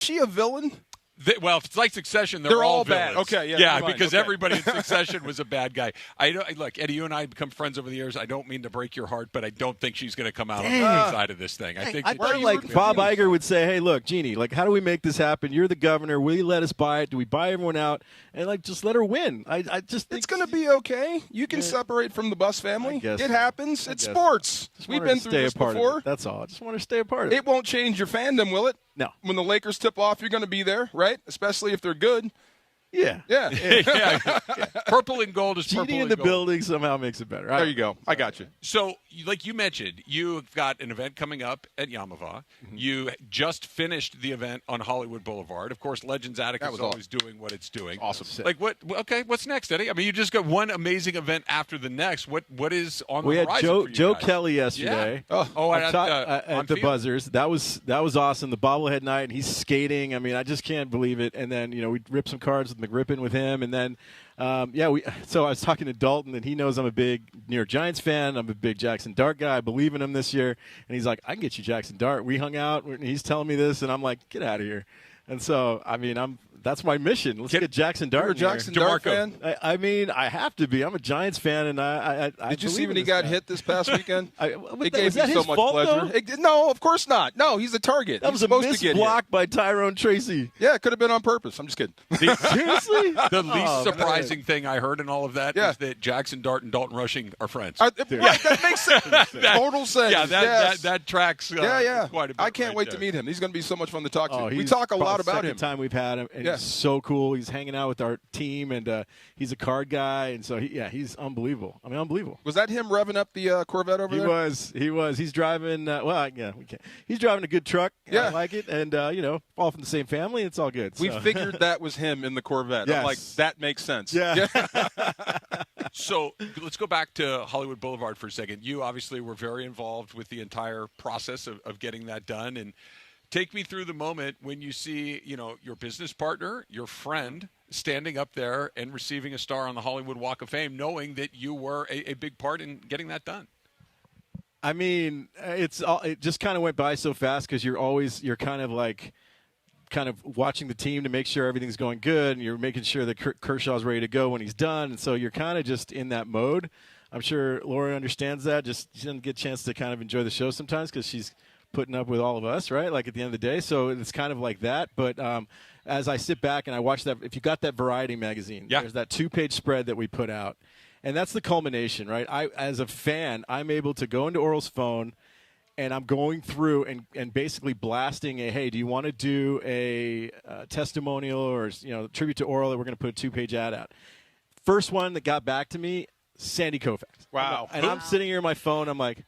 she a villain? Well, if it's like Succession, they're all bad. villains. Okay, yeah, fine. because okay. everybody in Succession was a bad guy. Look, Eddie, you and I have become friends over the years. I don't mean to break your heart, but I don't think she's going to come out on the good side of this thing. I think I thought like Bob Iger would say, "Hey, look, Jeannie, like, how do we make this happen? You're the governor. Will you let us buy it? Do we buy everyone out and like just let her win?" I just think it's going to be okay. You can separate from the Bus family. It happens. It's sports. We've been through this before. That's all. I just want her to stay a part of it. It won't change your fandom, will it? No. When the Lakers tip off, you're going to be there, right? Especially if they're good. Yeah. Yeah. Purple and gold is purple GD in and the gold. building somehow makes it better. There you go. I got you. So, like you mentioned, you've got an event coming up at Yamava. Mm-hmm. You just finished the event on Hollywood Boulevard. Of course, Legends Attic is always doing what it's doing. Awesome. Like what? Okay, what's next, Eddie? I mean, you just got one amazing event after the next. What is on the horizon? We for had you Joe guys? Kelly yesterday. Yeah. At the Buzzers. That was awesome. The bobblehead night, and he's skating. I mean, I just can't believe it. And then we ripped some cards with McRippin with him, and then. So I was talking to Dalton, and he knows I'm a big New York Giants fan. I'm a big Jackson Dart guy. I believe in him this year. And he's like, I can get you Jackson Dart. We hung out, and he's telling me this, and I'm like, get out of here. And so, I mean, that's my mission. Let's get Jackson Dart. You're a Jackson Dart fan? I mean, I have to be. I'm a Giants fan, and I Did you see when he got hit this past weekend? It gave me so much pleasure. No, of course not. No, he's a target. That was a missed block by Tyrone Tracy. Yeah, it could have been on purpose. I'm just kidding. Seriously? The least surprising thing I heard in all of that is that Jackson Dart and Dalton Rushing are friends. Right, that makes sense. Total sense. Yeah, that tracks. Quite a bit I can't wait there. to meet him. He's going to be so much fun to talk to. We He's talk a lot about him. Time we've had him, and he's so cool. He's hanging out with our team, and he's a card guy, and so he's unbelievable. I mean, unbelievable. Was that him revving up the Corvette over there? He was. He's driving. We can't. He's driving a good truck. Yeah, I like it, and all from the same family. It's all good. We figured that was him in the Corvette. Yes. I'm like, that makes sense. Yeah. So let's go back to Hollywood Boulevard for a second. You obviously were very involved with the entire process of getting that done, and take me through the moment when you see, your business partner, your friend, standing up there and receiving a star on the Hollywood Walk of Fame, knowing that you were a big part in getting that done. I mean, it just kind of went by so fast because you're kind of watching the team to make sure everything's going good, and you're making sure that Kershaw's ready to go when he's done, and so you're kind of just in that mode. I'm sure Laura understands that. Just she doesn't get a chance to kind of enjoy the show sometimes because she's putting up with all of us, right? Like at the end of the day. So it's kind of like that. But as I sit back and I watch that, if you got that Variety magazine, there's that 2-page spread that we put out. And that's the culmination, right? As a fan, I'm able to go into Orel's phone and I'm going through and basically blasting hey, do you want to do a testimonial or, tribute to Orel that we're going to put a 2-page ad out? First one that got back to me, Sandy Koufax. Wow. And I'm sitting here on my phone. I'm like,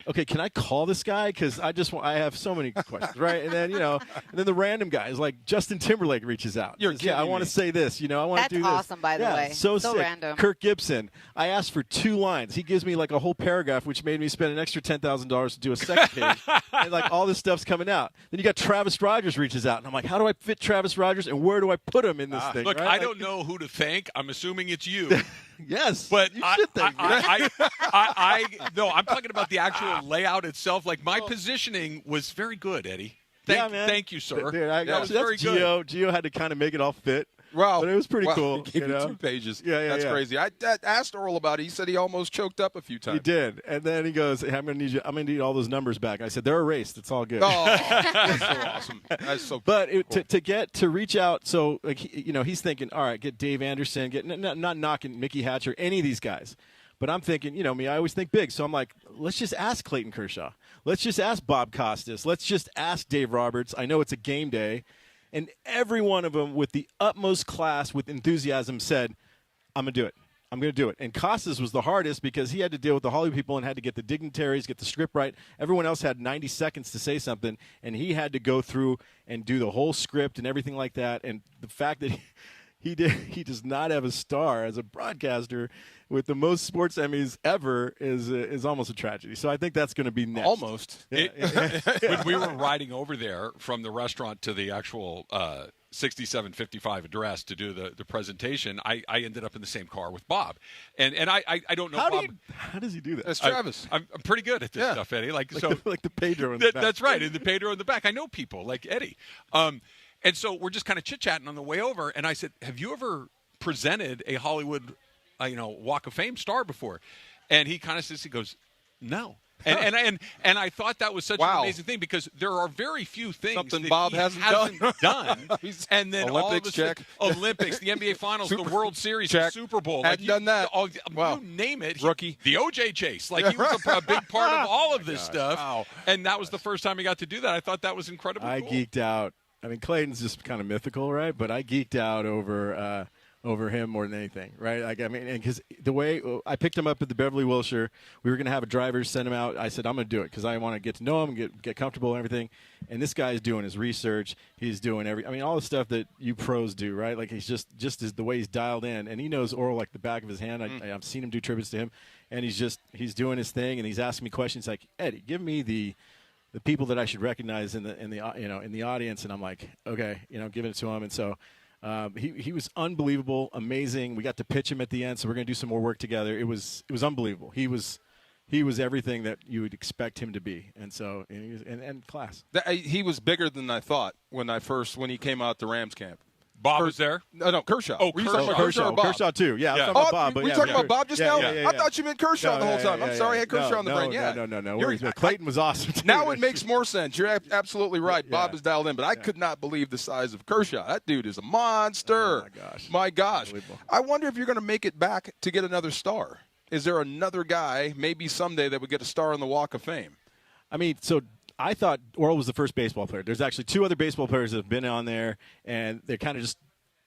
okay, can I call this guy? Because I have so many questions, right? And then, and then the random guys like Justin Timberlake reaches out. I want to say this, I want to do this. That's awesome, by the way. So sick. Random. Kirk Gibson. I asked for 2 lines. He gives me like a whole paragraph, which made me spend an extra $10,000 to do a second page. And like all this stuff's coming out. Then you got Travis Rogers reaches out, and I'm like, how do I fit Travis Rogers, and where do I put him in this thing? Look, right? I don't know who to thank. I'm assuming it's you. Yes, but you should thank me. No, I'm talking about the actual layout itself. Like my positioning was very good, Eddie. Thank you, sir. Dude, that was very good. Gio had to kind of make it all fit. Wow. But it was pretty cool. He gave you 2 pages. Yeah, That's crazy. I asked Orel about it. He said he almost choked up a few times. He did. And then he goes, hey, I'm going to need all those numbers back. I said, they're erased. It's all good. Oh, that's so awesome. That's so But cool. to reach out, so like he's thinking, all right, get Dave Anderson, not knocking Mickey Hatcher, any of these guys. But I'm thinking, me, I always think big. So I'm like, let's just ask Clayton Kershaw. Let's just ask Bob Costas. Let's just ask Dave Roberts. I know it's a game day. And every one of them, with the utmost class, with enthusiasm, said, I'm going to do it. I'm going to do it. And Costas was the hardest because he had to deal with the Hollywood people and had to get the dignitaries, get the script right. Everyone else had 90 seconds to say something, and he had to go through and do the whole script and everything like that. And the fact that he does not have a star as a broadcaster with the most sports Emmys ever is almost a tragedy. So I think that's going to be next. Almost. When we were riding over there from the restaurant to the actual 6755 address to do the presentation, I ended up in the same car with Bob. And I don't know Bob. How does he do that? That's Travis. I'm pretty good at this stuff, Eddie. Like the Pedro in the back. That's right, in the Pedro in the back. I know people like Eddie. And so we're just kind of chit-chatting on the way over, and I said, have you ever presented a Hollywood Walk of Fame star before? And he kind of says, he goes, no. And I thought that was such an amazing thing, because there are very few things that Bob he hasn't done. And then Olympics, check. Olympics, the NBA Finals, the World Series, check. the Super Bowl. Hadn't done that. You name it. Rookie. The OJ chase. Like, he was a big part of all of this stuff. Wow. And that was the first time he got to do that. I thought that was incredibly cool. I geeked out. I mean, Clayton's just kind of mythical, right? But I geeked out over him more than anything, right? Like, I mean, because the way I picked him up at the Beverly Wilshire, we were going to have a driver send him out. I said, I'm going to do it because I want to get to know him, get comfortable and everything. And this guy's doing his research. He's doing all the stuff that you pros do, right? Like, he's just the way he's dialed in, and he knows Orel like the back of his hand. I've seen him do tributes to him, and he's doing his thing, and he's asking me questions like, Eddie, give me the people that I should recognize in the audience, and I'm like, okay, giving it to him. And so he was unbelievable, amazing. We got to pitch him at the end, so we're going to do some more work together. It was unbelievable. He was everything that you would expect him to be, and so and class. He was bigger than I thought when he came out to Rams camp. Bob was there? No, Kershaw. Oh, Were you talking about Kershaw. or Bob? Kershaw too. Yeah, Yeah. I'm talking about Bob. But Were you talking about Bob just now? Yeah. I thought you meant Kershaw the whole time. I'm sorry, I had Kershaw on the brain. Yeah. No. Clayton was awesome too. Now it makes more sense. You're absolutely right. Yeah. Bob is dialed in, but I could not believe the size of Kershaw. That dude is a monster. Oh, my gosh. Unbelievable. I wonder if you're going to make it back to get another star. Is there another guy, maybe someday, that would get a star on the Walk of Fame? I mean, so I thought Orel was the first baseball player. There's actually two other baseball players that have been on there, and they kind of just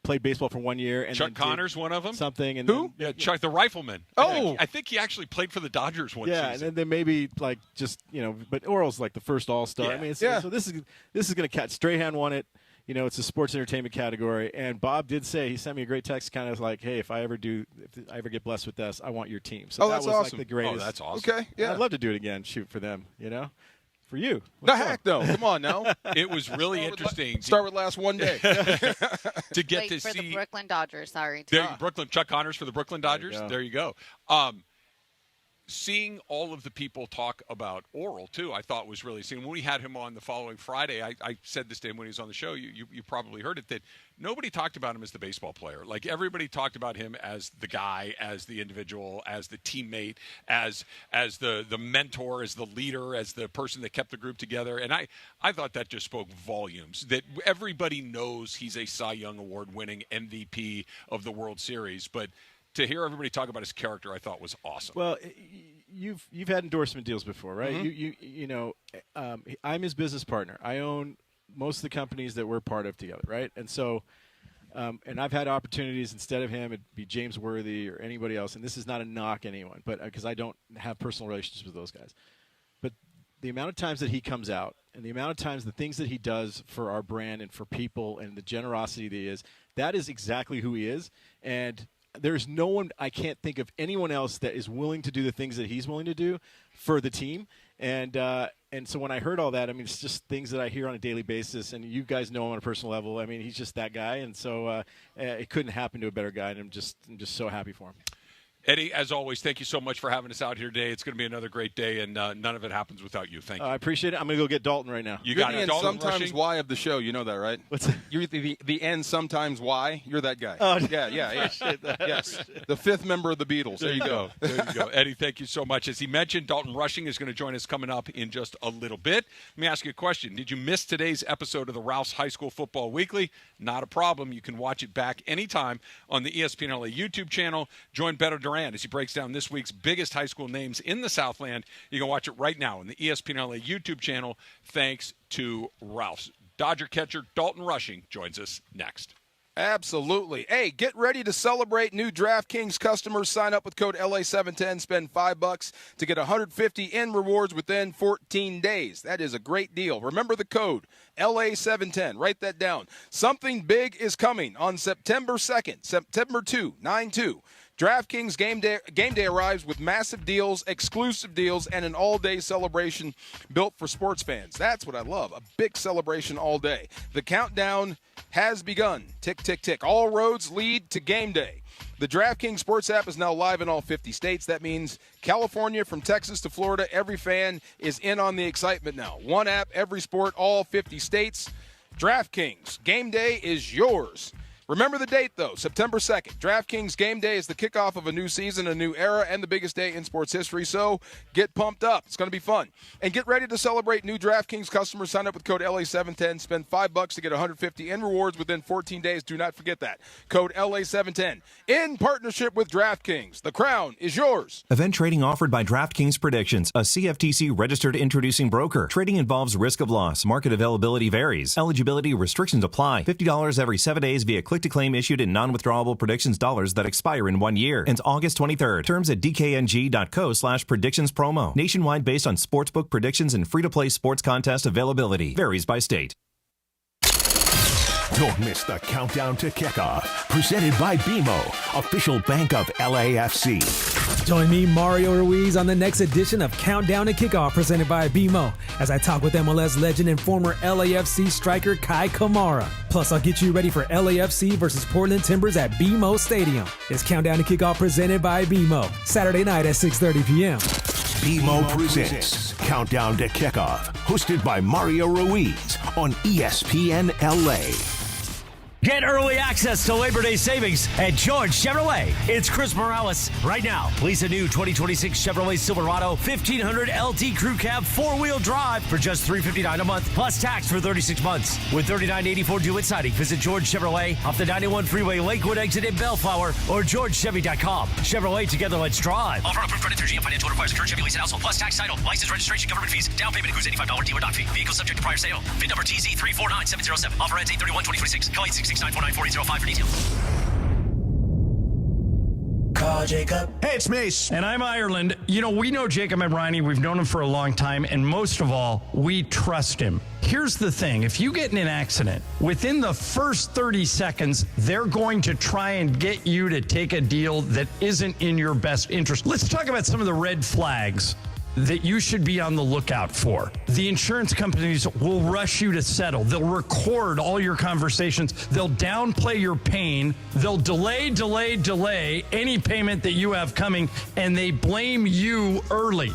played baseball for 1 year. And Chuck Connors, one of them. Something. And who? Yeah, Chuck the rifleman. Oh, I think he actually played for the Dodgers one season. Yeah, and then maybe like just but Orel's like the first All-Star. Yeah. I mean, so this is going to catch. Strahan won it. It's a sports entertainment category, and Bob did say, he sent me a great text, kind of like, hey, if I ever get blessed with this, I want your team. So that's was awesome. Like the greatest. Oh, that's awesome. Okay, yeah. I'd love to do it again. Shoot for them. For you. The heck, though. Come on now. It was really interesting. Start with last one day. To get to for see the Brooklyn Dodgers. Sorry. Chuck Connors for the Brooklyn Dodgers. There you go. Seeing all of the people talk about Orel, too, I thought was really seeing. When we had him on the following Friday, I said this to him when he was on the show. You probably heard it, that nobody talked about him as the baseball player. Like, everybody talked about him as the guy, as the individual, as the teammate, as the mentor, as the leader, as the person that kept the group together. And I thought that just spoke volumes, that everybody knows he's a Cy Young Award-winning MVP of the World Series, but to hear everybody talk about his character, I thought was awesome. Well, you've had endorsement deals before, right? Mm-hmm. I'm his business partner. I own most of the companies that we're part of together, right? And so, and I've had opportunities instead of him, it'd be James Worthy or anybody else. And this is not a knock anyone, but because I don't have personal relationships with those guys. But the amount of times that he comes out and the amount of times the things that he does for our brand and for people and the generosity that is exactly who he is. And there's no one, I can't think of anyone else that is willing to do the things that he's willing to do for the team. And so when I heard all that, I mean, it's just things that I hear on a daily basis, and you guys know him on a personal level. I mean, he's just that guy, and so it couldn't happen to a better guy, and I'm just so happy for him. Eddie, as always, thank you so much for having us out here today. It's going to be another great day, and none of it happens without you. Thank you. I appreciate it. I'm going to go get Dalton right now. You got it. Dalton sometimes rushing? why of the show. You know that, right? What's that? You're the end sometimes why. You're that guy. Oh, yeah. Yes. The fifth member of the Beatles. There you go. There you go. Eddie, thank you so much. As he mentioned, Dalton Rushing is going to join us coming up in just a little bit. Let me ask you a question. Did you miss today's episode of the Rouse High School Football Weekly? Not a problem. You can watch it back anytime on the ESPN LA YouTube channel. Join Beto Duran as he breaks down this week's biggest high school names in the Southland. You can watch it right now on the ESPN LA YouTube channel, thanks to Rouse. Dodger catcher Dalton Rushing joins us next. Absolutely. Hey, get ready to celebrate. New DraftKings customers sign up with code LA710, spend $5 to get $150 in rewards within 14 days. That is a great deal. Remember the code LA710. Write that down. Something big is coming on September 2nd, September 2, 9/2. DraftKings game day arrives with massive deals, exclusive deals, and an all-day celebration built for sports fans. That's what I love, a big celebration all day. The countdown has begun. Tick, tick, tick. All roads lead to game day. The DraftKings Sports app is now live in all 50 states. That means California, from Texas to Florida, every fan is in on the excitement now. One app, every sport, all 50 states. DraftKings, game day is yours. Remember the date, though, September 2nd. DraftKings Game Day is the kickoff of a new season, a new era, and the biggest day in sports history. So get pumped up. It's going to be fun. And get ready to celebrate new DraftKings customers. Sign up with code LA710. Spend $5 to get $150 in rewards within 14 days. Do not forget that. Code LA710. In partnership with DraftKings, the crown is yours. Event trading offered by DraftKings Predictions, a CFTC registered introducing broker. Trading involves risk of loss. Market availability varies. Eligibility restrictions apply. $50 every 7 days via click-to-claim issued in non-withdrawable predictions dollars that expire in 1 year. Ends August 23rd. Terms at dkng.co/predictions promo. Nationwide based on sportsbook predictions and free-to-play sports contest availability. Varies by state. Don't miss the countdown to kickoff. Presented by BMO, official bank of LAFC. Join me, Mario Ruiz, on the next edition of Countdown to Kickoff, presented by BMO, as I talk with MLS legend and former LAFC striker Kai Kamara. Plus, I'll get you ready for LAFC versus Portland Timbers at BMO Stadium. It's Countdown to Kickoff, presented by BMO, Saturday night at 6:30 p.m. BMO presents Countdown to Kickoff, hosted by Mario Ruiz on ESPN LA. Get early access to Labor Day savings at George Chevrolet. It's Chris Morales. Right now, lease a new 2026 Chevrolet Silverado 1500 LT Crew Cab 4-wheel drive for just $359 a month, plus tax for 36 months. With $39.84 due at signing, visit George Chevrolet off the 91 Freeway Lakewood exit in Bellflower or GeorgeChevy.com. Chevrolet, together let's drive. Offer approved credit through GM Financial, requires a current Chevy lease and household, plus tax title, license, registration, government fees, down payment includes $85 dealer doc fee. Vehicle subject to prior sale. VIN number TZ349707. Offer ends 8/31/2026. Call 866-949-4805 for details. Call Jacob. Hey, it's Mace. And I'm Ireland. You know, we know Jacob and Riney. We've known him for a long time. And most of all, we trust him. Here's the thing. If you get in an accident, within the first 30 seconds, they're going to try and get you to take a deal that isn't in your best interest. Let's talk about some of the red flags that you should be on the lookout for. The insurance companies will rush you to settle. They'll record all your conversations. They'll downplay your pain. They'll delay any payment that you have coming, and they blame you early.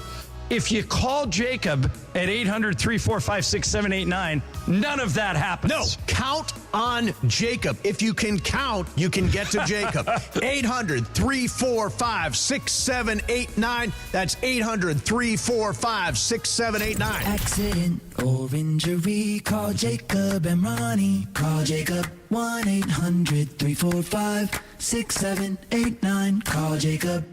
If you call Jacob at 800-345-6789, none of that happens. No, count on Jacob. If you can count, you can get to Jacob. 800-345-6789. That's 800-345-6789. Accident or injury, call Jacob and Ronnie. Call Jacob 1-800-345-6789. Call Jacob.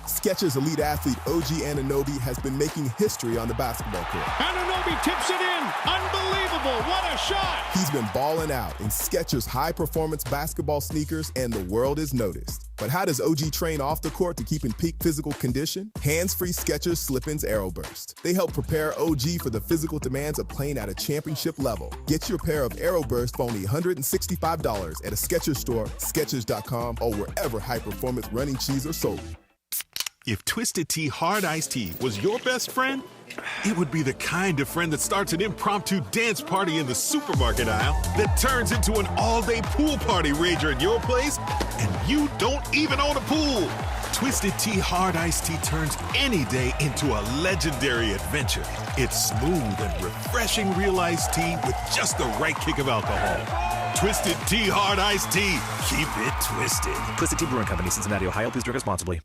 Skechers elite athlete OG Anunoby has been making history on the basketball court. Anunoby tips it in. Unbelievable. What a shot. He's been balling out in Skechers high-performance basketball sneakers, and the world is noticed. But how does OG train off the court to keep in peak physical condition? Hands-free Skechers Slip-ins Aeroburst. They help prepare OG for the physical demands of playing at a championship level. Get your pair of Aeroburst for only $165 at a Skechers store, Skechers.com, or wherever high-performance running shoes are sold. If Twisted Tea Hard Iced Tea was your best friend, it would be the kind of friend that starts an impromptu dance party in the supermarket aisle that turns into an all-day pool party rager at your place, and you don't even own a pool. Twisted Tea Hard Iced Tea turns any day into a legendary adventure. It's smooth and refreshing real iced tea with just the right kick of alcohol. Twisted Tea Hard Iced Tea. Keep it twisted. Twisted Tea Brewing Company, Cincinnati, Ohio. Please drink responsibly.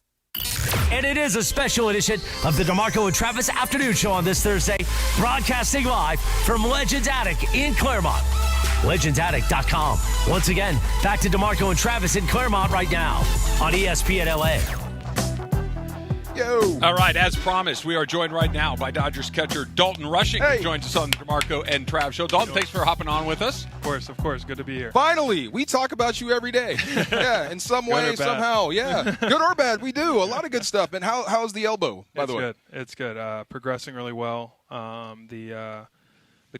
And it is a special edition of the DeMarco and Travis Afternoon Show on this Thursday, broadcasting live from Legends Attic in Claremont. LegendsAttic.com. Once again, back to DeMarco and Travis in Claremont right now on ESPN LA. Yo. All right, as promised, we are joined right now by Dodgers catcher Dalton Rushing, who joins us on the DeMarco and Trav Show. Dalton, thanks for hopping on with us. Of course. Good to be here. Finally, we talk about you every day. Yeah, in some way, somehow. Yeah, good or bad, we do. A lot of good stuff. And how's the elbow, by the way? It's good. Progressing really well. The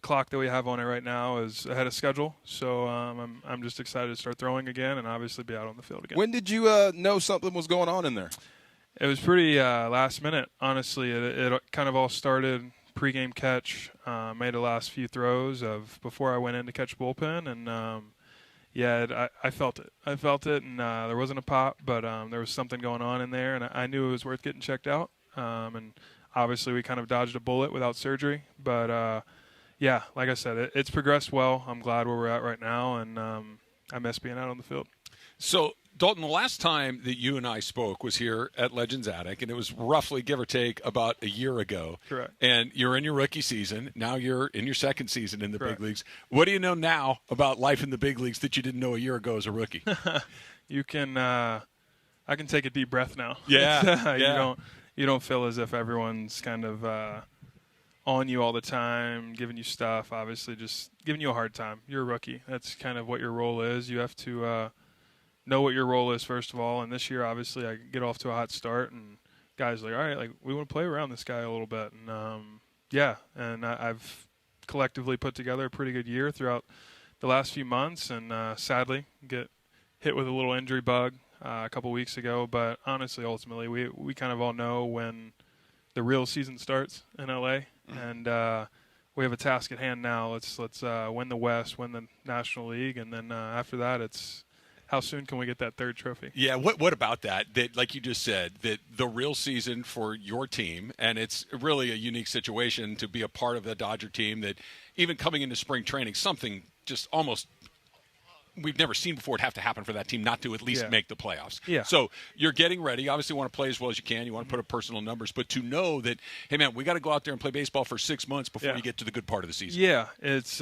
clock that we have on it right now is ahead of schedule, so I'm just excited to start throwing again and obviously be out on the field again. When did you know something was going on in there? It was pretty last minute, honestly. It kind of all started pregame catch, made the last few throws of before I went in to catch bullpen, and I felt it. I felt it, and there wasn't a pop, but there was something going on in there, and I knew it was worth getting checked out. And obviously we kind of dodged a bullet without surgery, but like I said, it's progressed well. I'm glad where we're at right now, and I miss being out on the field. So, Dalton, the last time that you and I spoke was here at Legends Attic, and it was roughly, give or take, about a year ago. Correct. And you're in your rookie season. Now you're in your second season in the Correct. big leagues. What do you know now about life in the big leagues that you didn't know a year ago as a rookie? You can I can take a deep breath now. Yeah. You don't feel as if everyone's kind of on you all the time, giving you stuff, obviously just giving you a hard time. You're a rookie. That's kind of what your role is. You have to know what your role is, first of all. And this year, obviously, I get off to a hot start, and guys are like, all right, like, we want to play around this guy a little bit. And, I've collectively put together a pretty good year throughout the last few months, and sadly get hit with a little injury bug a couple weeks ago. But honestly, ultimately, we kind of all know when the real season starts in LA, and we have a task at hand now. Let's win the West, win the National League, and then after that, it's how soon can we get that third trophy? Yeah, what about that? That, like you just said, that the real season for your team, and it's really a unique situation to be a part of the Dodger team that even coming into spring training, something just almost we've never seen before would have to happen for that team not to at least make the playoffs. Yeah. So you're getting ready. Obviously, you want to play as well as you can. You want to put up personal numbers. But to know that, hey, man, we got to go out there and play baseball for 6 months before you get to the good part of the season. Yeah, it's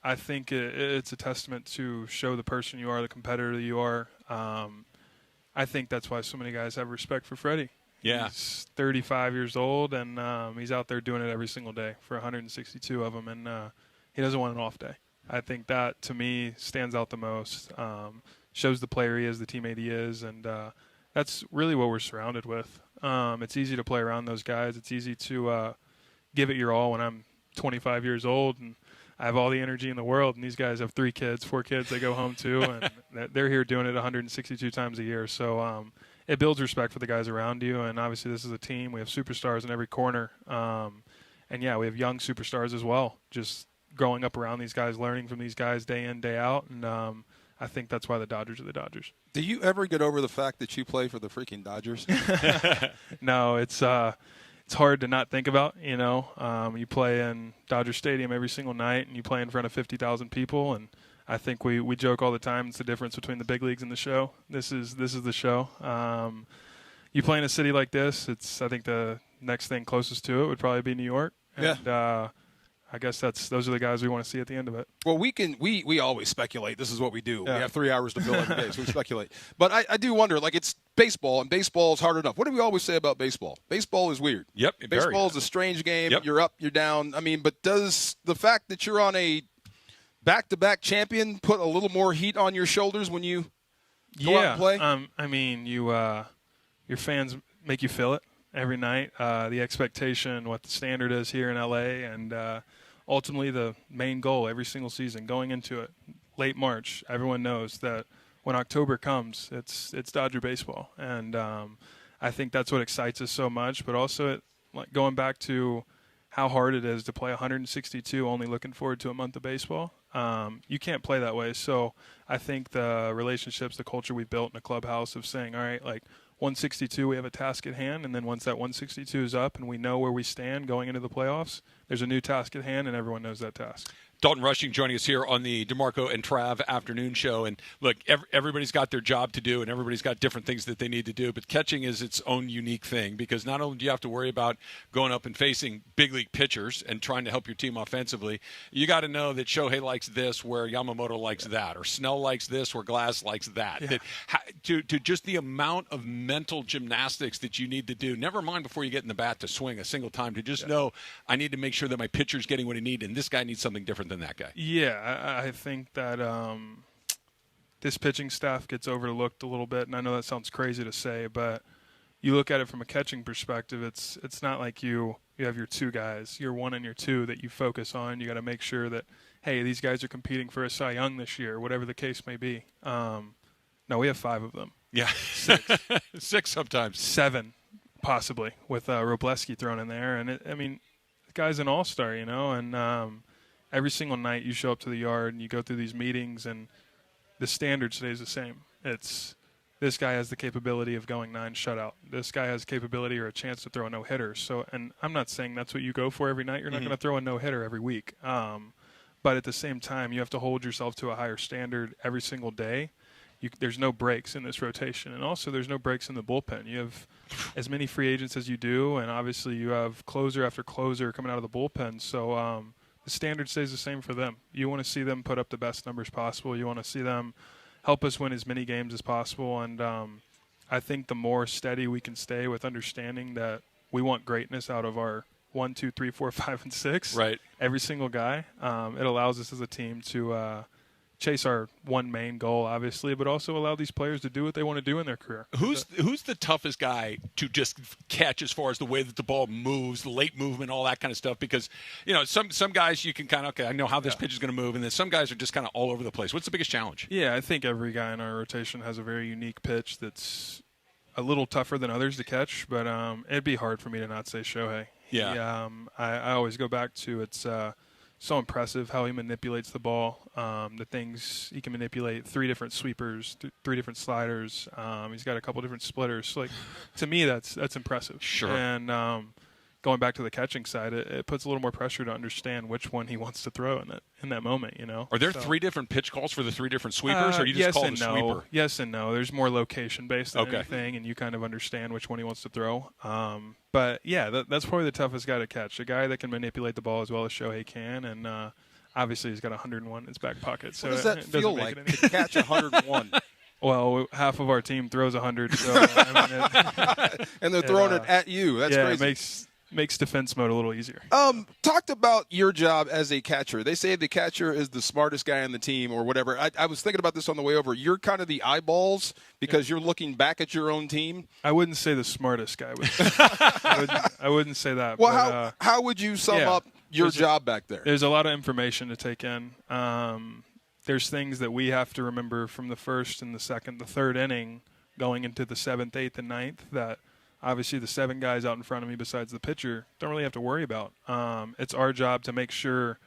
I think it's a testament to show the person you are, the competitor that you are. I think that's why so many guys have respect for Freddie. Yeah. He's 35 years old, and he's out there doing it every single day for 162 of them, and he doesn't want an off day. I think that, to me, stands out the most, shows the player he is, the teammate he is, and that's really what we're surrounded with. It's easy to play around those guys. It's easy to give it your all when I'm 25 years old, and I have all the energy in the world, and these guys have 4 kids they go home to, and they're here doing it 162 times a year. So it builds respect for the guys around you, and obviously this is a team. We have superstars in every corner. We have young superstars as well, just growing up around these guys, learning from these guys day in, day out, and I think that's why the Dodgers are the Dodgers. Do you ever get over the fact that you play for the freaking Dodgers? No, it's hard to not think about, You play in Dodger Stadium every single night, and you play in front of 50,000 people, and I think we joke all the time. It's the difference between the big leagues and the show. This is the show. You play in a city like this, I think the next thing closest to it would probably be New York. And, I guess those are the guys we want to see at the end of it. Well, we always speculate. This is what we do. Yeah. We have 3 hours to fill every day, so we speculate. But I do wonder, like, it's baseball, and baseball is hard enough. What do we always say about baseball? Baseball is weird. Yep. Baseball is a strange game. Yep. You're up, you're down. I mean, but does the fact that you're on a back-to-back champion put a little more heat on your shoulders when you go out and play? I mean, your fans make you feel it every night. The expectation, what the standard is here in LA, and ultimately the main goal every single season going into it, late March, everyone knows that when October comes, it's Dodger baseball, and I think that's what excites us so much. But also, going back to how hard it is to play 162, only looking forward to a month of baseball. You can't play that way. So I think the relationships, the culture we built in the clubhouse of saying, all right, like 162, we have a task at hand, and then once that 162 is up and we know where we stand going into the playoffs, there's a new task at hand, and everyone knows that task. Dalton Rushing joining us here on the DeMarco and Trav afternoon show. And look, everybody's got their job to do, and everybody's got different things that they need to do. But catching is its own unique thing, because not only do you have to worry about going up and facing big league pitchers and trying to help your team offensively, you got to know that Shohei likes this where Yamamoto likes that, or Snell likes this where Glass likes that. Yeah. To just the amount of mental gymnastics that you need to do, never mind before you get in the bat to swing a single time, to just know I need to make sure that my pitcher's getting what he needs, and this guy needs something different than that guy. Yeah, I think that this pitching staff gets overlooked a little bit, and I know that sounds crazy to say, but you look at it from a catching perspective, it's not like you have your 2 guys, your 1 and your 2 that you focus on. You got to make sure that, hey, these guys are competing for a Cy Young this year, whatever the case may be. No, we have 5 of them. Yeah, 6. 6 sometimes. 7, possibly, with Robleski thrown in there. And, guy's an all-star, you know, and every single night you show up to the yard and you go through these meetings and the standard stays the same. It's this guy has the capability of going 9 shutout. This guy has capability or a chance to throw a no-hitter. So, and I'm not saying that's what you go for every night. You're not going to throw a no-hitter every week. But at the same time, you have to hold yourself to a higher standard every single day. There's no breaks in this rotation. And also there's no breaks in the bullpen. You have as many free agents as you do, and obviously you have closer after closer coming out of the bullpen. So the standard stays the same for them. You want to see them put up the best numbers possible. You want to see them help us win as many games as possible. And I think the more steady we can stay with understanding that we want greatness out of our 1, 2, 3, 4, 5, and 6. Right. Every single guy. It allows us as a team to chase our one main goal, obviously, but also allow these players to do what they want to do in their career. Who's the toughest guy to just catch as far as the way that the ball moves, the late movement, all that kind of stuff? Because, you know, some guys you can kind of, okay, I know how this pitch is going to move, and then some guys are just kind of all over the place. What's the biggest challenge? Yeah, I think every guy in our rotation has a very unique pitch that's a little tougher than others to catch, but it'd be hard for me to not say Shohei. Yeah. I always go back to it's so impressive how he manipulates the ball, the things he can manipulate, 3 different sweepers, 3 different sliders. He's got a couple different splitters. So, like, to me, that's impressive. Sure. And going back to the catching side, it puts a little more pressure to understand which one he wants to throw in that moment, you know. Are there 3 different pitch calls for the 3 different sweepers, or you just yes call and the no. sweeper? Yes and no. There's more location-based than anything, and you kind of understand which one he wants to throw. But, yeah, that's probably the toughest guy to catch, a guy that can manipulate the ball as well as Shohei can, and obviously he's got 101 in his back pocket. So what does that feel like to catch 101? Well, half of our team throws 100, so I mean, and they're throwing it at you. That's crazy. It makes defense mode a little easier. Talked about your job as a catcher. They say the catcher is the smartest guy on the team or whatever. I was thinking about this on the way over. You're kind of the eyeballs because you're looking back at your own team. I wouldn't say the smartest guy. I wouldn't say that. Well, but, how would you sum up your job back there? There's a lot of information to take in. There's things that we have to remember from the first and the second, the third inning going into the 7th, 8th, and 9th that obviously the 7 guys out in front of me besides the pitcher don't really have to worry about. It's our job to make sure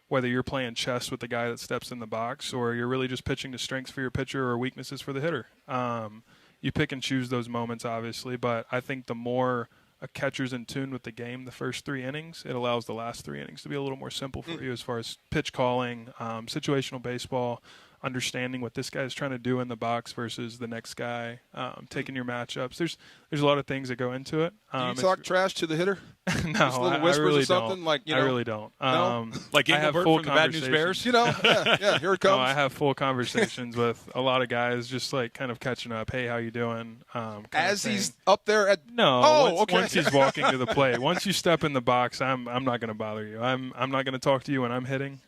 whether you're playing chess with the guy that steps in the box or you're really just pitching to strengths for your pitcher or weaknesses for the hitter. You pick and choose those moments, obviously, but I think the more a catcher's in tune with the game the first 3 innings, it allows the last 3 innings to be a little more simple for you as far as pitch calling, situational baseball, understanding what this guy's trying to do in the box versus the next guy, taking your matchups. There's a lot of things that go into it. Do you talk trash to the hitter? No, just little whispers I really or something? don't. Like, you know, I really don't. No? Like Engelbert from the Bad News Bears? You know, yeah, here it comes. No, I have full conversations with a lot of guys, just like kind of catching up. Hey, how you doing? As he's up there at once he's walking to the plate. Once you step in the box, I'm not going to bother you. I'm not going to talk to you when I'm hitting.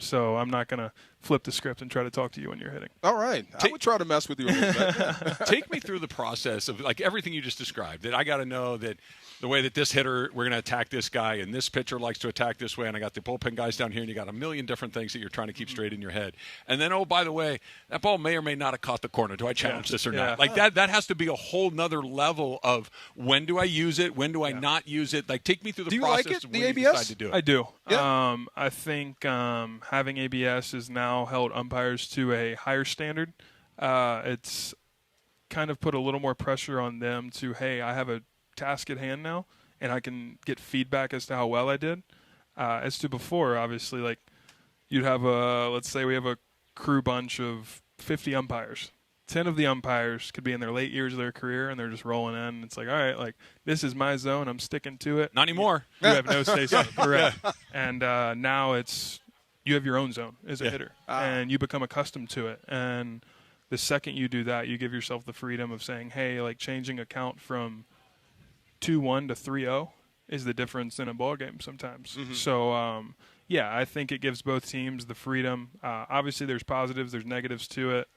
So I'm not going to flip the script and try to talk to you when you're hitting. All right. I would try to mess with you a little bit. Take me through the process of like everything you just described. That I got to know that the way that this hitter, we're going to attack this guy, and this pitcher likes to attack this way, and I got the bullpen guys down here, and you got a million different things that you're trying to keep straight in your head. And then, oh, by the way, that ball may or may not have caught the corner. Do I challenge this or not? Like that has to be a whole nother level of when do I use it, when do I not use it? Like take me through the process like it, of the when ABS? you decide to do it. I do. Yeah. I think having ABS has now held umpires to a higher standard. It's kind of put a little more pressure on them to, hey, I have a task at hand now, and I can get feedback as to how well I did. As to before, obviously, like you'd have let's say we have a crew bunch of 50 umpires. 10 of the umpires could be in their late years of their career, and they're just rolling in. And it's like, all right, like this is my zone. I'm sticking to it. Not anymore. You have no say-so. Correct. And now it's you have your own zone as a hitter, and you become accustomed to it. And the second you do that, you give yourself the freedom of saying, hey, like changing a count from 2-1 to 3-0 is the difference in a ball game sometimes. Mm-hmm. So, yeah, I think it gives both teams the freedom. Obviously, there's positives, there's negatives to it.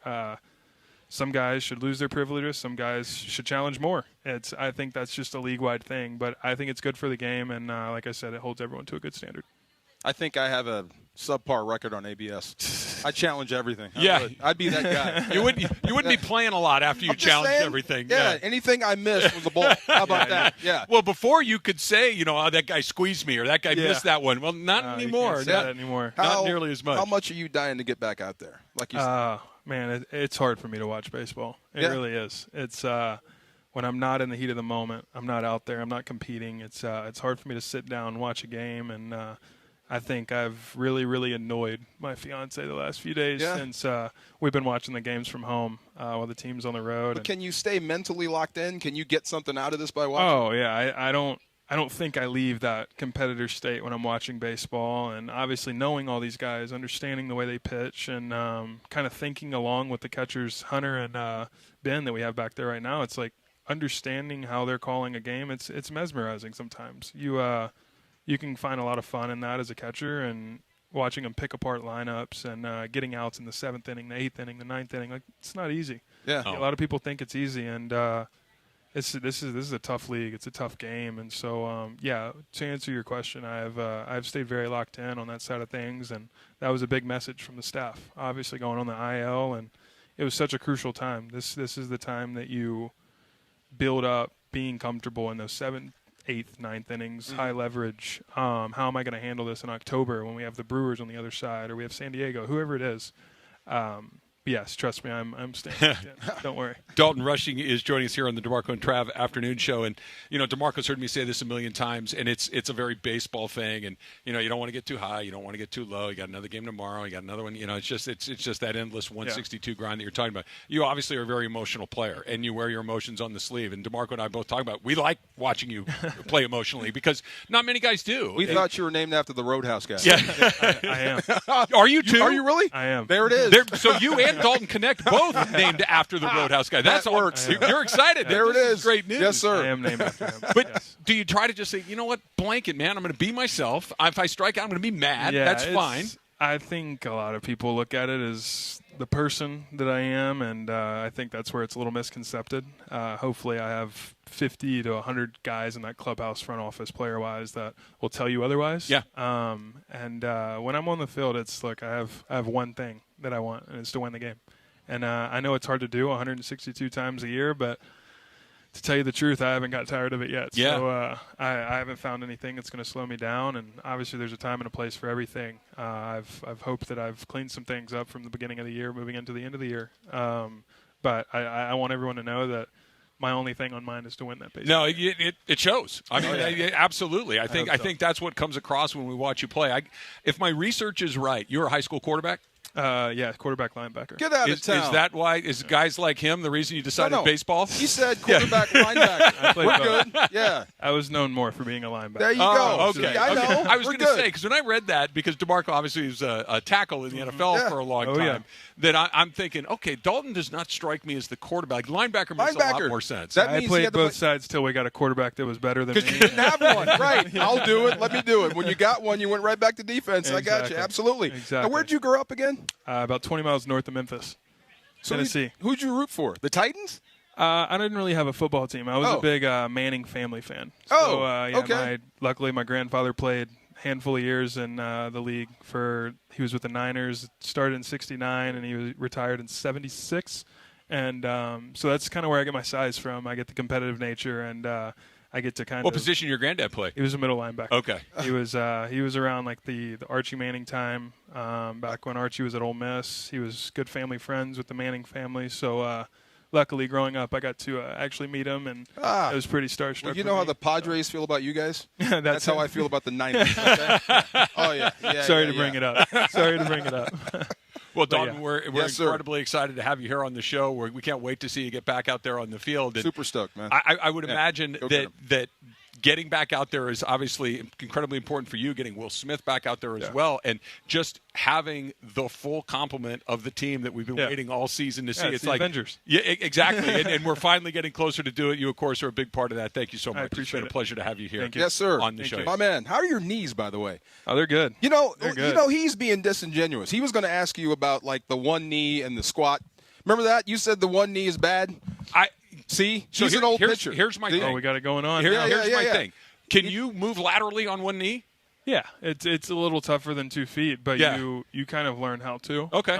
Some guys should lose their privileges. Some guys should challenge more. I think that's just a league-wide thing, but I think it's good for the game, and like I said, it holds everyone to a good standard. I think I have subpar record on ABS. I challenge everything. Yeah. I'd be that guy. You wouldn't be playing a lot after you challenged everything. Yeah, anything I missed was a ball. How about that? Yeah. Well, before you could say, that guy squeezed me or that guy missed that one. Well, not anymore. You can't say that anymore. Not nearly as much. How much are you dying to get back out there? Like you said. Man, it's hard for me to watch baseball. It really is. It's when I'm not in the heat of the moment, I'm not out there, I'm not competing. It's hard for me to sit down and watch a game, and I think I've really, really annoyed my fiance the last few days since we've been watching the games from home while the team's on the road. But can you stay mentally locked in? Can you get something out of this by watching? Oh yeah, I don't think I leave that competitor state when I'm watching baseball, and obviously knowing all these guys, understanding the way they pitch, and kind of thinking along with the catchers Hunter and Ben that we have back there right now. It's like understanding how they're calling a game. It's mesmerizing sometimes. You can find a lot of fun in that as a catcher, and watching them pick apart lineups and getting outs in the 7th inning, the 8th inning, the 9th inning. Like, it's not easy. Yeah, a lot of people think it's easy, and this is a tough league. It's a tough game, and so to answer your question, I've stayed very locked in on that side of things, and that was a big message from the staff. Obviously, going on the IL, and it was such a crucial time. This is the time that you build up being comfortable in those 7th, 8th, 9th innings, high leverage. How am I going to handle this in October when we have the Brewers on the other side, or we have San Diego, whoever it is? Yes, trust me, I'm staying. Don't worry. Dalton Rushing is joining us here on the DeMarco and Trav afternoon show, and DeMarco's heard me say this a million times, and it's a very baseball thing, and you don't want to get too high, you don't want to get too low. You got another game tomorrow, you got another one. It's just that endless 162 grind that you're talking about. You obviously are a very emotional player, and you wear your emotions on the sleeve. And DeMarco and I both talk about we like watching you play emotionally because not many guys do. We thought you were named after the Roadhouse guy. Yeah, I am. Are you too? Are you really? I am. There it is. So you and Dalton Connect both named after the Roadhouse guy. That works. You're excited. There it is. Great news. Yes, sir. I am named after him. But do you try to just say, you know what, blanket, man, I'm going to be myself. If I strike out, I'm going to be mad. Yeah, that's fine. I think a lot of people look at it as the person that I am, and I think that's where it's a little misconcepted. Hopefully I have 50 to 100 guys in that clubhouse front office player-wise that will tell you otherwise. Yeah. And when I'm on the field, it's look, I have one thing that I want, and it's to win the game. And I know it's hard to do 162 times a year, but to tell you the truth, I haven't got tired of it yet. Yeah. So I haven't found anything that's going to slow me down. And obviously there's a time and a place for everything. I've hoped that I've cleaned some things up from the beginning of the year moving into the end of the year. But I want everyone to know that my only thing on mind is to win that baseball. No, it shows. I mean, absolutely. I think that's what comes across when we watch you play. If my research is right, you're a high school quarterback? Yeah, quarterback, linebacker. Get out of town. Is that why? Is guys like him the reason you decided baseball? He said quarterback, linebacker. We're good. Yeah. I was known more for being a linebacker. There you go. Okay. I know. I was going to say, because when I read that, because DeMarco obviously was a tackle in the NFL for a long time, that I'm thinking, okay, Dalton does not strike me as the quarterback. Linebacker makes a lot more sense. I played both sides till we got a quarterback that was better than me. Because you didn't have one. Right. I'll do it. Let me do it. When you got one, you went right back to defense. Exactly. I got you. Absolutely. Exactly. Now, where'd you grow up again? About 20 miles north of Memphis, Tennessee. Who'd you root for? The Titans? I didn't really have a football team. I was a big Manning family fan. So, okay. Luckily, my grandfather played a handful of years in the league. He was with the Niners, started in '69, and he was retired in '76. And so that's kind of where I get my size from. I get the competitive nature, and I get to kind of. What position your granddad play? He was a middle linebacker. Okay. He was around like the Archie Manning time, back when Archie was at Ole Miss. He was good family friends with the Manning family. So luckily, growing up, I got to actually meet him, and it was pretty starstruck. Well, you know how the Padres feel about you guys? That's how I feel about the Niners. Okay? Oh yeah. Sorry to bring it up. Sorry to bring it up. Well, Dalton, we're incredibly excited to have you here on the show. We can't wait to see you get back out there on the field. And super stoked, man. I would imagine that getting back out there is obviously incredibly important for you, getting Will Smith back out there as well, and just having the full complement of the team that we've been waiting all season to see. It's like Avengers. Yeah, exactly. and we're finally getting closer to do it. You, of course, are a big part of that. Thank you so much. It's been a pleasure to have you here. Thank you. Yes, sir. On the show. My man, how are your knees, by the way? Oh, they're good. They're good. He's being disingenuous. He was going to ask you about like the one knee and the squat. Remember that? You said the one knee is bad. See, he's an old pitcher. Here's my thing. Oh, we got it going on. Here's my thing. Can you move laterally on one knee? Yeah, it's a little tougher than 2 feet, but you kind of learn how to. Okay.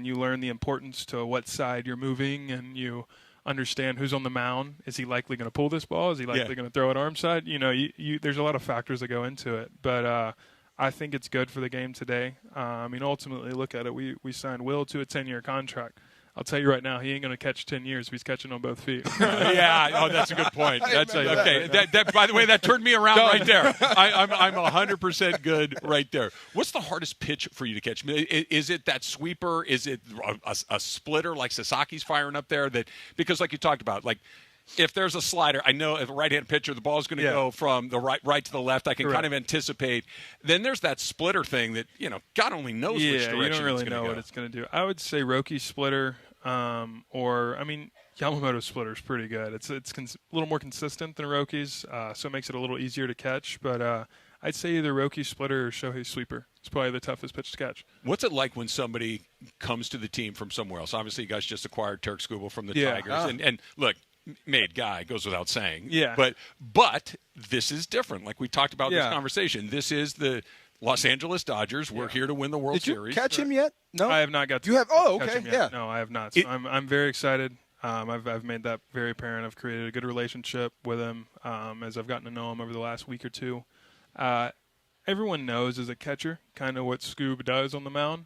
You learn the importance to what side you're moving, and you understand who's on the mound. Is he likely going to pull this ball? Is he likely going to throw it arm side? You know, there's a lot of factors that go into it, but I think it's good for the game today. I mean, ultimately, look at it. We signed Will to a 10-year contract. I'll tell you right now, he ain't going to catch 10 years if he's catching on both feet. That's a good point. That's okay. That, by the way, that turned me around right there. I'm 100% good right there. What's the hardest pitch for you to catch? Is it that sweeper? Is it a splitter like Sasaki's firing up there? Because like you talked about, like, if there's a slider, I know if a right-hand pitcher, the ball is going to go from the right to the left. I can kind of anticipate. Then there's that splitter thing that, God only knows which direction you don't really it's know what it's going to do. I would say Roki's splitter, Yamamoto's splitter is pretty good. It's a little more consistent than Roki's, so it makes it a little easier to catch. But I'd say either Roki's splitter or Shohei's sweeper. It's probably the toughest pitch to catch. What's it like when somebody comes to the team from somewhere else? Obviously, you guys just acquired Turk Skubal from the Tigers. And look, made guy goes without saying. Yeah. But this is different. Like we talked about in this conversation. This is the Los Angeles Dodgers. We're here to win the World Series. Did you catch him yet? No, I have not got to catch him yet. Yeah. No, I have not. So I'm very excited. I've made that very apparent. I've created a good relationship with him as I've gotten to know him over the last week or two. Everyone knows as a catcher kind of what Scoob does on the mound.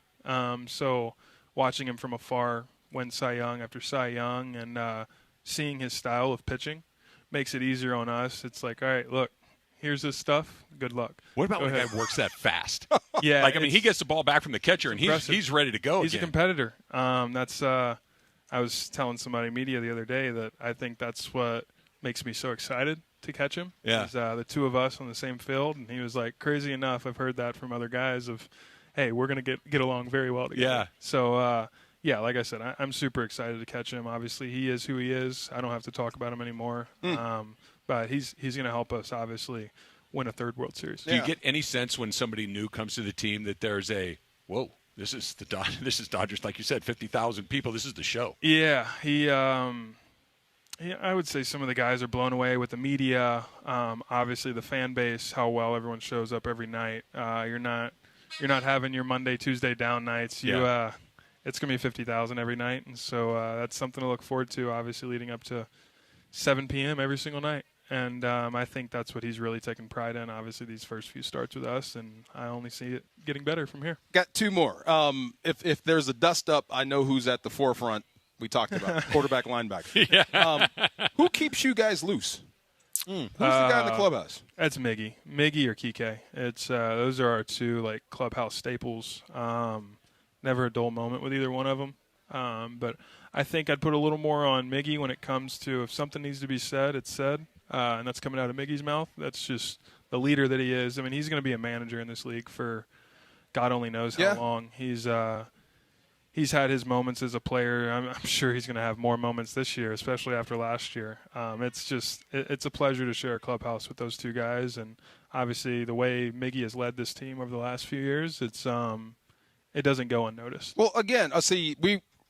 So watching him from afar win Cy Young after Cy Young and seeing his style of pitching makes it easier on us. It's like, all right, look, here's this stuff. Good luck. What about when a guy works that fast? Yeah. Like, I mean, he gets the ball back from the catcher, and he's ready to go He's again. a competitor. I was telling somebody in media the other day that I think that's what makes me so excited to catch him. Yeah. Is, the two of us on the same field, and he was like, crazy enough, I've heard that from other guys of, hey, we're going to get along very well together. Yeah. So, like I said, I'm super excited to catch him. Obviously, he is who he is. I don't have to talk about him anymore. But he's going to help us, obviously, win a third World Series. Do you get any sense when somebody new comes to the team that there's this is Dodgers, like you said, 50,000 people. This is the show. Yeah, I would say some of the guys are blown away with the media. Obviously, the fan base, how well everyone shows up every night. You're not having your Monday, Tuesday down nights. It's going to be 50,000 every night, and so that's something to look forward to, obviously, leading up to 7 p.m. every single night. And I think that's what he's really taken pride in, obviously, these first few starts with us, and I only see it getting better from here. Got two more. If there's a dust-up, I know who's at the forefront. We talked about quarterback, linebacker. Who keeps you guys loose? Who's the guy in the clubhouse? That's Miggy or Kike. It's those are our two like clubhouse staples. Never a dull moment with either one of them. But I think I'd put a little more on Miggy when it comes to if something needs to be said, it's said, and that's coming out of Miggy's mouth. That's just the leader that he is. I mean, he's going to be a manager in this league for God only knows how long. He's had his moments as a player. I'm sure he's going to have more moments this year, especially after last year. It's a pleasure to share a clubhouse with those two guys, and obviously the way Miggy has led this team over the last few years, it doesn't go unnoticed. Well, again,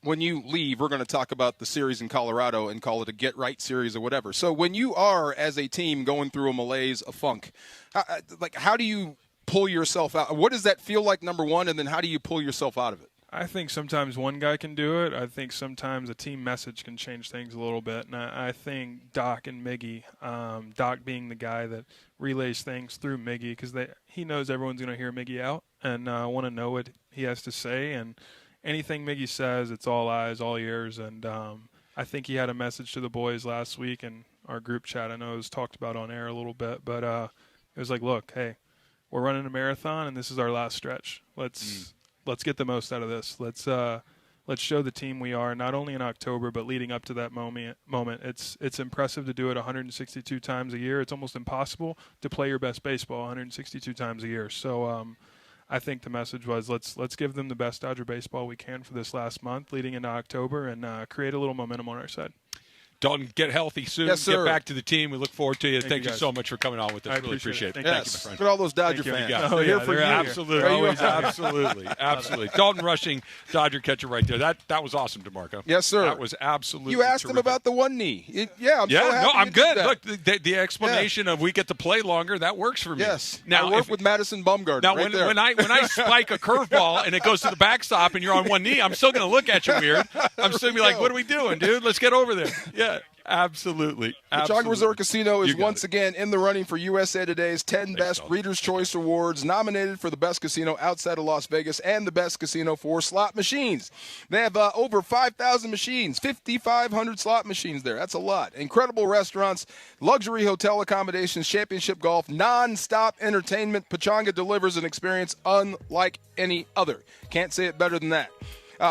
when you leave, we're going to talk about the series in Colorado and call it a get-right series or whatever. So when you are, as a team, going through a malaise, a funk, how do you pull yourself out? What does that feel like, number one, and then how do you pull yourself out of it? I think sometimes one guy can do it. I think sometimes a team message can change things a little bit. And I think Doc and Miggy, Doc being the guy that relays things through Miggy because he knows everyone's going to hear Miggy out and want to know what he has to say. And anything Miggy says, it's all eyes, all ears. And I think he had a message to the boys last week in our group chat. I know it was talked about on air a little bit. But it was like, look, hey, we're running a marathon, and this is our last stretch. Let's get the most out of this. Let's show the team we are, not only in October, but leading up to that moment. It's impressive to do it 162 times a year. It's almost impossible to play your best baseball 162 times a year. So I think the message was let's give them the best Dodger baseball we can for this last month leading into October and create a little momentum on our side. Dalton, get healthy soon. Yes, sir. Get back to the team. We look forward to you. Thank you guys. so much for coming on with us. I Really appreciate it. Thank Yes. you, my friend. Look at all those Dodger Thank you. fans. Oh, They're yeah, here for they're you. out here. Absolutely. They're always out here. Absolutely. Dalton Rushing, Dodger catcher right there. That was awesome, DeMarco. Yes, sir. That was absolutely You asked him terrific. about the one knee. I'm so happy I'm you did good. that. Look, the explanation of we get to play longer, that works for me. Yes. Now, I work with Madison Bumgarner. Now, right there. when I spike a curveball and it goes to the backstop and you're on one knee, I'm still going to look at you weird. I'm still going to be like, what are we doing, dude? Let's get over there. Yeah, absolutely. Pechanga Resort Casino is You got once again in the running for USA Today's 10 Best Reader's Choice Awards, nominated for the best casino outside of Las Vegas and the best casino for slot machines. They have over 5,000 machines, 5,500 slot machines there. That's a lot. Incredible restaurants, luxury hotel accommodations, championship golf, non-stop entertainment. Pechanga delivers an experience unlike any other. Can't say it better than that.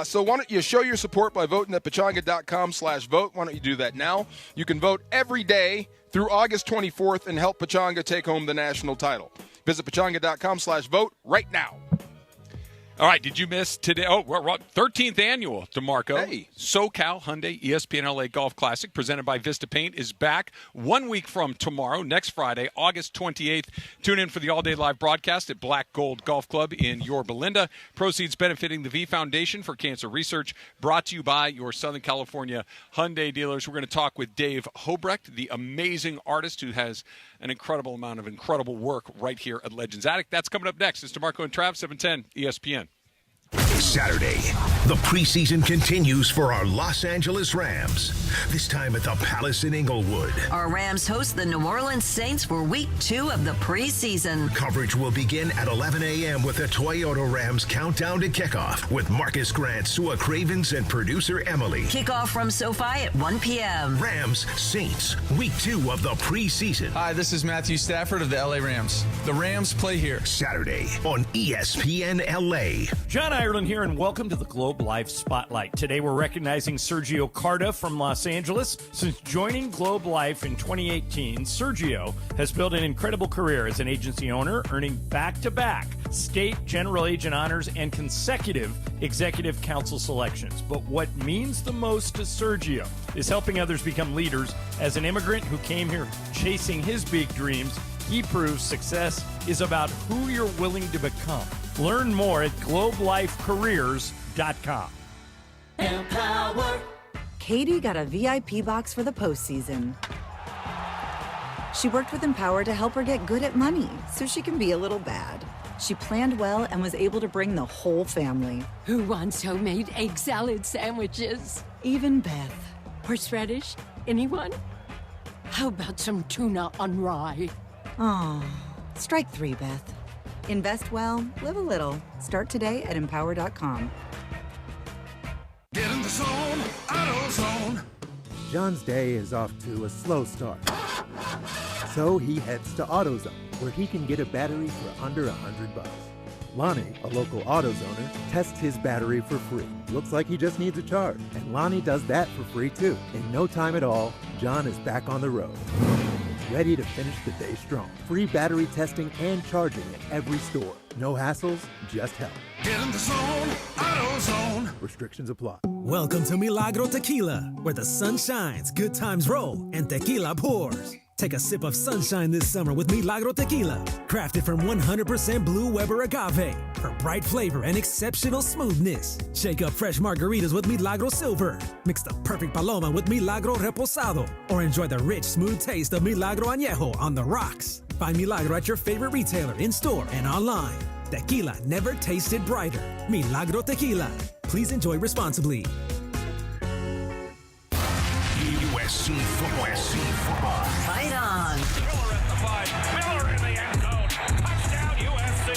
So why don't you show your support by voting at pechanga.com/vote. Why don't you do that now? You can vote every day through August 24th and help Pechanga take home the national title. Visit pechanga.com/vote right now. All right, did you miss today? Oh, we're 13th annual, DeMarco. Hey. SoCal Hyundai ESPN LA Golf Classic presented by Vista Paint is back 1 week from tomorrow, next Friday, August 28th. Tune in for the all-day live broadcast at Black Gold Golf Club in Yorba Linda. Proceeds benefiting the V Foundation for Cancer Research, brought to you by your Southern California Hyundai dealers. We're going to talk with Dave Hobrecht, the amazing artist who has an incredible amount of incredible work right here at Legends Attic. That's coming up next. It's DeMarco and Trav, 710 ESPN. Saturday, the preseason continues for our Los Angeles Rams. This time at the Palace in Inglewood. Our Rams host the New Orleans Saints for week 2 of the preseason. Coverage will begin at 11 a.m. with the Toyota Rams countdown to kickoff with Marcus Grant, Sua Cravens, and producer Emily. Kickoff from SoFi at 1 p.m. Rams Saints, week 2 of the preseason. Hi, this is Matthew Stafford of the LA Rams. The Rams play here. Saturday on ESPN LA. John Ireland here, and welcome to the Globe Life Spotlight. Today we're recognizing Sergio Carta from Los Angeles. Since joining Globe Life in 2018, Sergio has built an incredible career as an agency owner, earning back-to-back state general agent honors and consecutive executive council selections. But what means the most to Sergio is helping others become leaders. As an immigrant who came here chasing his big dreams, he proves success is about who you're willing to become. Learn more at globelifecareers.com. Empower. Katie got a VIP box for the postseason. She worked with Empower to help her get good at money so she can be a little bad. She planned well and was able to bring the whole family. Who wants homemade egg salad sandwiches? Even Beth. Horseradish? Anyone? How about some tuna on rye? Aw, strike 3, Beth. Invest well, live a little. Start today at empower.com. Get in the zone, AutoZone. John's day is off to a slow start. So he heads to AutoZone, where he can get a battery for under $100. Lonnie, a local AutoZoner, tests his battery for free. Looks like he just needs a charge, and Lonnie does that for free too. In no time at all, John is back on the road, ready to finish the day strong. Free battery testing and charging at every store. No hassles, just help. Get in the zone, AutoZone. Restrictions apply. Welcome to Milagro Tequila, where the sun shines, good times roll, and tequila pours. Take a sip of sunshine this summer with Milagro Tequila, crafted from 100% Blue Weber agave for bright flavor and exceptional smoothness. Shake up fresh margaritas with Milagro Silver. Mix the perfect paloma with Milagro Reposado, or enjoy the rich, smooth taste of Milagro Añejo on the rocks. Find Milagro at your favorite retailer, in-store, and online. Tequila never tasted brighter. Milagro Tequila. Please enjoy responsibly. USC football. Fight on. Miller in the end zone. Touchdown, USC.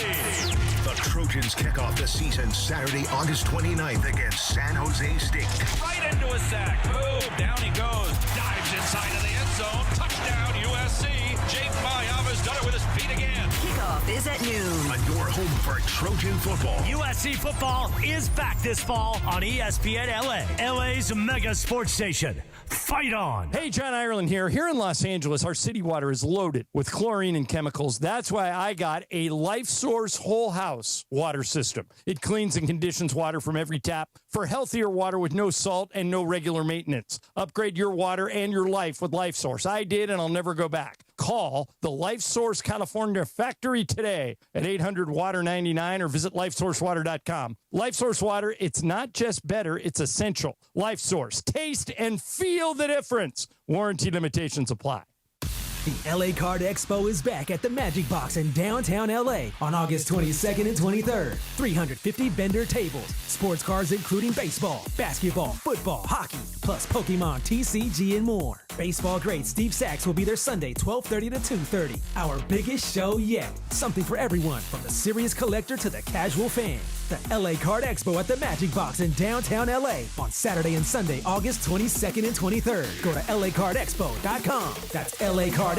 The Trojans kick off the season Saturday, August 29th against San Jose State. Right into a sack. Boom. Down he goes. Dives inside of the end zone. Touchdown, USC. Jake Mayava's done it with his feet again. Kickoff is at noon. On your home for Trojan football. USC football is back this fall on ESPN LA, LA's mega sports station. Fight on. Hey, John Ireland here. Here in Los Angeles, our city water is loaded with chlorine and chemicals. That's why I got a Life Source Whole House Source water system. It cleans and conditions water from every tap for healthier water with no salt and no regular maintenance. Upgrade your water and your life with Life Source. I did, and I'll never go back. Call the Life Source California factory today at 800-WATER-99 or visit lifesourcewater.com. Life Source water, it's not just better, it's essential. Life Source. Taste and feel the difference. Warranty limitations apply. The LA Card Expo is back at the Magic Box in downtown LA on August 22nd and 23rd. 350 vendor tables, sports cards including baseball, basketball, football, hockey, plus Pokemon, TCG, and more. Baseball great Steve Sachs will be there Sunday, 12:30 to 2:30. Our biggest show yet. Something for everyone, from the serious collector to the casual fan. The LA Card Expo at the Magic Box in downtown LA on Saturday and Sunday, August 22nd and 23rd. Go to lacardexpo.com. That's lacardexpo.com.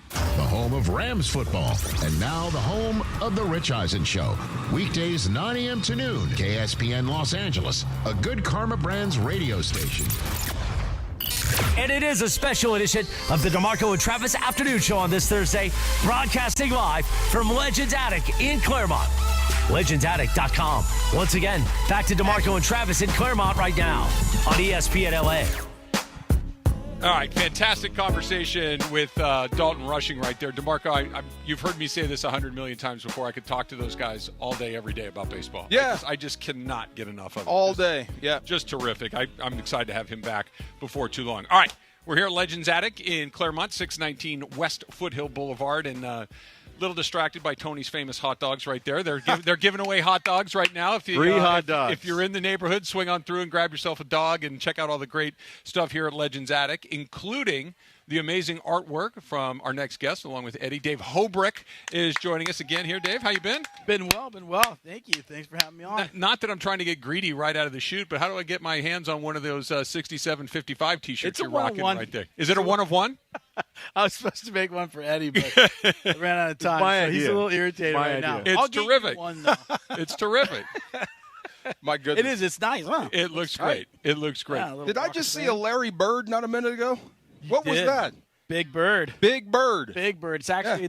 The home of Rams football, and now the home of The Rich Eisen Show. Weekdays 9 a.m. to noon, KSPN Los Angeles, a Good Karma Brands radio station. And it is a special edition of the DeMarco and Travis Afternoon Show on this Thursday, broadcasting live from Legends Attic in Claremont. LegendsAttic.com. Once again, back to DeMarco and Travis in Claremont right now on ESPN LA. All right, fantastic conversation with Dalton Rushing right there. DeMarco, you've heard me say this 100 million times before. I could talk to those guys all day, every day about baseball. Yeah. I just cannot get enough of it. All day, yeah. Just terrific. I'm excited to have him back before too long. All right, we're here at Legends Attic in Claremont, 619 West Foothill Boulevard, and little distracted by Tony's famous hot dogs right there. They're giving away hot dogs right now. Free hot dogs. If you're in the neighborhood, swing on through and grab yourself a dog and check out all the great stuff here at Legends Attic, including the amazing artwork from our next guest, along with Eddie. Dave Hobrick is joining us again here. Dave, how you been? Been well. Thank you. Thanks for having me on. Not that I'm trying to get greedy right out of the chute, but how do I get my hands on one of those 6755 T-shirts you're rocking right there? Is it a one of one? I was supposed to make one for Eddie, but I ran out of time. So he's a little irritated now. It's terrific. One, it's terrific. My goodness. It is. It's nice, huh? It looks great. It looks great. Yeah, Did I just see a Larry Bird not a minute ago? What was that? Big Bird. Big Bird. Big Bird. It's actually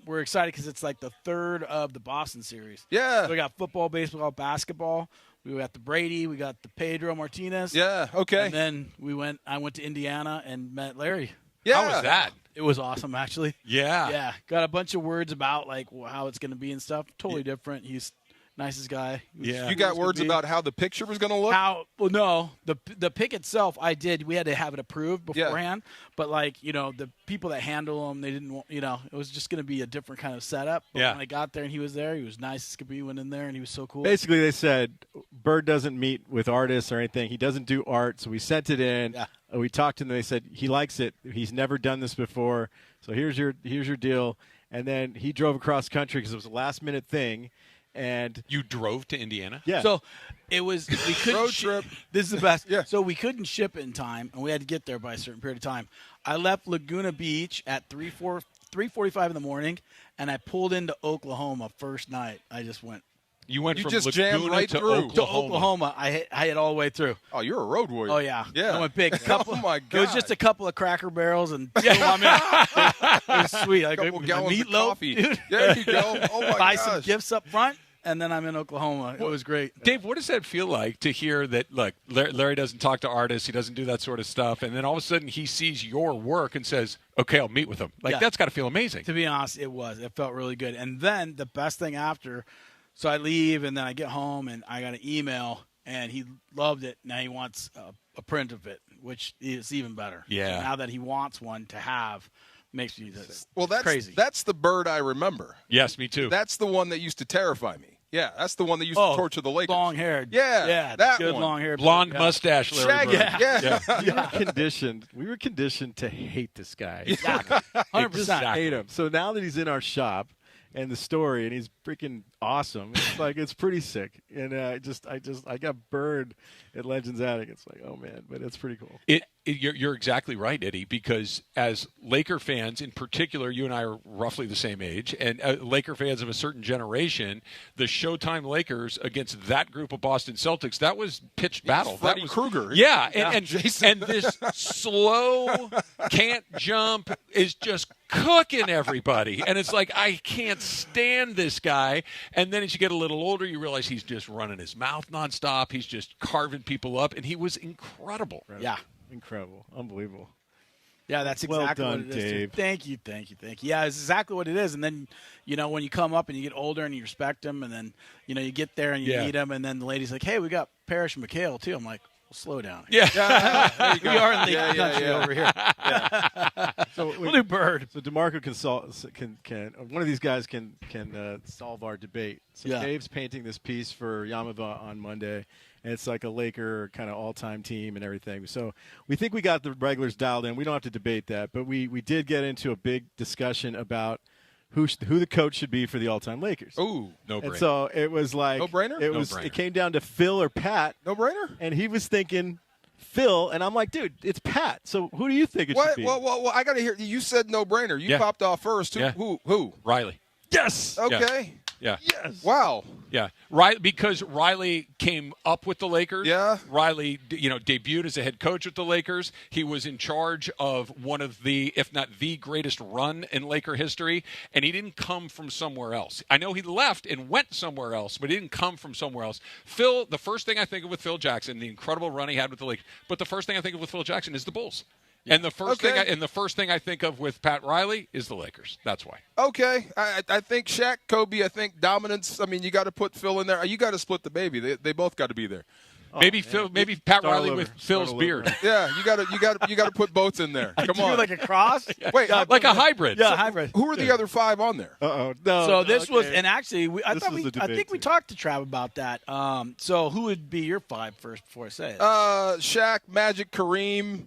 we're excited because it's like the third of the Boston series. Yeah. So we got football, baseball, basketball. We got the Brady. We got the Pedro Martinez. Yeah. Okay. And then I went to Indiana and met Larry. Yeah. How was that? It was awesome, actually. Yeah. Yeah. Got a bunch of words about like how it's going to be and stuff. Totally different. He's nicest guy. Yeah. You got words about how the picture was going to look? Well, no. The pick itself, I did. We had to have it approved beforehand. Yeah. But, like, the people that handle them, they didn't want, it was just going to be a different kind of setup. But when I got there and he was there, he was nice as could be, went in there, and he was so cool. Basically, they said Bird doesn't meet with artists or anything. He doesn't do art. So we sent it in. Yeah. We talked to him. They said he likes it. He's never done this before. So here's your deal. And then he drove across country because it was a last-minute thing. And you drove to Indiana? Yeah. So it was we couldn't road trip. This is the best. Yeah. So we couldn't ship it in time, and we had to get there by a certain period of time. I left Laguna Beach at 3:45 in the morning, and I pulled into Oklahoma first night. I just went. You went from just Laguna jammed right to through. Oklahoma. To Oklahoma. I hit all the way through. Oh, you're a road warrior. Oh, yeah. Yeah. I went big. Oh, my God. It was just a couple of Cracker Barrels and it was sweet. Like couple gallons of meatloaf, coffee. dude. There you go. Oh, my Buy gosh. some gifts up front. And then I'm in Oklahoma. It was great. Dave, what does that feel like to hear that, look, Larry doesn't talk to artists, he doesn't do that sort of stuff, and then all of a sudden he sees your work and says, okay, I'll meet with him. That's got to feel amazing. To be honest, it was. It felt really good. And then the best thing after, so I leave, and then I get home, and I got an email, and he loved it. Now he wants a print of it, which is even better. Yeah. So now that he wants one to have, makes me that's crazy. crazy. That's the Bird I remember. Yes, me too. That's the one that used to terrify me. Yeah, that's the one that used to torture the Lakers. Long-haired. Yeah, that good one. long-haired. Blonde mustache, Larry Shaggy. Bird. Yeah. We were conditioned to hate this guy. Exactly. 100%. Just hate him. So now that he's in our shop and the story, and he's freaking awesome, it's pretty sick. And I got Bird at Legends Attic. It's like, oh man, but it's pretty cool. You're exactly right, Eddie, because as Laker fans in particular, you and I are roughly the same age, and Laker fans of a certain generation, the Showtime Lakers against that group of Boston Celtics, that was pitched battle. Freddy that was Krueger. Yeah, and this slow, can't jump, is just cooking everybody. And it's like, I can't stand this guy. And then as you get a little older, you realize he's just running his mouth nonstop. He's just carving people up. And he was incredible. Yeah. Incredible. Unbelievable. Yeah, that's exactly well done, what it is. Dave. Thank you. Yeah, it's exactly what it is. And then, when you come up and you get older and you respect them, and then, you get there and you meet them, and then the lady's like, hey, we got Parrish and McHale, too. I'm like, well, slow down. Yeah. We are in the country over here. So we'll do Bird. So DeMarco can one of these guys can solve our debate. So Dave's painting this piece for Yamava on Monday. And it's like a Laker kind of all-time team and everything. So we think we got the regulars dialed in. We don't have to debate that. But we did get into a big discussion about who the coach should be for the all-time Lakers. Ooh, no-brainer. And so it was like no-brainer? It came down to Phil or Pat. No-brainer? And he was thinking Phil, and I'm like, dude, it's Pat. So who do you think it should be? Well, I got to hear. You said no-brainer. You popped off first. Who? Riley. Yes. Okay. Yeah. Yes. Wow. Yeah. Because Riley came up with the Lakers. Yeah. Riley, debuted as a head coach with the Lakers. He was in charge of one of the, if not the greatest run in Laker history, and he didn't come from somewhere else. I know he left and went somewhere else, but he didn't come from somewhere else. Phil, the first thing I think of with Phil Jackson, the incredible run he had with the Lakers, but the first thing I think of with Phil Jackson is the Bulls. And the first thing I think of with Pat Riley is the Lakers. That's why. Okay, I think Shaq, Kobe. I think dominance. I mean, you got to put Phil in there. You got to split the baby. They both got to be there. Maybe Phil. Maybe Pat Riley with Phil's beard. Yeah, you got to put both in there. Come on, like a cross. Wait, like a hybrid. Yeah, hybrid. Who are the other 5 on there? No. So this was, and actually, I think we talked to Trav about that. So who would be your 5 first before I say it? Shaq, Magic, Kareem.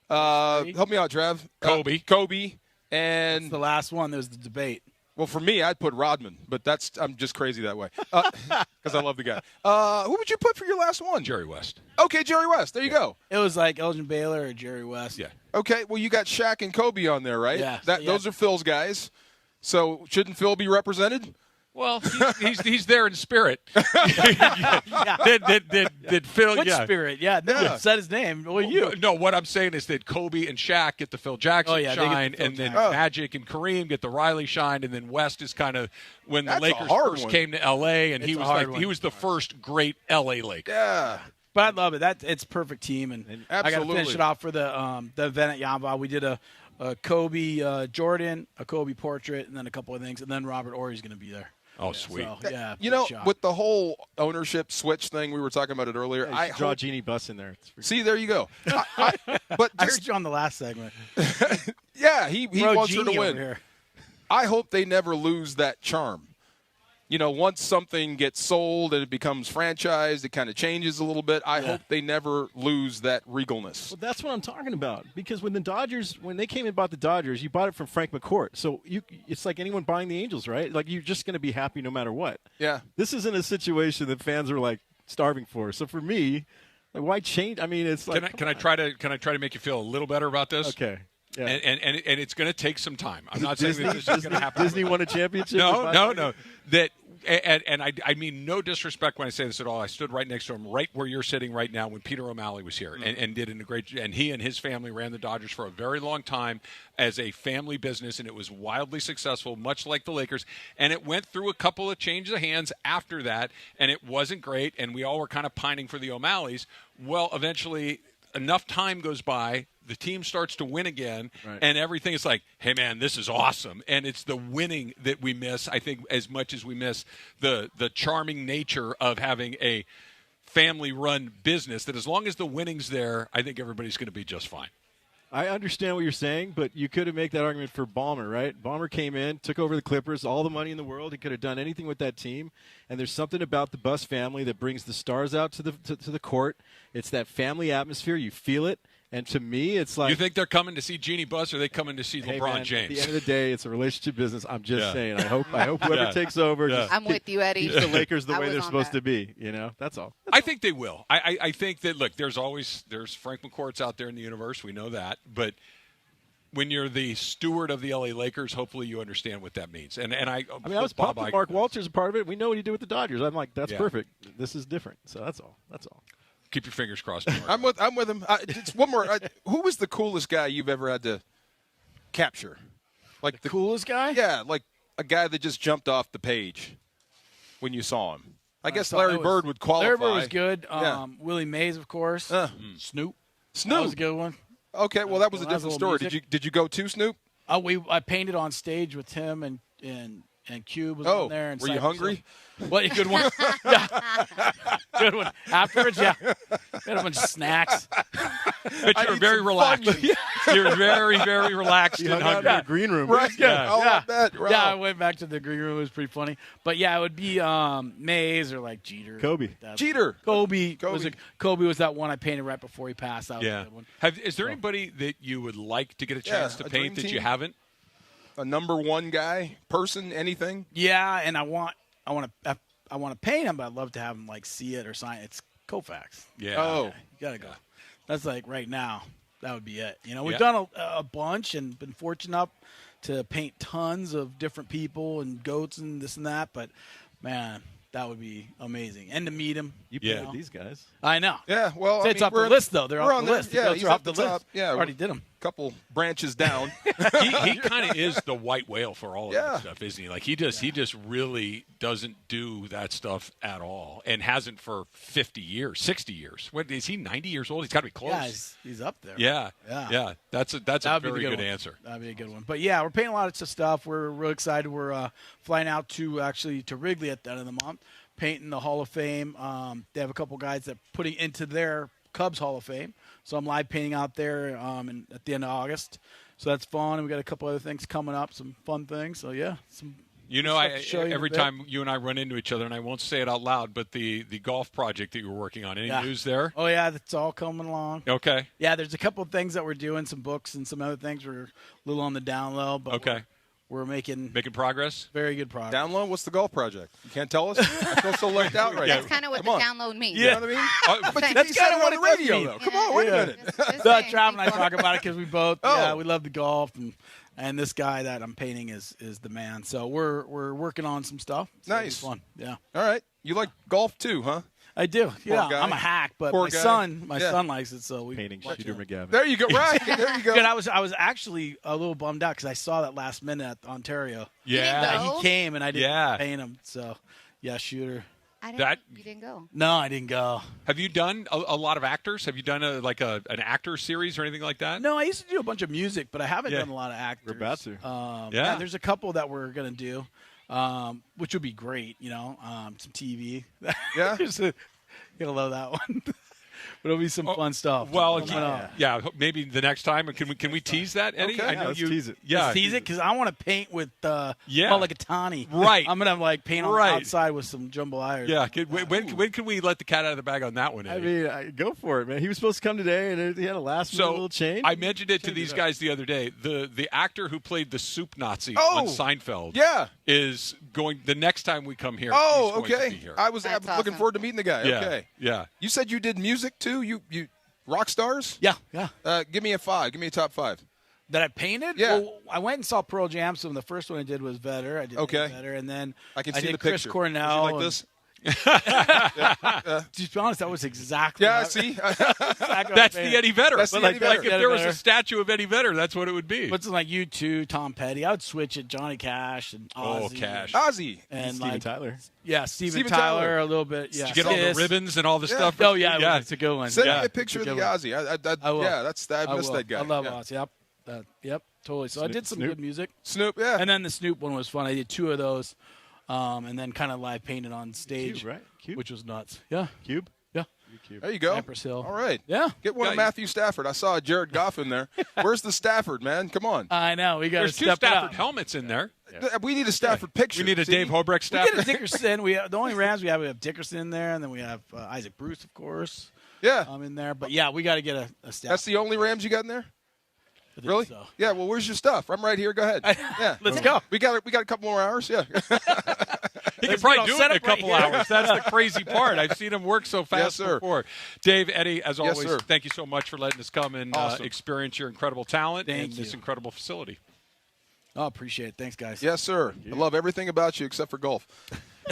Help me out, Trav. Kobe, and that's the last one. There's the debate. Well, for me, I'd put Rodman, but I'm just crazy that way because I love the guy. Who would you put for your last one? Jerry West. Okay, Jerry West. There you go. It was like Elgin Baylor or Jerry West. Yeah. Okay, well, you got Shaq and Kobe on there, right? Yeah. Those are Phil's guys. So shouldn't Phil be represented? Well, he's there in spirit. Did Phil? What spirit? Yeah, no, said his name. Well, you. No, what I'm saying is that Kobe and Shaq get the Phil Jackson shine, and then Magic and Kareem get the Riley shine, and then West is kind of when the Lakers first came to L.A. and he was the first great L.A. Laker. Yeah. But I love it. It's a perfect team, and I got to finish it off for the event at Yamba. We did a Kobe Jordan, a Kobe portrait, and then a couple of things, and then Robert Horry's going to be there. Oh, sweet. So, with the whole ownership switch thing, we were talking about it earlier. I draw Jeannie Buss in there. See, there you go. But I heard you on the last segment. Yeah, he wants her to Jeannie win. over here. I hope they never lose that charm. Once something gets sold and it becomes franchised, it kind of changes a little bit. I hope they never lose that regalness. Well, that's what I'm talking about. Because when they came and bought the Dodgers, you bought it from Frank McCourt. So it's like anyone buying the Angels, right? Like you're just going to be happy no matter what. Yeah. This isn't a situation that fans are like starving for. So for me, like, why change? I mean, it's like. Can I try to make you feel a little better about this? Okay. Yeah. And it's going to take some time. I'm not saying that this is going to happen. Disney won a championship. No. And I mean no disrespect when I say this at all. I stood right next to him, right where you're sitting right now, when Peter O'Malley was here, and did a great. And he and his family ran the Dodgers for a very long time as a family business, and it was wildly successful, much like the Lakers. And it went through a couple of changes of hands after that, and it wasn't great. And we all were kind of pining for the O'Malleys. Well, eventually, enough time goes by. The team starts to win again, and everything is like, hey, man, this is awesome. And it's the winning that we miss, I think, as much as we miss the charming nature of having a family-run business, that as long as the winning's there, I think everybody's going to be just fine. I understand what you're saying, but you could have made that argument for Ballmer, right? Ballmer came in, took over the Clippers, all the money in the world. He could have done anything with that team. And there's something about the Buss family that brings the stars out to the court. It's that family atmosphere. You feel it. And to me, it's like... You think they're coming to see Jeannie Buss, or are they coming to see LeBron James? At the end of the day, it's a relationship business. I'm just saying. I hope whoever takes over... Yeah. I'm with you, Eddie. Keeps the Lakers the way they're supposed to be. That's all. I think they will. I think that, look, there's Frank McCourts out there in the universe. We know that. But when you're the steward of the L.A. Lakers, hopefully you understand what that means. And I was pumped that Mark Walters is a part of it. We know what he did with the Dodgers. I'm like, that's perfect. This is different. So that's all. Keep your fingers crossed. I'm with him. Just one more. Who was the coolest guy you've ever had to capture? Like the coolest guy? Yeah, like a guy that just jumped off the page when you saw him. I guess Larry Bird would qualify. Larry Bird was good. Yeah. Willie Mays, of course. Snoop. Snoop That was a good one. Okay, well that was a Well, that was different a story. little Did you go to Snoop? I painted on stage with him and Cube was on there. And were you Cypress hungry? Hill. What a good one. Yeah. Good one. Afterwards, yeah. Had a bunch of snacks. But you were very relaxed. You were very, very relaxed and hungry. The green room. Right. Yeah. Oh, I bet. Yeah, I went back to the green room. It was pretty funny. But yeah, it would be Mays or like Jeter. Kobe. Kobe was that one I painted right before he passed. That was a good one. Is there anybody that you would like to get a chance to a paint dream that you team? haven't? A number one guy, person, anything? Yeah, and I want to paint him, but I'd love to have him like see it or sign it. It's Koufax. Yeah. Oh. You gotta go. That's like right now. That would be it. You know, we've Yeah. done a bunch and been fortunate enough to paint tons of different people and goats and this and that. But man, that would be amazing. And to meet him. You you painted know. these guys. I know. Yeah, well, So I it's mean, off the we're- list though. They're we're off on the there. list. Yeah, Those he's are off at the the top. list. Yeah, already did them. Couple branches down. he kind of is the white whale for all of Yeah. that stuff, isn't he? Like he just really doesn't do that stuff at all, and hasn't for 50 years, 60 years. What is he? 90 years old? He's got to be close. Yeah, he's up there. Yeah. That's a That'd be the very good one. answer. That'd be a good one. But yeah, we're painting a lot of stuff. We're real excited. We're flying out to Wrigley at the end of the month, painting the Hall of Fame. They have a couple guys that putting into their Cubs Hall of Fame. So I'm live painting out there at the end of August. So that's fun. And we got a couple other things coming up, some fun things. So yeah, some. You know, stuff to show you in a every bit. time you and I run into each other, and I won't say it out loud, but the golf project that you were working on, any news there? Oh yeah, that's all coming along. Okay. Yeah, there's a couple of things that we're doing, some books and some other things. We're a little on the down low, but Okay. we're making progress. Very good progress. Down low? What's the golf project? You can't tell us? I feel so left out right now. That's kind of what Come the on. download means. You know what I mean? But That's you kind said of it what on it the does radio, mean. though. Come on, wait a minute. Trav and I talk about it because we both we love the golf and this guy that I'm painting is the man. So we're working on some stuff. So it'll be Nice. fun. Yeah. All right. You like golf too, huh? I do. Yeah. guy. I'm a hack, but Poor my guy. son Yeah. likes it. So we Painting watch Shooter it. McGavin. There you go. Right. There you go. Good. I was actually a little bummed out because I saw that last minute at Ontario. Yeah. That go? he came and I didn't Yeah. paint him. So yeah, Shooter. You didn't go. No, I didn't go. Have you done a lot of actors? Have you done an actor series or anything like that? No, I used to do a bunch of music, but I haven't Yeah. done a lot of actors. We're about to. Yeah. There's a couple that we're gonna do, which would be great. You know, some TV. Yeah. You'll love that one. But it'll be some fun stuff. Well, coming up. maybe the next time. Can we tease that, Eddie? Okay. I know let's you tease it. Yeah, Let's tease it because I want to paint with Yeah. Mulligatawny. Right. I'm gonna paint on Right. the outside with some jambalaya. Yeah. When can we let the cat out of the bag on that one, I Eddie? mean, go for it, man. He was supposed to come today, and he had a last-minute little change. I mentioned it to Change these it up. guys the other day. The actor who played the soup Nazi Oh, on Seinfeld yeah. is going the next time we come here. Oh, he's going to okay. be here. I was That's looking awesome. forward to meeting the guy. Yeah, Okay. yeah. You said you did music too? You rock stars? Yeah. Give me a 5. Give me a top 5. That I painted? Yeah. Well, I went and saw Pearl Jam. So the first one I did was Vetter. I did Okay. Vetter, and then I can see did the Chris picture. Cornell. Was he like and- this? To be honest, that was exactly. Yeah, what see? exactly That's the Eddie Vedder. That's the like, Eddie Vedder. if there was a statue of Eddie Vedder, that's what it would be. What's like U2, Tom Petty? I would switch it. Johnny Cash and Ozzy. Cash. Ozzy. and Steven like Tyler. yeah, Steven Steven Tyler, Tyler. a little bit. Yeah, Did you get all the Kiss. ribbons and all the Yeah. stuff? Oh yeah, it's a good one. Send yeah. me a picture of It's the good one. Ozzy. I will. Yeah, I missed will. that guy. I love Yeah. Ozzy. Yep, totally. So I did some Snoop. good music. Snoop, yeah. And then the Snoop one was fun. I did 2 of those, and then kind of live painted on stage, Cube, right? Cube? which was nuts. Yeah, Cube? yeah. Cube. There you go. Cypress Hill. All right. Yeah. Get one of Got you. Matthew Stafford. I saw Jared Goff in there. Where's the Stafford, man? Come on. I know. We got to There's 2 step it Stafford up. helmets in there. We need a Stafford picture. We need a See? Dave Hobrecht We Stafford. get a Dickerson. We have, the only Rams we have Dickerson in there, and then we have Isaac Bruce, of course. Yeah. In there. But yeah, we got to get a staff. That's the only Rams you got in there? I think Really? so. Yeah, well, where's your stuff? I'm right here. Go ahead. Yeah. Let's go. We got a couple more hours. Yeah. He could probably do it set in a up right couple here. hours. That's the crazy part. I've seen him work so fast Yes, sir. before. Dave, Eddie, as Yes, always, sir. thank you so much for letting us come and Awesome. experience your incredible talent Thank and this you. incredible facility. Oh, appreciate it. Thanks, guys. Yes, sir. I love everything about you except for golf.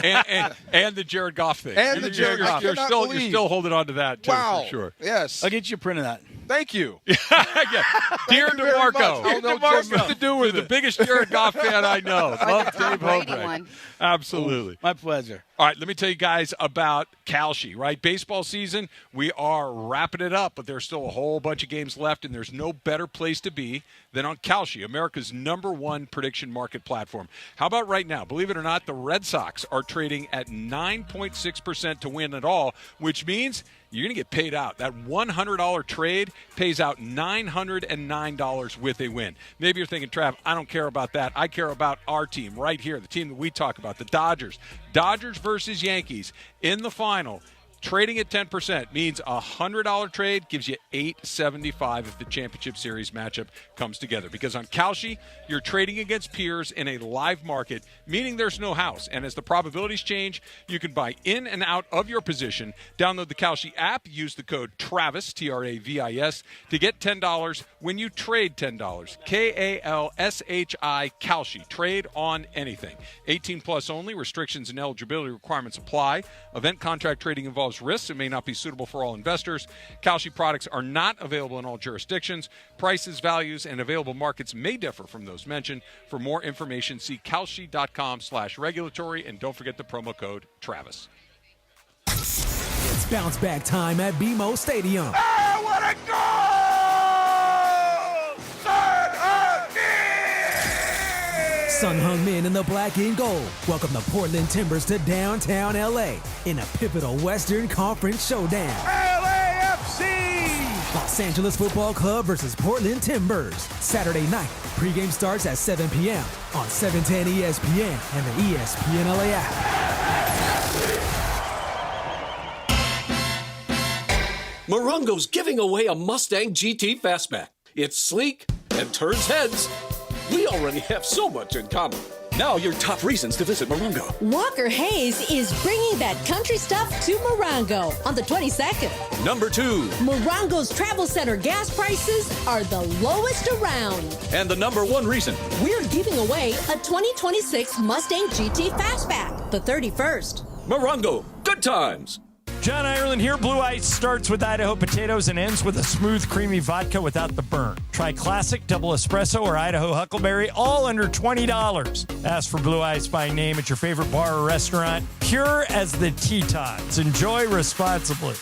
and the Jared Goff thing. And the Jared Goff. You're still holding on to that, too, wow. for sure. Yes. I'll get you a print of that. Thank you. Dear DeMarco. I don't know just what to do with the it. biggest Jared Goff fan I know. Love Dave Hobrecht. Absolutely. My pleasure. All right, let me tell you guys about Kalshi, right? Baseball season, we are wrapping it up, but there's still a whole bunch of games left, and there's no better place to be than on Kalshi, America's #1 prediction market platform. How about right now? Believe it or not, the Red Sox are trading at 9.6% to win it all, which means you're going to get paid out. That $100 trade pays out $909 with a win. Maybe you're thinking, Trav, I don't care about that. I care about our team right here, the team that we talk about, the Dodgers. Dodgers versus Yankees in the final. Trading at 10% means a $100 trade gives you $875 if the championship series matchup comes together. Because on Kalshi, you're trading against peers in a live market, meaning there's no house. And as the probabilities change, you can buy in and out of your position. Download the Kalshi app. Use the code TRAVIS, T-R-A-V-I-S, to get $10 when you trade $10. K-A-L-S-H-I, Kalshi. Trade on anything. 18 plus only. Restrictions and eligibility requirements apply. Event contract trading involves risks. It may not be suitable for all investors. Kalshi products are not available in all jurisdictions. Prices, values, and available markets may differ from those mentioned. For more information, see kalshi.com/regulatory, and don't forget the promo code TRAVIS. It's bounce back time at BMO Stadium. Oh, what a goal! Sun Hung Men in the black and gold welcome the Portland Timbers to downtown LA in a pivotal Western Conference showdown. LAFC! Los Angeles Football Club versus Portland Timbers. Saturday night. Pregame starts at 7 p.m. on 710 ESPN and the ESPN LA app. Morongo's giving away a Mustang GT Fastback. It's sleek and turns heads. We already have so much in common. Now your top reasons to visit Morongo. Walker Hayes is bringing that country stuff to Morongo on the 22nd. Number 2. Morongo's Travel Center gas prices are the lowest around. And the number 1 reason. We're giving away a 2026 Mustang GT Fastback, the 31st. Morongo, good times. John Ireland here. Blue Ice starts with Idaho potatoes and ends with a smooth, creamy vodka without the burn. Try classic, double espresso, or Idaho huckleberry, all under $20. Ask for Blue Ice by name at your favorite bar or restaurant. Pure as the Tetons. Enjoy responsibly.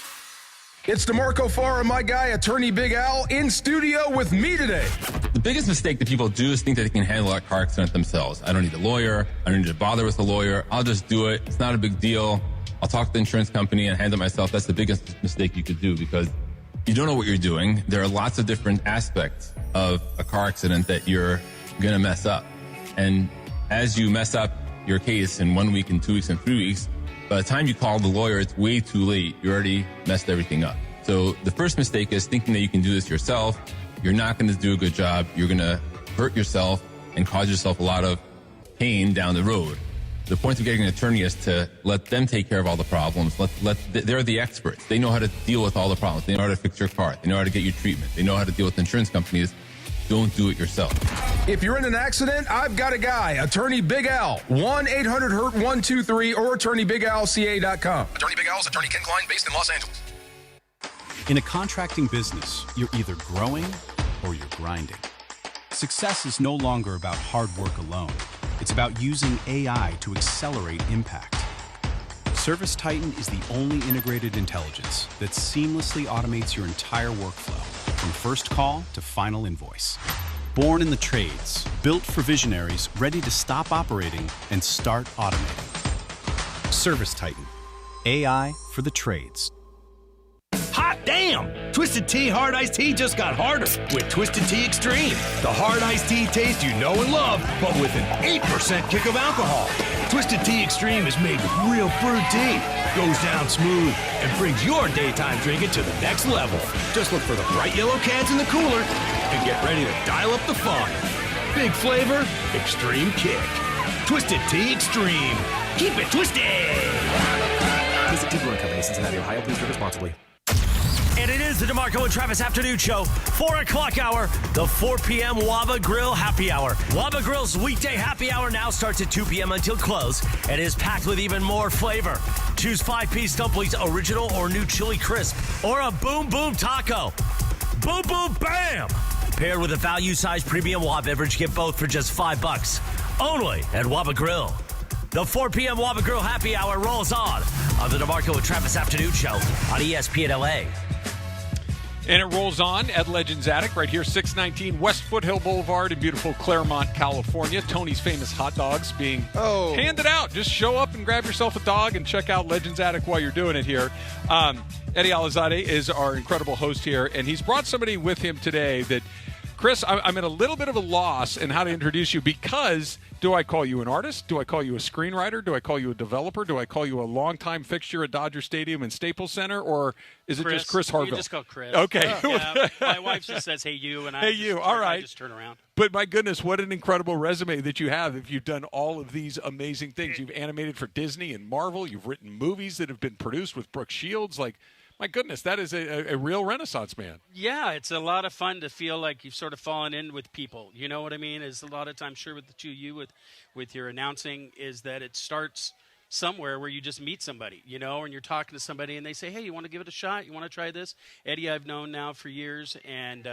It's DeMarco Farr and my guy, attorney Big Al, in studio with me today. The biggest mistake that people do is think that they can handle a car accident themselves. I don't need a lawyer. I don't need to bother with a lawyer. I'll just do it. It's not a big deal. I'll talk to the insurance company and handle it myself. That's the biggest mistake you could do because you don't know what you're doing. There are lots of different aspects of a car accident that you're going to mess up. And as you mess up your case in 1 week and 2 weeks and 3 weeks, by the time you call the lawyer, it's way too late. You already messed everything up. So the first mistake is thinking that you can do this yourself. You're not going to do a good job. You're going to hurt yourself and cause yourself a lot of pain down the road. The point of getting an attorney is to let them take care of all the problems. They're the experts. They know how to deal with all the problems. They know how to fix your car. They know how to get you treatment. They know how to deal with insurance companies. Don't do it yourself. If you're in an accident, I've got a guy, attorney Big Al, 1-800-HURT-123 or attorneybigalca.com. Attorney Big Al is attorney Ken Klein based in Los Angeles. In a contracting business, you're either growing or you're grinding. Success is no longer about hard work alone. It's about using AI to accelerate impact. ServiceTitan is the only integrated intelligence that seamlessly automates your entire workflow, from first call to final invoice. Born in the trades, built for visionaries ready to stop operating and start automating. ServiceTitan, AI for the trades. Hot damn! Twisted Tea Hard Iced Tea just got harder with Twisted Tea Extreme. The hard iced tea taste you know and love, but with an 8% kick of alcohol. Twisted Tea Extreme is made with real brewed tea, goes down smooth, and brings your daytime drinking to the next level. Just look for the bright yellow cans in the cooler and get ready to dial up the fun. Big flavor, extreme kick. Twisted Tea Extreme. Keep it twisted! Visit Dibbler & Company, Cincinnati, Ohio. Please drink responsibly. And it is the DeMarco and Travis Afternoon Show, 4 o'clock hour, the 4 p.m. Waba Grill Happy Hour. Waba Grill's weekday happy hour now starts at 2 p.m. until close and is packed with even more flavor. Choose 5-piece dumplings, original or new chili crisp, or a Boom Boom Taco. Boom Boom Bam! Paired with a value-sized premium Waba beverage, get both for just $5. Only at Waba Grill. The 4 p.m. Waba Grill Happy Hour rolls on the DeMarco and Travis Afternoon Show on ESPN LA. And it rolls on at Legends Attic right here, 619 West Foothill Boulevard in beautiful Claremont, California. Tony's famous hot dogs being handed out. Just show up and grab yourself a dog and check out Legends Attic while you're doing it here. Eddie Alizadeh is our incredible host here, and he's brought somebody with him today that, Chris, I'm at a little bit of a loss in how to introduce you because do I call you an artist? Do I call you a screenwriter? Do I call you a developer? Do I call you a longtime fixture at Dodger Stadium and Staples Center? Or is it just Chris Harville? You just call Chris. Okay. Yeah, my wife just says, hey, you, and I just turn around. But my goodness, what an incredible resume that you have if you've done all of these amazing things. You've animated for Disney and Marvel. You've written movies that have been produced with Brooke Shields. Like, my goodness, that is a real Renaissance man. Yeah, it's a lot of fun to feel like you've sort of fallen in with people. You know what I mean? Is a lot of times, sure, with the two of you, with your announcing, is that it starts somewhere where you just meet somebody, you know, and you're talking to somebody and they say, hey, you want to give it a shot? You want to try this? Eddie, I've known now for years, and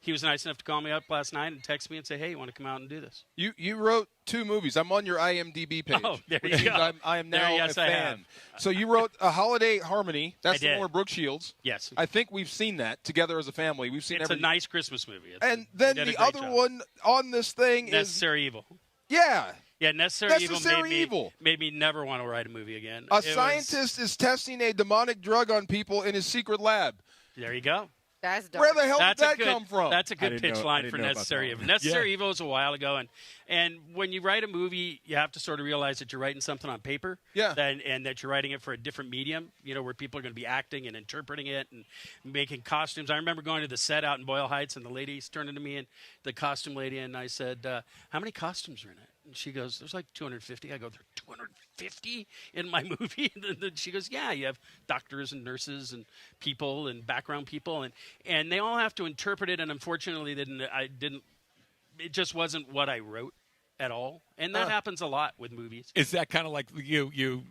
he was nice enough to call me up last night and text me and say, hey, you want to come out and do this? You wrote 2 movies. I'm on your IMDb page. Oh, there you go. I am now yes, a fan. So you wrote A Holiday Harmony. That's the one with Brooke Shields. Yes. I think we've seen that together as a family. We've seen it's a nice Christmas movie. And then the other one on this thing Necessary Evil. Yeah. Yeah, Necessary Evil made me never want to write a movie again. A scientist is testing a demonic drug on people in his secret lab. There you go. That's dope. Where the hell did that come from? That's a good pitch line for Necessary Evil. Necessary Evil was a while ago, and when you write a movie, you have to sort of realize that you're writing something on paper, and that you're writing it for a different medium, you know, where people are going to be acting and interpreting it and making costumes. I remember going to the set out in Boyle Heights, and the ladies turned into me, and the costume lady, and I said, how many costumes are in it? And she goes, there's like 250. I go, there are 250 in my movie? And then she goes, yeah, you have doctors and nurses and people and background people, and they all have to interpret it, and unfortunately it just wasn't what I wrote at all. And that happens a lot with movies. Is that kind of like you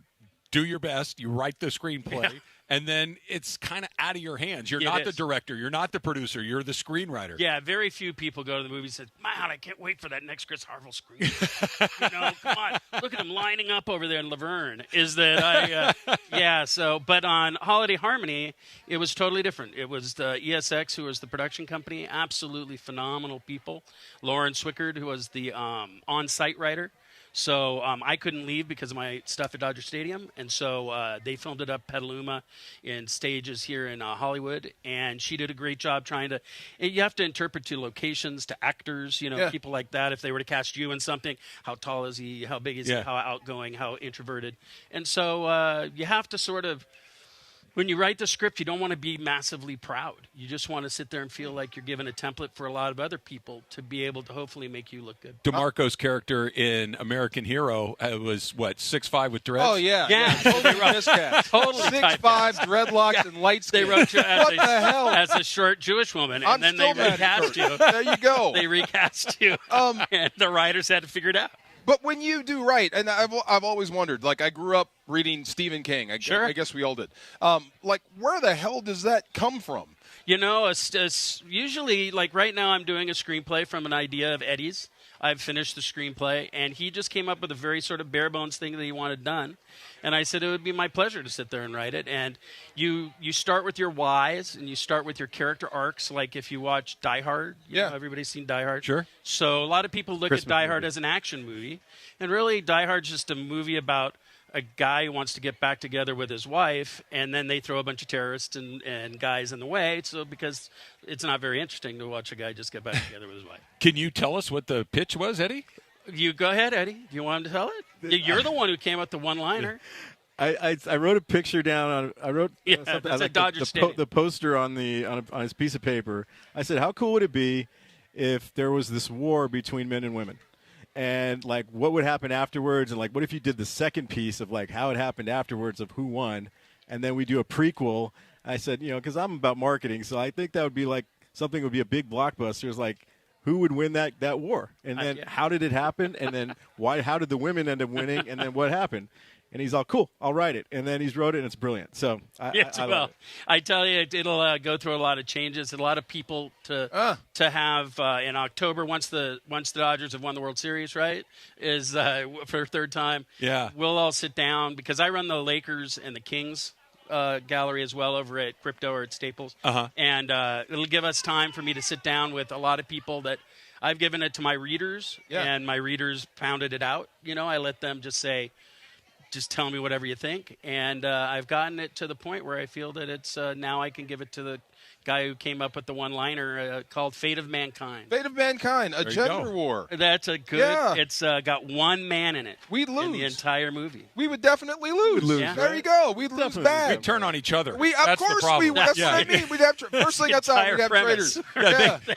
do your best, you write the screenplay, and then it's kind of out of your hands. You're not the director. You're not the producer. You're the screenwriter. Yeah, very few people go to the movie and say, man, I can't wait for that next Chris Harville screenplay. You know, come on. Look at him lining up over there in Laverne. But on Holiday Harmony, it was totally different. It was the ESX, who was the production company, absolutely phenomenal people. Lauren Swickard, who was the on-site writer. So I couldn't leave because of my stuff at Dodger Stadium, and so they filmed it up Petaluma in stages here in Hollywood, and she did a great job trying to – you have to interpret to locations, to actors, you know, people like that. If they were to cast you in something, how tall is he, how big is he, how outgoing, how introverted. And so you have to sort of – when you write the script, you don't want to be massively proud. You just want to sit there and feel like you're given a template for a lot of other people to be able to hopefully make you look good. DeMarco's character in American Hero was, 6'5" with dreads? Oh, yeah. Totally miscast. Totally 6'5", dreadlocks, and light skin. They wrote you what the hell? as a short Jewish woman, and then they recast you. There you go. They recast you, and the writers had to figure it out. But when you do write, and I've always wondered, like I grew up reading Stephen King. I guess we all did. Like, where the hell does that come from? You know, usually, like right now I'm doing a screenplay from an idea of Eddie's. I've finished the screenplay, and he just came up with a very sort of bare-bones thing that he wanted done. And I said it would be my pleasure to sit there and write it. And you start with your whys, and you start with your character arcs. Like if you watch Die Hard, you know, everybody's seen Die Hard. Sure. So a lot of people look at Die Hard as an action movie. And really, Die Hard's just a movie about a guy who wants to get back together with his wife, and then they throw a bunch of terrorists and guys in the way. So because it's not very interesting to watch a guy just get back together with his wife. Can you tell us what the pitch was, Eddie? You go ahead, Eddie. Do you want him to tell it? You're the one who came up with the one-liner. I wrote a picture down. I wrote something. That's like Dodger Stadium. The poster on his piece of paper. I said, how cool would it be if there was this war between men and women? And, like, what would happen afterwards? And, like, what if you did the second piece of, like, how it happened afterwards of who won? And then we do a prequel I said, because I'm about marketing, so I think that would be like something would be a big blockbuster. It's like, who would win that war? And then how did it happen? And then how did the women end up winning? And then what happened? And he's all, cool, I'll write it. And then he's wrote it, and it's brilliant. So I love it. I tell you, it'll go through a lot of changes. A lot of people to have in October, once the Dodgers have won the World Series, right, is for a third time. Yeah. We'll all sit down, because I run the Lakers and the Kings gallery as well over at Crypto or at Staples. And it'll give us time for me to sit down with a lot of people that I've given it to my readers, and my readers pounded it out. I let them just say, just tell me whatever you think. And I've gotten it to the point where I feel that it's now I can give it to the guy who came up with the one-liner called Fate of Mankind. Fate of Mankind, a gender war. That's a good, it's got one man in it. We'd lose. In the entire movie. We would definitely lose. There you go. We'd lose bad. We'd turn on each other. Of that's course the problem. That's what I mean. We'd have first thing I thought, we'd have traitors.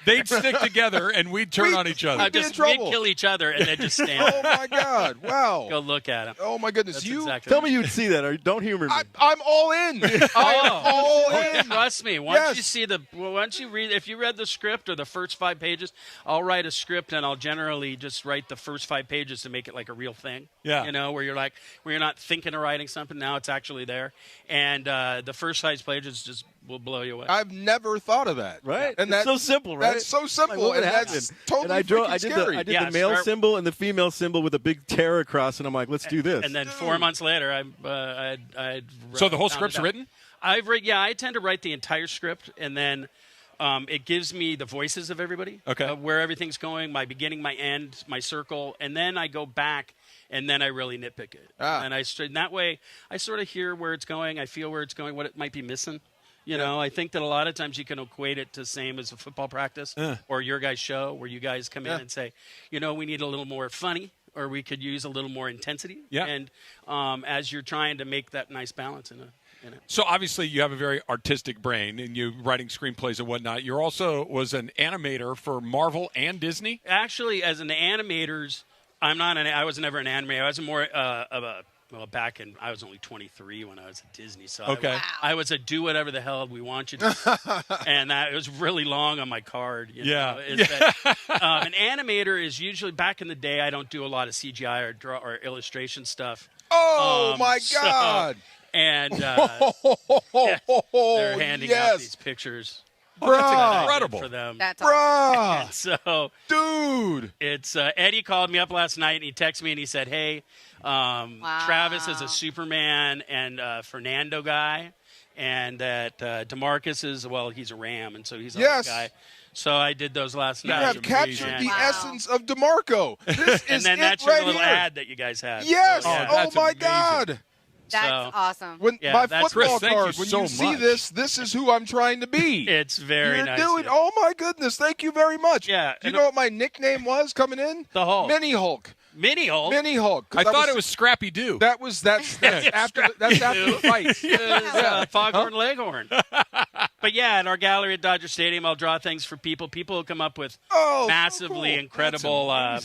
They'd stick together, and we'd turn on each other. We'd kill each other, and then just stand. Oh, my God. Wow. Go look at him. Oh, my goodness. Tell me you'd see that, or don't humor me. I'm all in. I'm all in. Trust me. Once you see if you read the script or the first 5 pages, I'll write a script, and I'll generally just write the first 5 pages to make it like a real thing. Yeah. Where you're not thinking of writing something, now it's actually there. And the first 5 pages just will blow you away. I've never thought of that. Right. And that's so simple, right? That's so simple. Like, and that's totally scary. I did the male symbol and the female symbol with a big tear across, and I'm like, let's do this. And then 4 months later, I'd So the whole script's written? I tend to write the entire script, and then it gives me the voices of everybody, where everything's going, my beginning, my end, my circle, and then I go back, and then I really nitpick it. And that way, I sort of hear where it's going, I feel where it's going, what it might be missing. I think that a lot of times you can equate it to the same as a football practice or your guys' show, where you guys come in and say, we need a little more funny, or we could use a little more intensity. Yeah. And as you're trying to make that nice balance in it. So obviously you have a very artistic brain, and you writing screenplays and whatnot. You also was an animator for Marvel and Disney. Actually, as an animator, I was never an animator. I was more of a I was only 23 when I was at Disney, so I was a do whatever the hell we want you to do. And it was really long on my card. An animator is usually, back in the day, I don't do a lot of CGI or illustration stuff. Oh, my God. And they're handing out these pictures. That's incredible for them. That's awesome. So, dude, it's Eddie called me up last night, and he texted me and he said, "Hey, Travis is a Superman and Fernando guy, and that DeMarcus is he's a Ram, and so he's a guy." So I did those last night. You have captured the essence of DeMarco. This and is then that's right your little here. ad that you guys had. Yes. So, oh my God. That's awesome. My football Chris, card, when you see this is who I'm trying to be. It's very nice. Oh, my goodness. Thank you very much. Yeah. Do you know what my nickname was coming in? The Hulk. Mini Hulk. Mini Hulk? Mini Hulk. I thought it was Scrappy Doo. That's after the fight. Foghorn Leghorn. But at our gallery at Dodger Stadium, I'll draw things for people. People will come up with massively incredible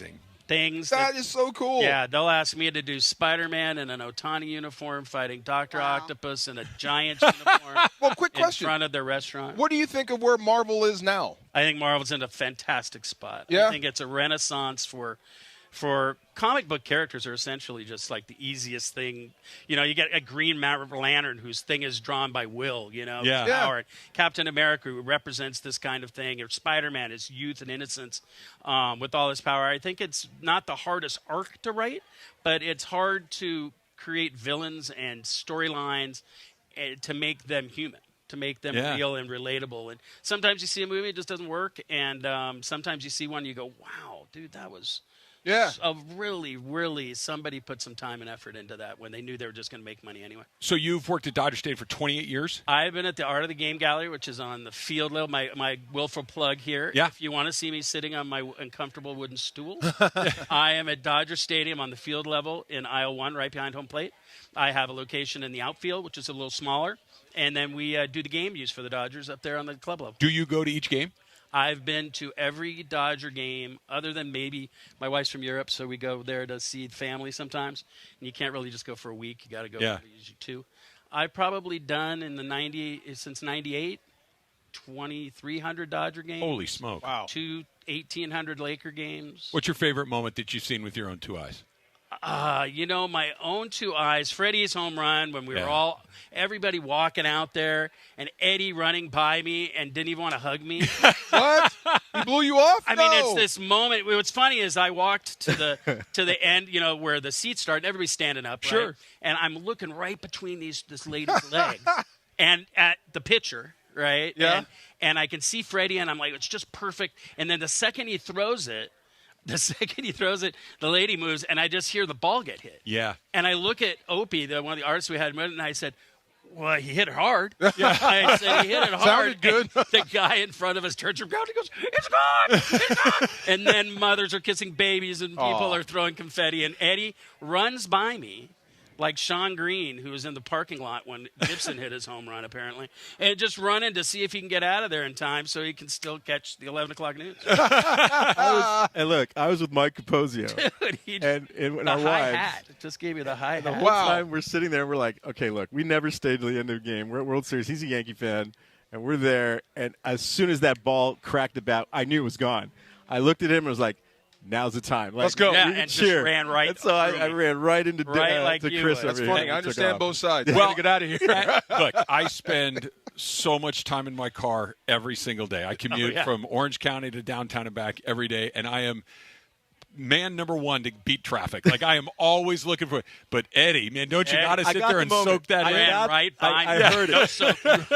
things. That is so cool. Yeah, they'll ask me to do Spider-Man in an Otani uniform fighting Dr. Octopus in a Giants uniform. Well, quick question. In front of their restaurant. What do you think of where Marvel is now? I think Marvel's in a fantastic spot. Yeah? I think it's a renaissance for comic book characters are essentially just like the easiest thing. You get a Green Lantern whose thing is drawn by will, power. Captain America, who represents this kind of thing, or Spider-Man is youth and innocence with all his power. I think it's not the hardest arc to write, but it's hard to create villains and storylines to make them human. To make them real and relatable. And sometimes you see a movie, it just doesn't work. And sometimes you see one, you go, wow, dude, that was... Yeah. Really, really, somebody put some time and effort into that when they knew they were just going to make money anyway. So you've worked at Dodger Stadium for 28 years? I've been at the Art of the Game Gallery, which is on the field level, my willful plug here. Yeah. If you want to see me sitting on my uncomfortable wooden stool, I am at Dodger Stadium on the field level in aisle 1, right behind home plate. I have a location in the outfield, which is a little smaller. And then we do the game use for the Dodgers up there on the club level. Do you go to each game? I've been to every Dodger game other than maybe my wife's from Europe, so we go there to see family sometimes. And you can't really just go for a week. You got to go for usually 2. I've probably done since 98, 2,300 Dodger games. Holy smoke. Wow. 1,800 Laker games. What's your favorite moment that you've seen with your own two eyes? My own two eyes, Freddie's home run when we were everybody walking out there and Eddie running by me and didn't even want to hug me. What? He blew you off? I mean, it's this moment. What's funny is I walked to the end, where the seats start and everybody's standing up, Sure. right? And I'm looking right between this lady's legs and at the pitcher, right? Yeah. And I can see Freddie and I'm like, it's just perfect. And then the second he throws it, the lady moves, and I just hear the ball get hit. Yeah. And I look at Opie, one of the artists we had, and I said, well, he hit it hard. Yeah. I said, he hit it hard. Sounded good. The guy in front of us turns around and goes, it's gone! It's gone! And then mothers are kissing babies, and people are throwing confetti. And Eddie runs by me like Sean Green, who was in the parking lot when Gibson hit his home run, apparently, and just running to see if he can get out of there in time so he can still catch the 11 o'clock news. I was with Mike Capozio. Dude, and the our high wives. hat. It just gave you the high The hat. whole time we're sitting there, we're like, okay, look, we never stayed to the end of the game. We're at World Series. He's a Yankee fan, and we're there. And as soon as that ball cracked the bat, I knew it was gone. I looked at him and was like, now's the time. Like, let's go. Yeah, we and cheer. just ran right. And so I ran right into like to you Chris would. over That's here. funny. I understand both sides. Well, Get out of here. Look, I spend so much time in my car every single day. I commute from Orange County to downtown and back every day, and I am man number one to beat traffic. Like, I am always looking for it. But Eddie, man, don't you got to sit there and soak that in? Right by I heard it.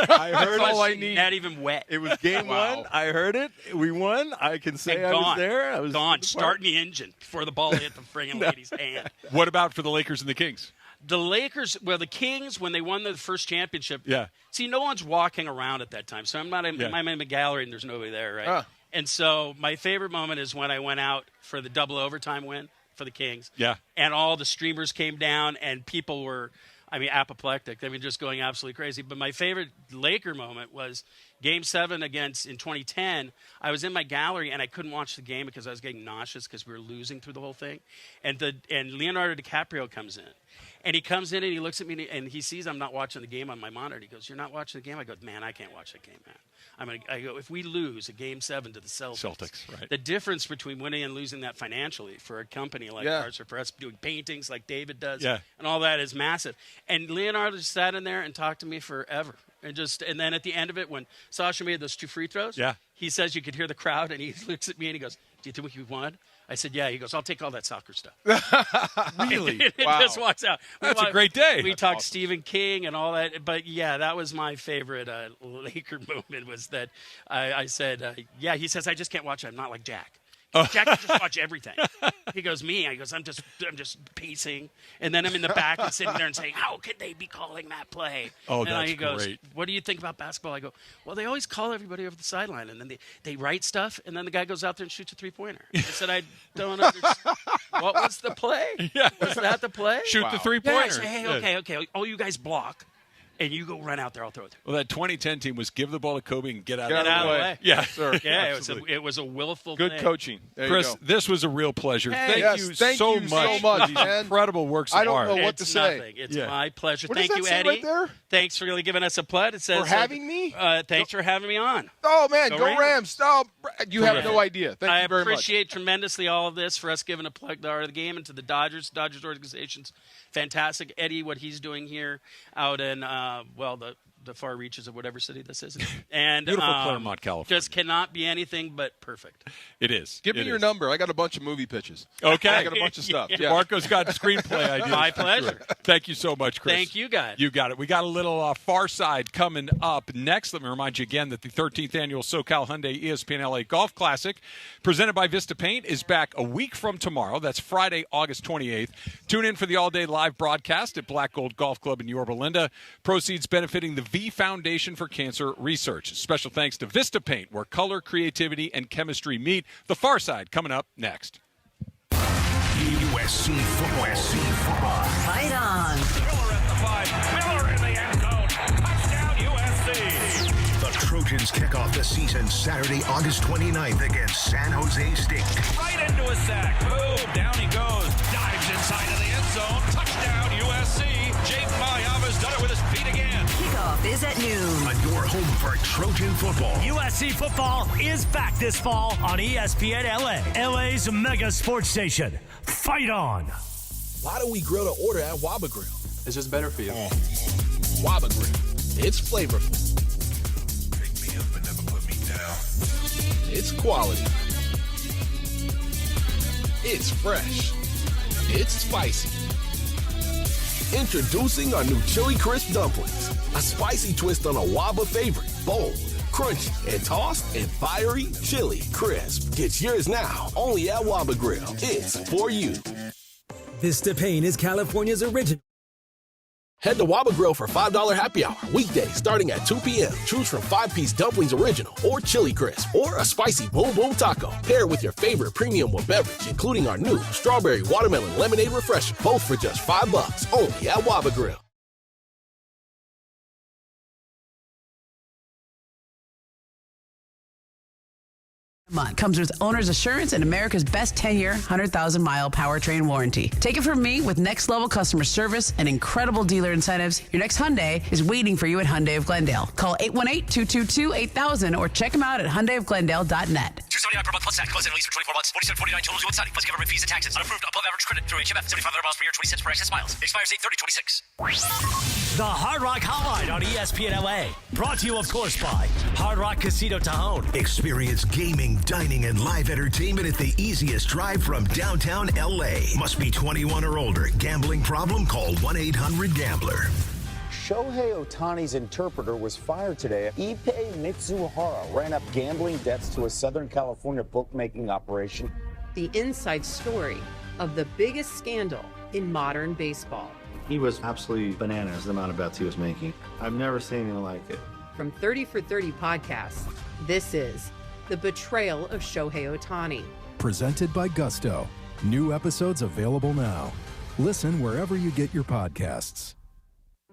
I heard all it. I need. Not even wet. It was game one. I heard it. We won. I can say I was there. I was gone. Starting the engine before the ball hit the friggin' lady's hand. What about for the Lakers and the Kings? The Lakers, the Kings, when they won the first championship, yeah. See, no one's walking around at that time. So I'm in the gallery and there's nobody there, right? And so my favorite moment is when I went out for the double overtime win for the Kings. Yeah. And all the streamers came down and people were, apoplectic. Just going absolutely crazy. But my favorite Laker moment was Game 7 in 2010. I was in my gallery and I couldn't watch the game because I was getting nauseous because we were losing through the whole thing. And Leonardo DiCaprio comes in. And he comes in and he looks at me and he sees I'm not watching the game on my monitor. He goes, "You're not watching the game?" I go, "Man, I can't watch that game, man." I go, if we lose a Game 7 to the Celtics, right. The difference between winning and losing that financially for a company like ours, or for us doing paintings like David does, and all that is massive. And Leonardo just sat in there and talked to me forever. And then at the end of it, when Sasha made those 2 free throws, he says you could hear the crowd, and he looks at me and he goes, "Do you think we won?" I said, "Yeah." He goes, "I'll take all that soccer stuff." Really? It just walks out. That's a great day. We talked Stephen King and all that. But, yeah, that was my favorite Laker moment was that I said, he says, "I just can't watch it. I'm not like Jack." Jack can just watch everything. He goes, "Me?" I goes, I'm just pacing. And then I'm in the back and sitting there and saying, "How could they be calling that play?" Oh, and that's he goes, great. "What do you think about basketball?" I go, "Well, they always call everybody over the sideline, and then they write stuff, and then the guy goes out there and shoots a three-pointer." I said, "I don't understand. What was the play? Yeah. Was that the play?" Shoot the Yeah, three-pointer. I say, "Hey, okay. All you guys block, and you go run out there. I'll throw it." Well, that 2010 team was give the ball to Kobe and get out Get out of the way. Yeah, sir. Yeah, it was a willful Good thing. coaching. There Chris, you go. this was a real pleasure. Hey, Thank you so much for these man. incredible works of I don't art. know what to It's say. nothing. It's my pleasure. What Thank does you, that say Eddie. right there? Thanks for really giving us a plug. It says For having me? Thanks for having me on. Oh, man, Go go Rams. Rams. Oh, you have no idea. Thank I you very much. appreciate tremendously all of this for us giving a plug to the art of the game and to the Dodgers organizations. Fantastic. Eddie, what he's doing here out in, the far reaches of whatever city this is. And Beautiful Claremont, California. Just cannot be anything but perfect. It is. Give me your number. I got a bunch of movie pitches. Okay. I got a bunch of stuff. Yeah. Marco's got screenplay ideas. My for pleasure. sure. Thank you so much, Chris. Thank you, guys. You got it. We got a little Far Side coming up next. Let me remind you again that the 13th annual SoCal Hyundai ESPN LA Golf Classic, presented by Vista Paint, is back a week from tomorrow. That's Friday, August 28th. Tune in for the all-day live broadcast at Black Gold Golf Club in Yorba Linda. Proceeds benefiting the V Foundation for Cancer Research. Special thanks to Vista Paint, where color, creativity, and chemistry meet. The Far Side coming up next. USC football. Fight on. Miller at the 5. Miller in the end zone. Touchdown USC. The Trojans kick off the season Saturday, August 29th against San Jose State. Right into a sack. Boom. Down he goes. Dives inside of the end zone. Touchdown, USC. Jake Mayava's done it with his feet again. Kickoff is at noon. On your home for Trojan football. USC football is back this fall on ESPN LA. LA's mega sports station. Fight on. Why do we grill to order at Waba Grill? It's just better for you. Waba Grill. It's flavorful. Pick me up and never put me down. It's quality. It's fresh. It's spicy. Introducing our new Chili Crisp Dumplings. A spicy twist on a Waba favorite. Bold, crunchy, and tossed in fiery chili crisp. Get yours now, only at Waba Grill. It's for you. Vista Pain is California's original. Head to Waba Grill for $5 happy hour, weekdays starting at 2 p.m. Choose from 5-piece dumplings original or chili crisp or a spicy boom boom taco. Pair with your favorite premium with beverage, including our new strawberry watermelon lemonade refresher, both for just $5, only at Waba Grill. Month comes with owner's assurance and America's best 10-year, 100,000-mile powertrain warranty. Take it from me, with next-level customer service and incredible dealer incentives, your next Hyundai is waiting for you at Hyundai of Glendale. Call 818-222-8000 or check them out at HyundaiofGlendale.net. $279 per month plus tax. Close in lease for 24 months. $47.49 total due outstanding plus government fees and taxes. Unapproved above average credit through HMF. 7,500 miles per year. 20 cents per excess miles. Expires 8/30/26. The Hard Rock Hotline on ESPN LA. Brought to you, of course, by Hard Rock Casino Tajon. Experience gaming, dining, and live entertainment at the easiest drive from downtown LA. Must be 21 or older. Gambling problem? Call 1-800-GAMBLER. Shohei Ohtani's interpreter was fired today. Ippei Mitsuhara ran up gambling debts to a Southern California bookmaking operation. The inside story of the biggest scandal in modern baseball. He was absolutely bananas, the amount of bets he was making. I've never seen anything like it. From 30 for 30 podcasts, this is The Betrayal of Shohei Ohtani. Presented by Gusto. New episodes available now. Listen wherever you get your podcasts.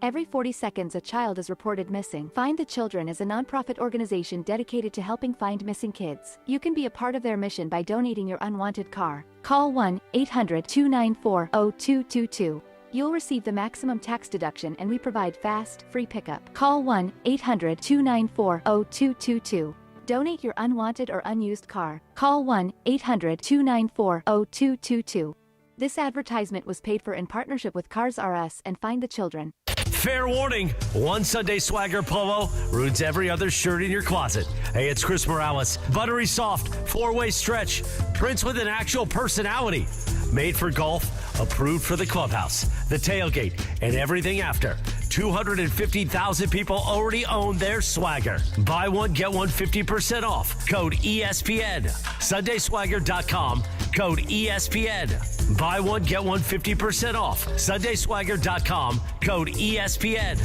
Every 40 seconds, a child is reported missing. Find the Children is a nonprofit organization dedicated to helping find missing kids. You can be a part of their mission by donating your unwanted car. Call 1-800-294-0222. You'll receive the maximum tax deduction, and we provide fast, free pickup. Call 1-800-294-0222. Donate your unwanted or unused car. Call 1-800-294-0222. This advertisement was paid for in partnership with Cars R Us and Find the Children. Fair warning, one Sunday Swagger polo ruins every other shirt in your closet. Hey, it's Chris Morales. Buttery soft, 4-way stretch, prints with an actual personality. Made for golf, approved for the clubhouse, the tailgate, and everything after. 250,000 people already own their Swagger. Buy one, get one 50% off. Code ESPN. SundaySwagger.com. Code ESPN. Buy one, get one 50% off. SundaySwagger.com. Code ESPN.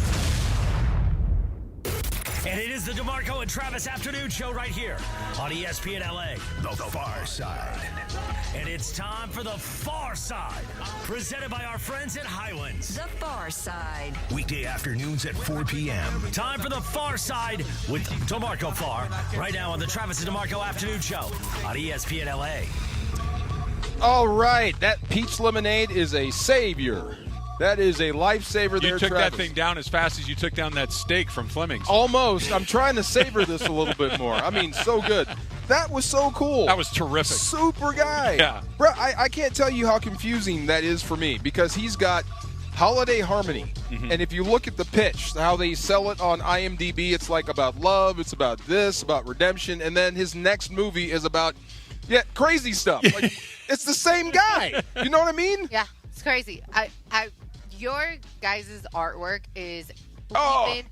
And it is the DeMarco and Travis Afternoon Show right here on ESPN LA. The Far Side. And it's time for the Far Side, presented by our friends at Highlands. The Far Side. Weekday afternoons at 4 p.m. Time for the Far Side with DeMarco Farr, right now on the Travis and DeMarco Afternoon Show on ESPN LA. All right, that peach lemonade is a savior. That is a lifesaver there, You took Travis. that thing down as fast as you took down that steak from Fleming's. Almost. I'm trying to savor this a little bit more. I mean, so good. That was so cool. That was terrific. Super guy. Yeah. Bro, I can't tell you how confusing that is for me, because he's got Holiday Harmony. Mm-hmm. And if you look at the pitch, how they sell it on IMDb, it's like about love, it's about this, about redemption, and then his next movie is about crazy stuff. Like, it's the same guy. You know what I mean? Yeah, it's crazy. Your guys' artwork is amazing.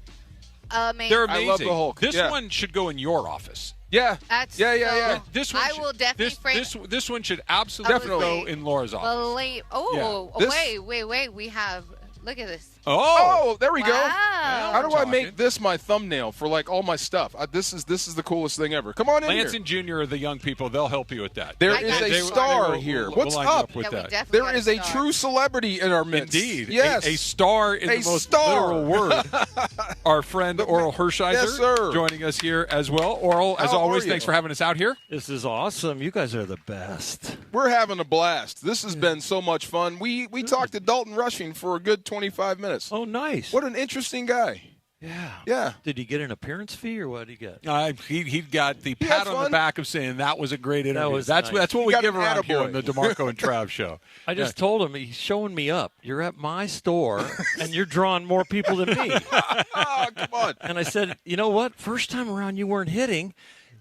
They're amazing. I love the Hulk. This one should go in your office. Yeah. That's Yeah. This one I will definitely frame. This one should absolutely go in Laura's office. Wait. We have. Look at this. Oh, there we go. Wow. How do I make this my thumbnail for like all my stuff? This is the coolest thing ever. Come on in Lance here. and Junior are the young people. They'll help you with that. There is a star here. What's line up? with Yeah, we that. definitely There got is a star. true celebrity in our midst. Indeed. Yes. A star in the most literal word. Our friend Orel Hershiser Yes, sir. joining us here as well. Orel, as How always, are you? thanks for having us out here. This is awesome. You guys are the best. We're having a blast. This has been so much fun. We talked to Dalton Rushing for a good 25 minutes. Oh, nice. What an interesting guy. Yeah. Yeah. Did he get an appearance fee or what did he get? He got the He pat had on the fun. back of saying that was a great interview. That's That's what we got give an around here attaboy. on the DeMarco and Trav show. I just told him he's showing me up. You're at my store and you're drawing more people than me. Oh, come on. And I said, you know what? First time around you weren't hitting.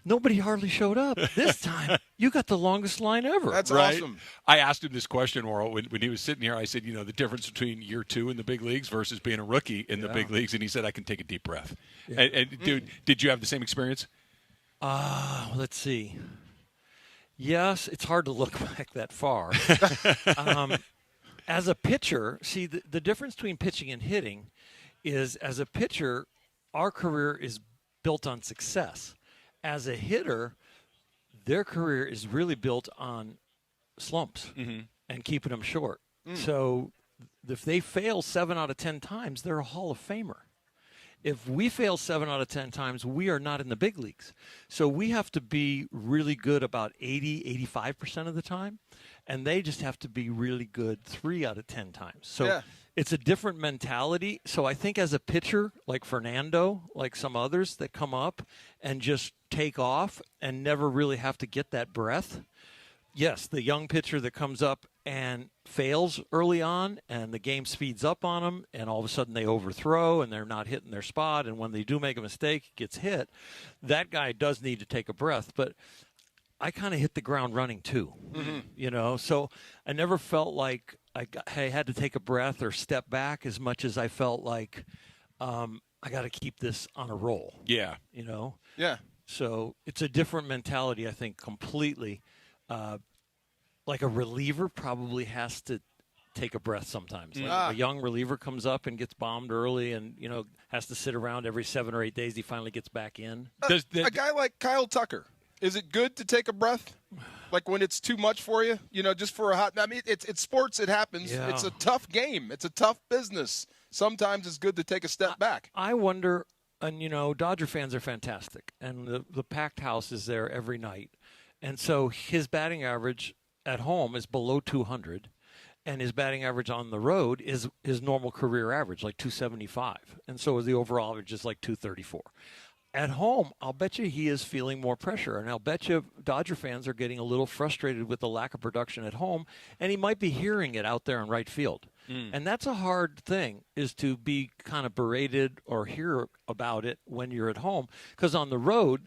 Nobody hardly showed up. This time, you got the longest line ever. That's Right? awesome. I asked him this question, Orel, when he was sitting here. I said, the difference between year 2 in the big leagues versus being a rookie in the big leagues. And he said, I can take a deep breath. Yeah. And dude, did you have the same experience? Let's see. Yes, it's hard to look back that far. As a pitcher, see, the difference between pitching and hitting is as a pitcher, our career is built on success. As a hitter, their career is really built on slumps and keeping them short. So if they fail 7 out of 10 times, they're a Hall of Famer. If we fail 7 out of 10 times, we are not in the big leagues. So we have to be really good about 85% of the time, and they just have to be really good 3 out of 10 times. So it's a different mentality. So I think as a pitcher, like Fernando, like some others that come up and just take off and never really have to get that breath. Yes, the young pitcher that comes up and fails early on and the game speeds up on them and all of a sudden they overthrow and they're not hitting their spot, and when they do make a mistake, gets hit, that guy does need to take a breath. But I kind of hit the ground running too, so I never felt like I had to take a breath or step back as much as I felt like I got to keep this on a roll. Yeah. Yeah. So it's a different mentality, I think, completely. Like a reliever probably has to take a breath sometimes. Like a young reliever comes up and gets bombed early and, has to sit around every 7 or 8 days. He finally gets back in. A guy like Kyle Tucker, is it good to take a breath? Like when it's too much for you, just for a hot. I mean, it's sports. It happens. Yeah. It's a tough game. It's a tough business. Sometimes it's good to take a step back. I wonder, and Dodger fans are fantastic, and the packed house is there every night, and so his batting average at home is below 200, and his batting average on the road is his normal career average, like 275, and so the overall average is like 234. At home, I'll bet you he is feeling more pressure, and I'll bet you Dodger fans are getting a little frustrated with the lack of production at home, and he might be hearing it out there in right field. And that's a hard thing, is to be kind of berated or hear about it when you're at home, because on the road,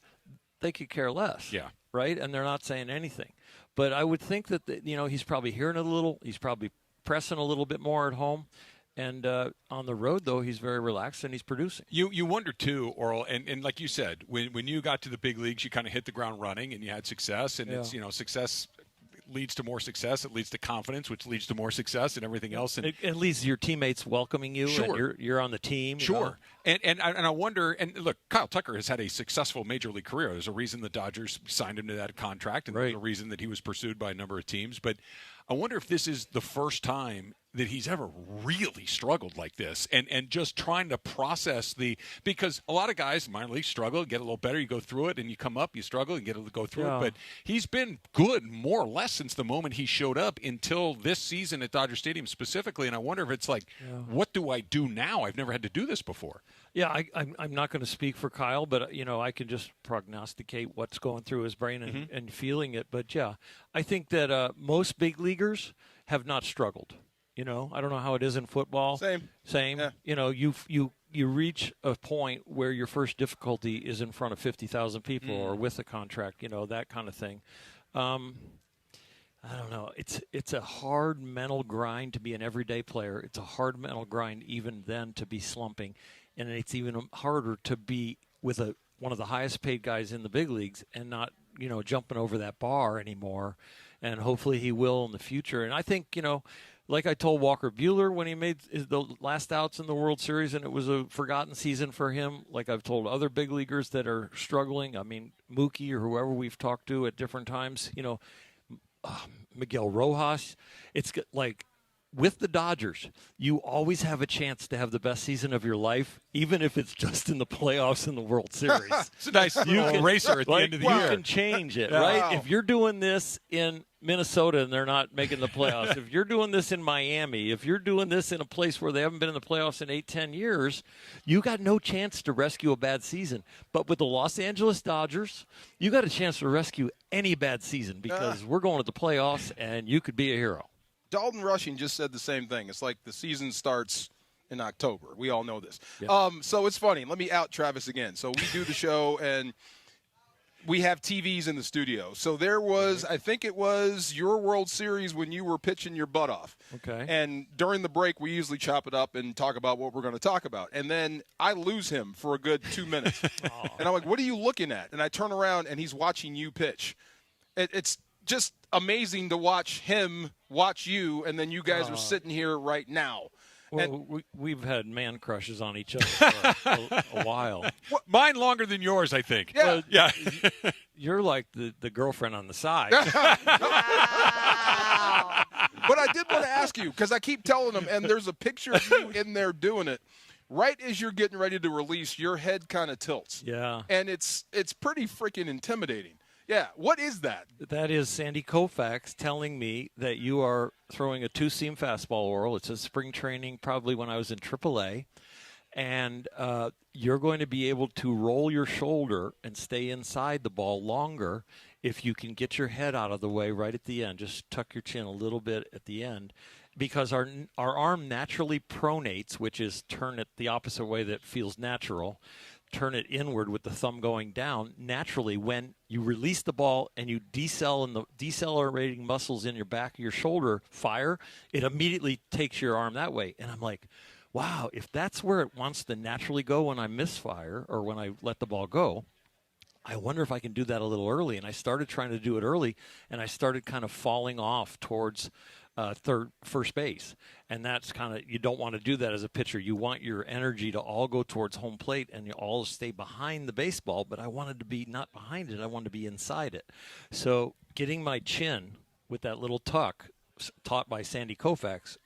they could care less, right? And they're not saying anything. But I would think that, he's probably hearing it a little. He's probably pressing a little bit more at home. And on the road, though, he's very relaxed and he's producing. You wonder, too, Orel, and like you said, when you got to the big leagues, you kind of hit the ground running and you had success. And it's, success leads to more success. It leads to confidence, which leads to more success and everything else. And it leads to your teammates welcoming you, and you're on the team. Sure. And I wonder, and look, Kyle Tucker has had a successful major league career. There's a reason the Dodgers signed him to that contract, and there's a reason that he was pursued by a number of teams. But I wonder if this is the first time that he's ever really struggled like this, and just trying to process because a lot of guys in minor league struggle, get a little better, you go through it, and you come up, you struggle, and go through it. But he's been good more or less since the moment he showed up until this season at Dodger Stadium specifically. And I wonder if it's like, what do I do now? I've never had to do this before. Yeah, I'm not going to speak for Kyle, but I can just prognosticate what's going through his brain and feeling it. But yeah, I think that most big leaguers have not struggled. I don't know how it is in football. Same. Yeah. You reach a point where your first difficulty is in front of 50,000 people or with a contract. That kind of thing. I don't know. It's a hard mental grind to be an everyday player. It's a hard mental grind even then to be slumping. And it's even harder to be with one of the highest paid guys in the big leagues and not, jumping over that bar anymore. And hopefully he will in the future. And I think, like I told Walker Buehler when he made the last outs in the World Series and it was a forgotten season for him, like I've told other big leaguers that are struggling, I mean, Mookie or whoever we've talked to at different times, Miguel Rojas, it's like with the Dodgers, you always have a chance to have the best season of your life, even if it's just in the playoffs in the World Series. It's a nice racer at the end of the year. You can change it, right? If you're doing this in Minnesota and they're not making the playoffs, if you're doing this in Miami, if you're doing this in a place where they haven't been in the playoffs in 8-10 years, you got no chance to rescue a bad season. But with the Los Angeles Dodgers, you got a chance to rescue any bad season because we're going to the playoffs and you could be a hero. Dalton Rushing just said the same thing. It's like the season starts in October. We all know this. Yeah. So it's funny. Let me out Travis again. So we do the show, and we have TVs in the studio. So there was, I think it was your World Series when you were pitching your butt off. Okay. And during the break, we usually chop it up and talk about what we're going to talk about. And then I lose him for a good 2 minutes. And I'm like, what are you looking at? And I turn around, and he's watching you pitch. It's just amazing to watch him watch you, and then you guys are sitting here right now. Well, we've had man crushes on each other for a while. Mine longer than yours, I think. Yeah. Yeah. You're like the girlfriend on the side. But I did want to ask you, because I keep telling them, and there's a picture of you in there doing it. Right as you're getting ready to release, your head kind of tilts. Yeah. And it's pretty freaking intimidating. Yeah, what is that? That is Sandy Koufax telling me that you are throwing a two-seam fastball, Orel. It's a spring training, probably when I was in AAA. And you're going to be able to roll your shoulder and stay inside the ball longer if you can get your head out of the way right at the end. Just tuck your chin a little bit at the end. Because our arm naturally pronates, which is turn it the opposite way that feels natural. Turn it inward with the thumb going down. Naturally, when you release the ball and you decelerating muscles in your back of your shoulder fire, it immediately takes your arm that way. And I'm like, wow, if that's where it wants to naturally go when I misfire or when I let the ball go, I wonder if I can do that a little early. And I started trying to do it early, and I started kind of falling off towards first base. And that's kind of, you don't want to do that as a pitcher. You want your energy to all go towards home plate and you all stay behind the baseball, but I wanted to be not behind it. I wanted to be inside it. So getting my chin with that little tuck taught by Sandy Koufax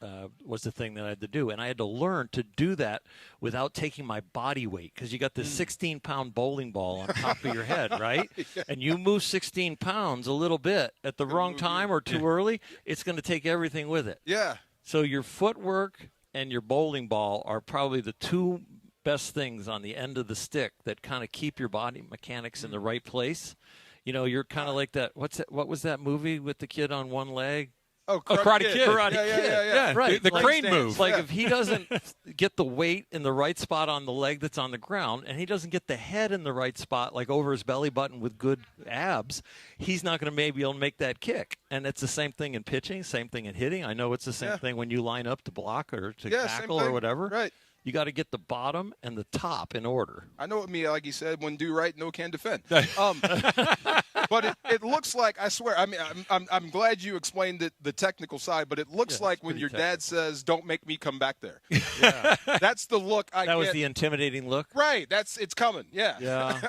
was the thing that I had to do. And I had to learn to do that without taking my body weight, because you got this 16-pound bowling ball on top of your head, right? Yeah. And you move 16 pounds a little bit at the wrong time or too early, it's going to take everything with it. Yeah. So your footwork and your bowling ball are probably the two best things on the end of the stick that kind of keep your body mechanics in the right place. You know, you're kind of like that. What was that movie with the kid on one leg? Oh, Karate Kid. Karate Kid. Yeah. Right. The crane move. Like if he doesn't get the weight in the right spot on the leg that's on the ground, and he doesn't get the head in the right spot, like over his belly button with good abs, he's not going to maybe be able to make that kick. And it's the same thing in pitching, same thing in hitting. I know it's the same thing when you line up to block or to tackle or whatever. Right. You got to get the bottom and the top in order. I know what me, like you said, when do right, no can defend. But it looks like, I swear, I mean, I'm glad you explained the technical side, but it looks like when your dad says, "Don't make me come back there." Yeah. That's the look I get. That was the intimidating look? Right. It's coming. Yeah. Yeah.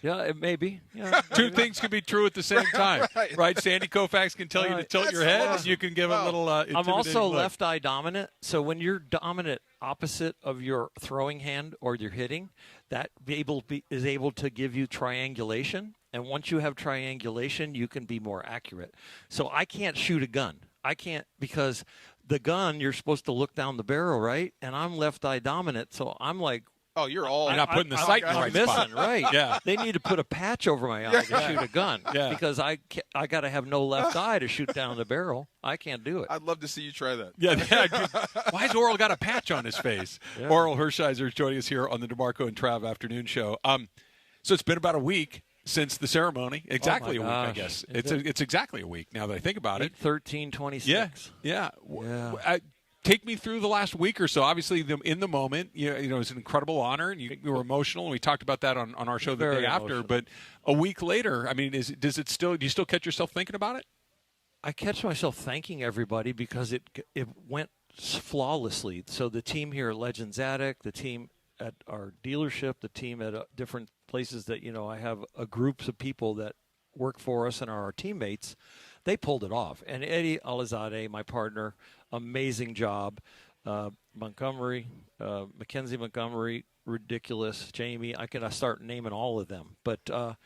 Yeah, it may be. Yeah, Two things can be true at the same time, right? Sandy Koufax can tell you to tilt your head, and you can give a little I'm also look. left eye dominant, so when you're dominant opposite of your throwing hand or your hitting, that is able to give you triangulation, and once you have triangulation, you can be more accurate. So I can't shoot a gun. I can't, because the gun, you're supposed to look down the barrel, right? And I'm left eye dominant, so I'm like, oh, you're not putting the sight in the right spot. missing, right? Yeah. They need to put a patch over my eye to shoot a gun because I got to have no left eye to shoot down the barrel. I can't do it. I'd love to see you try that. Yeah. Why has Orel got a patch on his face? Yeah. Orel Hershiser is joining us here on the DeMarco and Trav Afternoon Show. So it's been about a week since the ceremony. Exactly a week, I guess. It's exactly a week now that I think about it. 8/13/26. Yeah. Take me through the last week or so. Obviously, in the moment, you know, it was an incredible honor, and you were emotional, and we talked about that on our show the day after. But a week later, I mean, do you still catch yourself thinking about it? I catch myself thanking everybody because it went flawlessly. So the team here at Legends Attic, the team at our dealership, the team at different places that, I have groups of people that work for us and are our teammates, they pulled it off. And Eddie Alizadeh, my partner, amazing job. Mackenzie Montgomery, ridiculous. Jamie, I can start naming all of them. But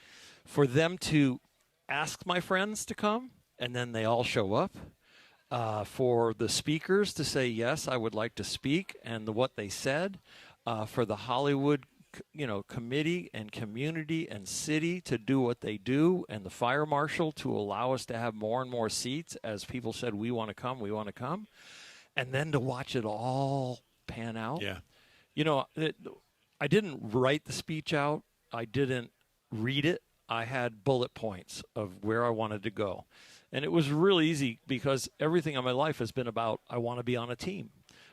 for them to ask my friends to come, and then they all show up, for the speakers to say, yes, I would like to speak, and what they said, for the Hollywood committee and community and city to do what they do, and the fire marshal to allow us to have more and more seats as people said, we want to come, and then to watch it all pan out. Yeah. I didn't write the speech out. I didn't read it. I had bullet points of where I wanted to go. And it was really easy because everything in my life has been about, I want to be on a team.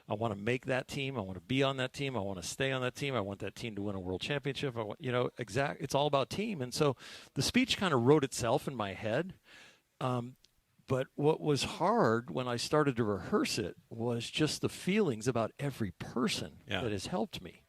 I want to make that team. I want to be on that team. I want to stay on that team. I want that team to win a world championship. It's all about team. And so the speech kind of wrote itself in my head. But what was hard when I started to rehearse it was just the feelings about every person that has helped me,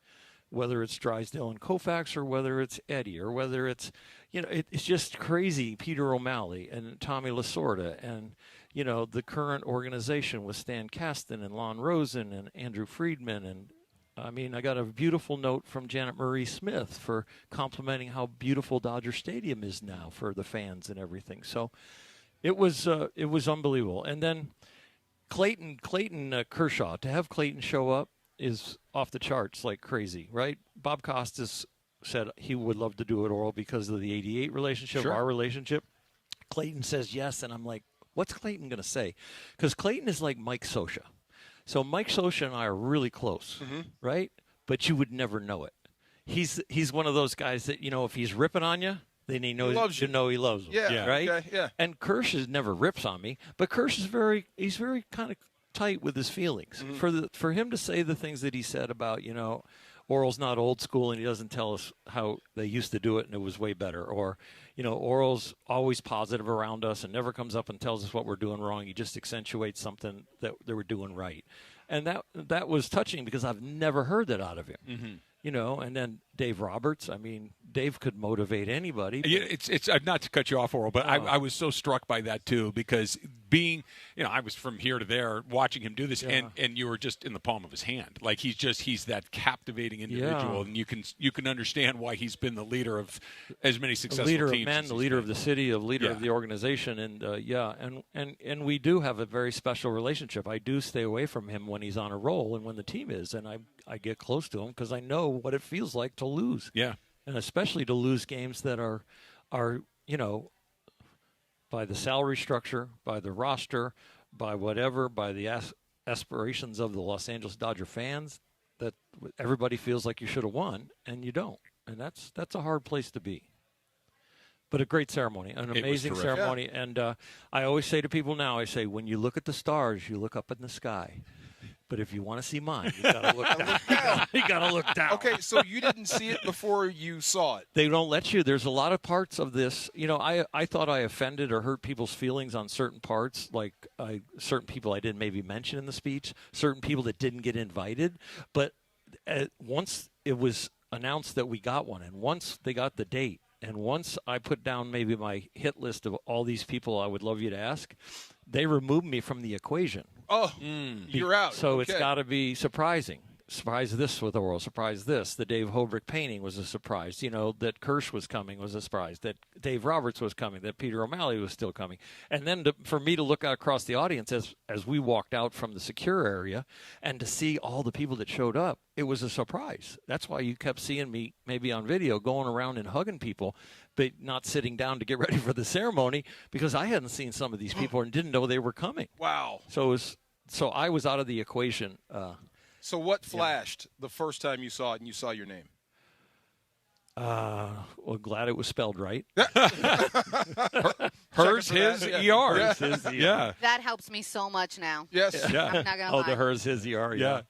whether it's Drysdale and Koufax or whether it's Eddie or whether it's, it's just crazy. Peter O'Malley and Tommy Lasorda and, the current organization with Stan Kasten and Lon Rosen and Andrew Friedman. And I got a beautiful note from Janet Marie Smith for complimenting how beautiful Dodger Stadium is now for the fans and everything. So it was unbelievable. And then Clayton Kershaw, to have Clayton show up is off the charts like crazy, right? Bob Costas said he would love to do it, Orel, because of the 88 relationship, our relationship. Clayton says yes, and I'm like, what's Clayton going to say? Because Clayton is like Mike Scioscia. So Mike Scioscia and I are really close, right? But you would never know it. He's one of those guys that, if he's ripping on you, then he loves you. He loves you. Yeah. Right? Okay, yeah. And Kirsch never rips on me, but Kirsch is very kind of tight with his feelings. For him to say the things that he said about, Orel's not old school and he doesn't tell us how they used to do it and it was way better. Or, Orel's always positive around us and never comes up and tells us what we're doing wrong. He just accentuates something that they were doing right. And that was touching because I've never heard that out of him. And then Dave Roberts. Dave could motivate anybody. It's not to cut you off, Orel, but I was so struck by that too because being, I was from here to there watching him do this, and you were just in the palm of his hand. Like he's that captivating individual, and you can understand why he's been the leader of as many successful teams. The leader of men, the leader of the city, the leader of the organization, and we do have a very special relationship. I do stay away from him when he's on a roll and when the team is, and I get close to him because I know what it feels like to lose. Yeah. And especially to lose games that are by the salary structure, by the roster, by whatever, by the aspirations of the Los Angeles Dodger fans, that everybody feels like you should have won, and you don't. And that's a hard place to be. But a great ceremony, an amazing ceremony. Yeah. And I always say to people now, when you look at the stars, you look up in the sky. But if you want to see mine, you got to look down. You got to look down. Okay, so you didn't see it before you saw it. They don't let you. There's a lot of parts of this. I thought I offended or hurt people's feelings on certain parts, like certain people I didn't maybe mention in the speech, certain people that didn't get invited. But once it was announced that we got one, and once they got the date, and once I put down maybe my hit list of all these people I would love you to ask, they removed me from the equation. Oh, you're out. So it's got to be surprising. Surprise this with Orel. Surprise this. The Dave Hobrick painting was a surprise. That Kirsch was coming was a surprise. That Dave Roberts was coming. That Peter O'Malley was still coming. And then for me to look out across the audience as we walked out from the secure area and to see all the people that showed up, it was a surprise. That's why you kept seeing me maybe on video going around and hugging people, but not sitting down to get ready for the ceremony because I hadn't seen some of these people and didn't know they were coming. Wow. So I was out of the equation. So what flashed the first time you saw it and you saw your name? Well, glad it was spelled right. Hers, his, ER. Hers, his, ER. Yeah. That helps me so much now. Yes. Yeah. I'm not going to lie. The hers, his, ER. Yeah.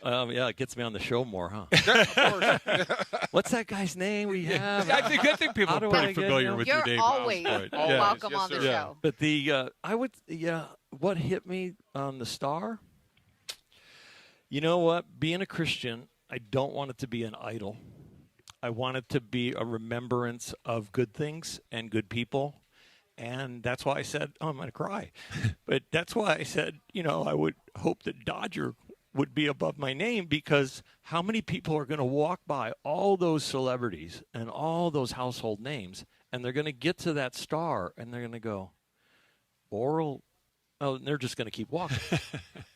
Yeah, it gets me on the show more, huh? Of course. What's that guy's name we have? I think people are pretty familiar with your You're name. always welcome on the show. But what hit me on the star? You know what? Being a Christian, I don't want it to be an idol. I want it to be a remembrance of good things and good people. And that's why I said, I'm going to cry. But that's why I said, I would hope that Dodger would be above my name, because how many people are going to walk by all those celebrities and all those household names, and they're going to get to that star, and they're going to go, Orel, and they're just going to keep walking.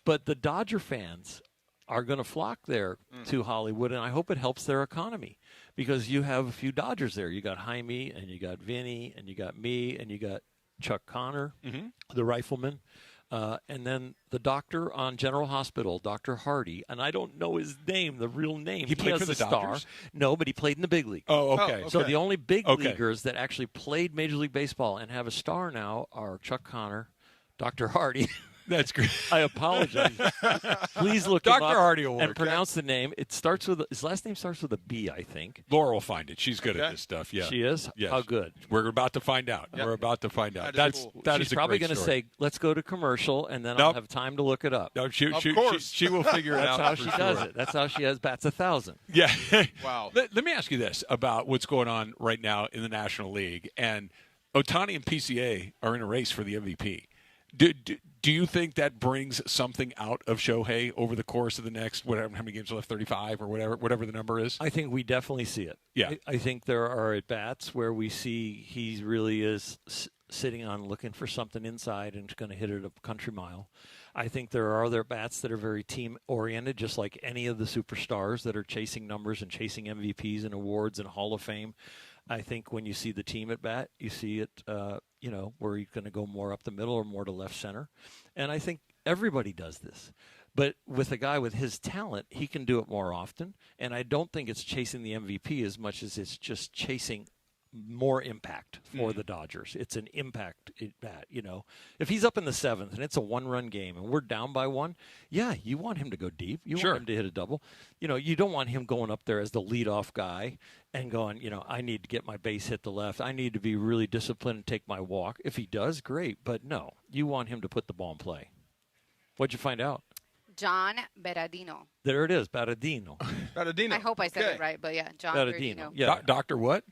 But the Dodger fans are going to flock there to Hollywood, and I hope it helps their economy, because you have a few Dodgers there. You got Jaime, and you got Vinny, and you got me, and you got Chuck Connor, the rifleman, and then the doctor on General Hospital, Dr. Hardy, and I don't know his name, the real name. He played for the star. Dodgers? No, but he played in the big league. Oh, okay. So the only big leaguers that actually played Major League Baseball and have a star now are Chuck Connor, Dr. Hardy. That's great. I apologize. Please look Dr. him up Hardy will work. and pronounce the name. It starts with his last name starts with a B, I think. Laura will find it. She's good at this stuff. Yeah, she is. Yes. How good? We're about to find out. We're about to find out. She's probably going to say, "Let's go to commercial," and then I'll have time to look it up. No, she will figure it out. That's how she does it. That's how she has bats 1,000. Yeah. Wow. Let me ask you this about what's going on right now in the National League. And Ohtani and PCA are in a race for the MVP. Do you think that brings something out of Shohei over the course of the next, how many games left, 35 or whatever the number is? I think we definitely see it. Yeah. I think there are at-bats where we see he really is sitting on looking for something inside and is going to hit it a country mile. I think there are other bats that are very team-oriented, just like any of the superstars that are chasing numbers and chasing MVPs and awards and Hall of Fame. I think when you see the team at bat, you see it, where you're going to go more up the middle or more to left center. And I think everybody does this. But with a guy with his talent, he can do it more often. And I don't think it's chasing the MVP as much as it's just chasing more impact for the Dodgers. It's an impact at bat, If he's up in the 7th and it's a one-run game and we're down by one, yeah, you want him to go deep. You want him to hit a double. You don't want him going up there as the leadoff guy and going, I need to get my base hit to left. I need to be really disciplined and take my walk. If he does, great. But no, you want him to put the ball in play. What'd you find out? John Berardino. There it is, Berardino. I hope I said it right, but yeah, John Berardino. Yeah. Doctor what?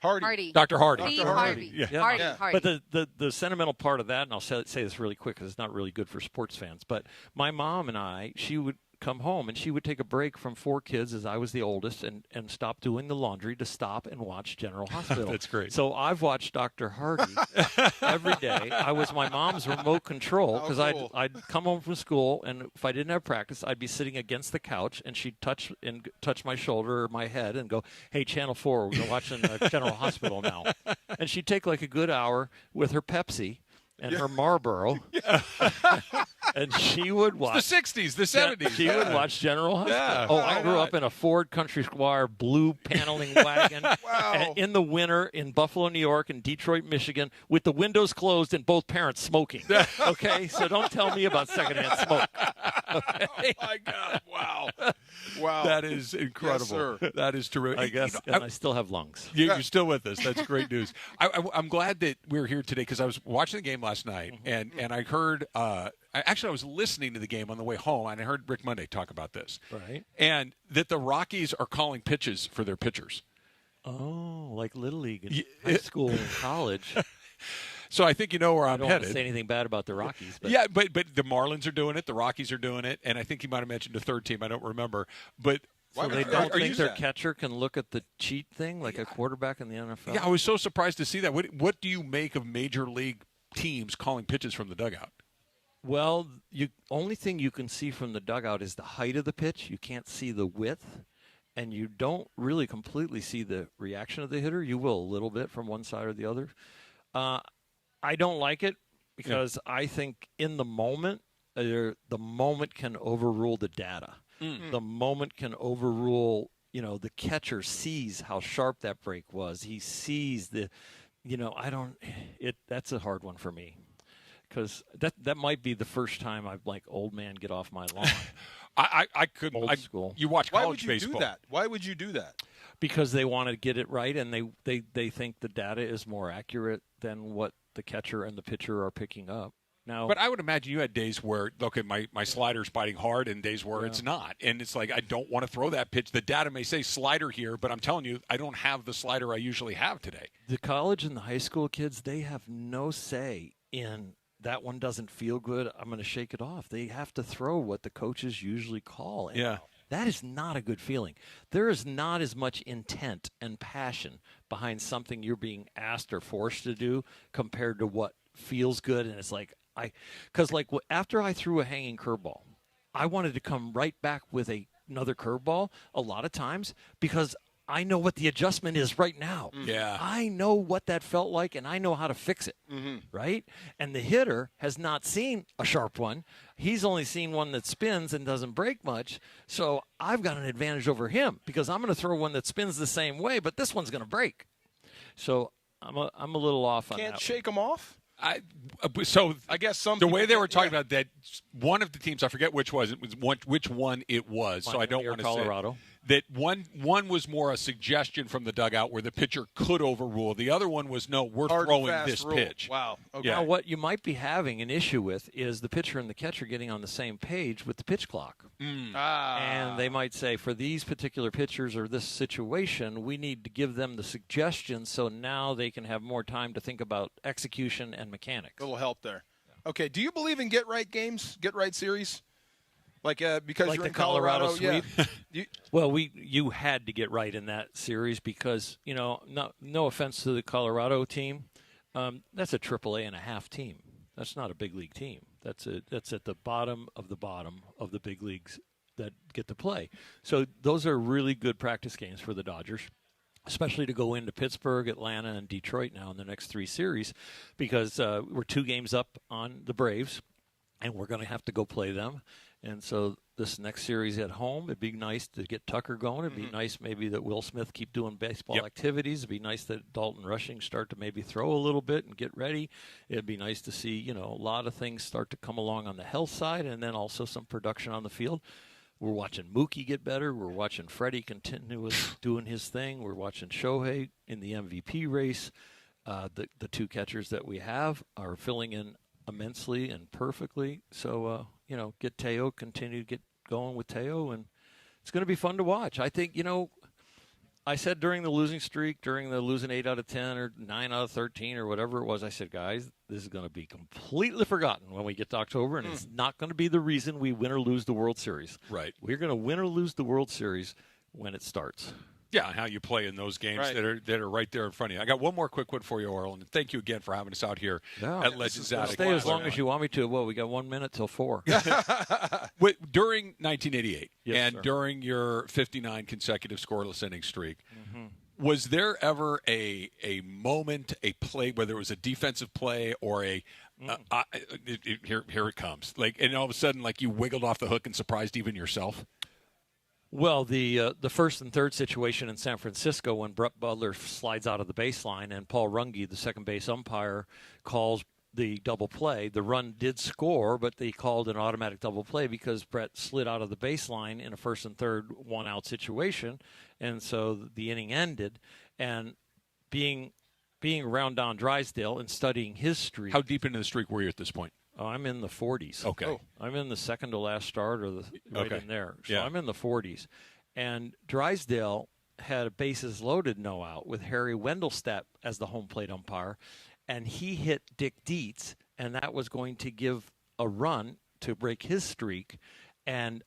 Hardy. Dr. Hardy. Steve Harvey. Yeah. Hardy. But the sentimental part of that, and I'll say this really quick because it's not really good for sports fans, but my mom and she would come home and she would take a break from 4 kids as I was the oldest and stop doing the laundry to stop and watch General Hospital. That's great. So I've watched Dr. Hardy every day. I was my mom's remote control because I'd come home from school, and if I didn't have practice, I'd be sitting against the couch and she'd touch my shoulder or my head and go, "Hey, Channel 4, we're watching General Hospital now." And she'd take like a good hour with her Pepsi and her Marlboro, and she would watch. It's the 60s, the 70s. She would watch General Hospital. Yeah, I grew up in a Ford Country Squire blue paneling wagon in the winter in Buffalo, New York, and Detroit, Michigan, with the windows closed and both parents smoking. Okay, so don't tell me about secondhand smoke. Okay? Oh my God! Wow, that is incredible. Yes, that is terrific. I guess, and I still have lungs. You're still with us. That's great news. I'm glad that we're here today because I was watching the game last night, and I heard. Actually, I was listening to the game on the way home, and I heard Rick Monday talk about this. Right. And that the Rockies are calling pitches for their pitchers. Oh, like Little League in high school and college. So I think you know where I'm headed. I don't headed. want to say anything bad about the Rockies. But. Yeah, but the Marlins are doing it. The Rockies are doing it. And I think you might have mentioned a third team. I don't remember. But so they don't think their catcher can look at the cheat thing like a quarterback in the NFL? Yeah, I was so surprised to see that. What do you make of Major League teams calling pitches from the dugout? Well, only thing you can see from the dugout is the height of the pitch. You can't see the width, and you don't really completely see the reaction of the hitter. You will a little bit from one side or the other. I don't like it because I think in the moment, the moment can overrule the data. The moment can overrule, the catcher sees how sharp that break was. He sees that's a hard one for me. because that might be the first time I've like old man get off my lawn. I couldn't. Old school. You watch college Why would you baseball. do that? Why would you do that? Because they want to get it right, and they think the data is more accurate than what the catcher and the pitcher are picking up. Now, But I would imagine you had days where, okay, my slider's biting hard, and days where it's not. And it's like, I don't want to throw that pitch. The data may say slider here, but I'm telling you, I don't have the slider I usually have today. the college and the high school kids, they have no say in that one doesn't feel good, I'm going to shake it off. They have to throw what the coaches usually call. And Yeah. that is not a good feeling. There is not as much intent and passion behind something you're being asked or forced to do compared to what feels good. And it's like, because like after I threw a hanging curveball, I wanted to come right back with another curveball a lot of times because I know what the adjustment is right now. Yeah. I know what that felt like, and I know how to fix it, right? And the hitter has not seen a sharp one. He's only seen one that spins and doesn't break much. So I've got an advantage over him because I'm going to throw one that spins the same way, but this one's going to break. So I'm a little off on that. Can't shake them off? So I guess some the way people they were can- talking about that, one of the teams, I forget which one it was, so I don't Miami or want to Colorado. say that one was more a suggestion from the dugout where the pitcher could overrule. The other one was no, we're Hard and throwing fast this rule. pitch. Wow. Okay. Now, what you might be having an issue with is the pitcher and the catcher getting on the same page with the pitch clock. And they might say, for these particular pitchers or this situation, we need to give them the suggestions so now they can have more time to think about execution and mechanics. A little help there. Okay. Do you believe in get right games, get right series? Like because Like you're the in Colorado, Colorado yeah. Well, you had to get right in that series because, no offense to the Colorado team, that's a AAA.5 team. That's not a big league team. That's at the bottom of the big leagues that get to play. So those are really good practice games for the Dodgers, especially to go into Pittsburgh, Atlanta, and Detroit now in the next three series because we're 2 games up on the Braves, and we're going to have to go play them. And so this next series at home, it'd be nice to get Tucker going. It'd be nice maybe that Will Smith keep doing baseball activities. It'd be nice that Dalton Rushing start to maybe throw a little bit and get ready. It'd be nice to see, a lot of things start to come along on the health side and then also some production on the field. We're watching Mookie get better. We're watching Freddie continue doing his thing. We're watching Shohei in the MVP race. The 2 catchers that we have are filling in immensely and perfectly. So, get Teo, continue to get going with Teo, and it's going to be fun to watch. I think, I said during the losing streak, during the losing 8 out of 10 or 9 out of 13 or whatever it was, I said, guys, this is going to be completely forgotten when we get to October, and it's not going to be the reason we win or lose the World Series. Right. We're going to win or lose the World Series when it starts. Yeah, how you play in those games Right. that are right there in front of you. I got one more quick one for you, Orel, and thank you again for having us out here at Legends Attic. Stay as long as you want me to. Well, we got 1 minute till 4. During 1988 Yes, sir. during your 59 consecutive scoreless inning streak, was there ever a moment, a play, whether it was a defensive play or here it comes, and all of a sudden, you wiggled off the hook and surprised even yourself? Well, the first and third situation in San Francisco when Brett Butler slides out of the baseline and Paul Runge, the second base umpire, calls the double play. The run did score, but they called an automatic double play because Brett slid out of the baseline in a first and third one-out situation, and so the inning ended. And being around Don Drysdale and studying his streak. How deep into the streak were you at this point? Oh, I'm in the 40s. Okay. Oh, I'm in the second to last start or right in there. So Yeah. I'm in the 40s. And Drysdale had a bases loaded no out with Harry Wendelstedt as the home plate umpire. And he hit Dick Dietz, and that was going to give a run to break his streak. And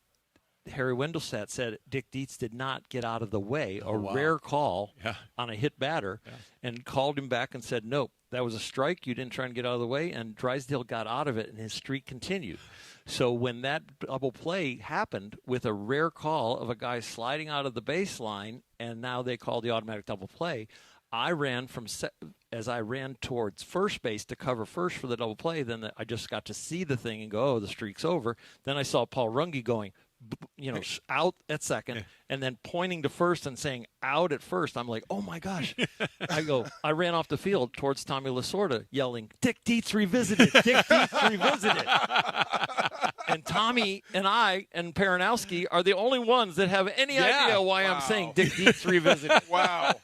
Harry Wendelstedt said Dick Dietz did not get out of the way, rare call on a hit batter, and called him back and said, nope, that was a strike. You didn't try and get out of the way. And Drysdale got out of it, and his streak continued. So when that double play happened with a rare call of a guy sliding out of the baseline, and now they call the automatic double play, I ran as I ran towards first base to cover first for the double play. Then I just got to see the thing and go, oh, the streak's over. Then I saw Paul Runge going, out at second, and then pointing to first and saying out at first. I'm like, oh my gosh. I ran off the field towards Tommy Lasorda yelling, Dick Dietz revisited, Dick Dietz revisited. And Tommy and I and Peronowski are the only ones that have any idea why I'm saying Dick Dietz revisited. Wow.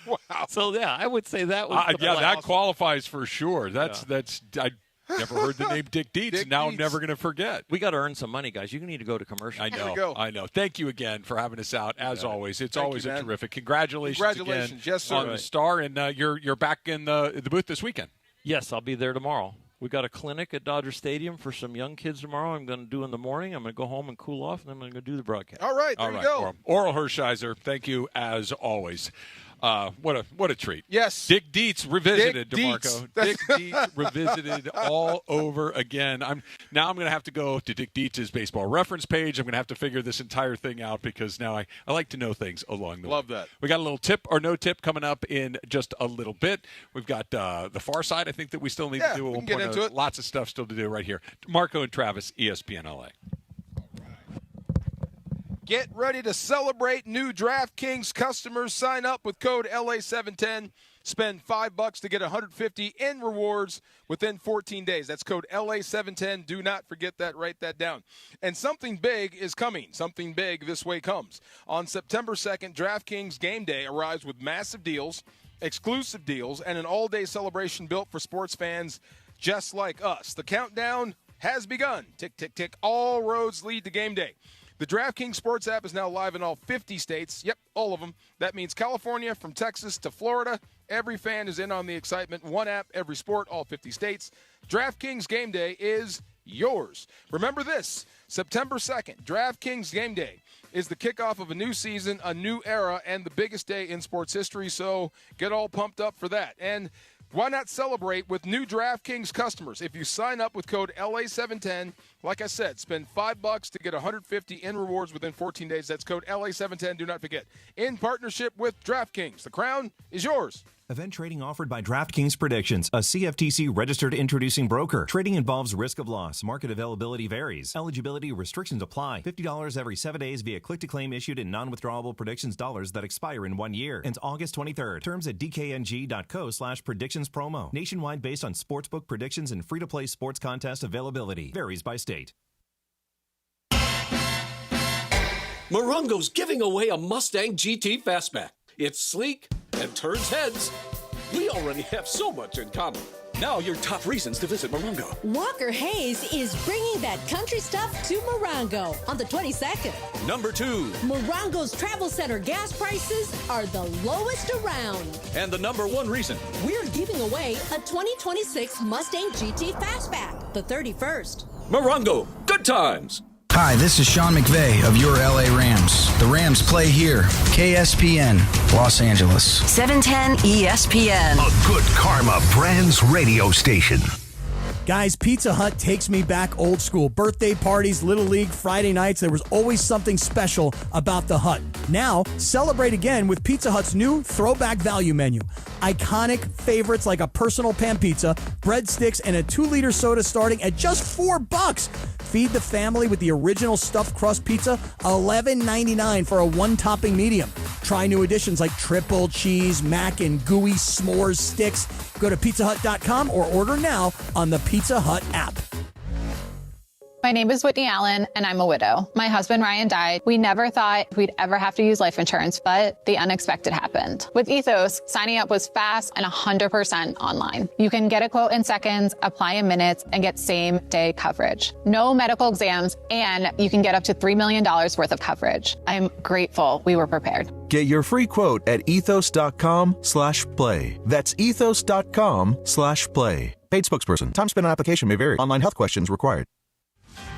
Wow. So, I would say that was that qualifies for sure. That's I never heard the name Dick Dietz. Now I'm never going to forget. We got to earn some money, guys. You need to go to commercial. I know. Thank you again for having us out. As always, it's always a terrific. Congratulations again yes, sir. on the Star, and you're back in the booth this weekend. Yes, I'll be there tomorrow. We got a clinic at Dodger Stadium for some young kids tomorrow. I'm going to do in the morning. I'm going to go home and cool off, and then I'm going to do the broadcast. All right, there you go. Orel Hershiser, thank you as always. What a treat. Yes. Dick Dietz revisited, DeMarco. Dick Dietz revisited all over again. I'm going to have to go to Dick Dietz's baseball reference page. I'm going to have to figure this entire thing out because now I like to know things along the way. Love that. We got a little tip or no tip coming up in just a little bit. We've got the far side I think that we still need to do. We can get into it. Lots of stuff still to do right here. Marco and Travis, ESPN LA. Get ready to celebrate. New DraftKings customers sign up with code LA710. Spend $5 to get $150 in rewards within 14 days. That's code LA710. Do not forget that. Write that down. And something big is coming. Something big this way comes. On September 2nd, DraftKings Game Day arrives with massive deals, exclusive deals, and an all-day celebration built for sports fans just like us. The countdown has begun. Tick, tick, tick. All roads lead to Game Day. The DraftKings Sports app is now live in all 50 states. Yep, all of them. That means California, from Texas to Florida. Every fan is in on the excitement. One app, every sport, all 50 states. DraftKings Game Day is yours. Remember this, September 2nd, DraftKings Game Day is the kickoff of a new season, a new era, and the biggest day in sports history, so get all pumped up for that. And why not celebrate with new DraftKings customers? If you sign up with code LA710, like I said, spend $5 to get $150 in rewards within 14 days. That's code LA710. Do not forget. In partnership with DraftKings, the crown is yours. Event trading offered by DraftKings Predictions, a CFTC registered introducing broker. Trading involves risk of loss. Market availability varies. Eligibility restrictions apply. $50 every 7 days via click-to-claim issued in non-withdrawable predictions dollars that expire in 1 year. Ends August 23rd. Terms at dkng.co/predictions promo. Nationwide based on sportsbook predictions and free-to-play sports contest availability. Varies by state. Morongo's giving away a Mustang GT Fastback. It's sleek and turns heads. We already have so much in common. Now your top reasons to visit Morongo. Walker Hayes is bringing that country stuff to Morongo on the 22nd. Number 2. Morongo's Travel Center gas prices are the lowest around. And the number 1 reason. We're giving away a 2026 Mustang GT Fastback, the 31st. Morongo, good times. Hi, this is Sean McVay of your LA Rams. The Rams play here. KSPN, Los Angeles. 710 ESPN. A Good Karma Brands radio station. Guys, Pizza Hut takes me back old school. Birthday parties, Little League, Friday nights. There was always something special about the Hut. Now, celebrate again with Pizza Hut's new throwback value menu. Iconic favorites like a personal pan pizza, breadsticks, and a 2-liter soda starting at just $4. Feed the family with the original stuffed crust pizza, $11.99 for a 1-topping medium. Try new additions like triple cheese, mac, and gooey s'mores sticks. Go to pizzahut.com or order now on the Pizza Hut app. My name is Whitney Allen, and I'm a widow. My husband, Ryan, died. We never thought we'd ever have to use life insurance, but the unexpected happened. With Ethos, signing up was fast and 100% online. You can get a quote in seconds, apply in minutes, and get same-day coverage. No medical exams, and you can get up to $3 million worth of coverage. I'm grateful we were prepared. Get your free quote at ethos.com/play. That's ethos.com/play. Paid spokesperson. Time spent on application may vary. Online health questions required.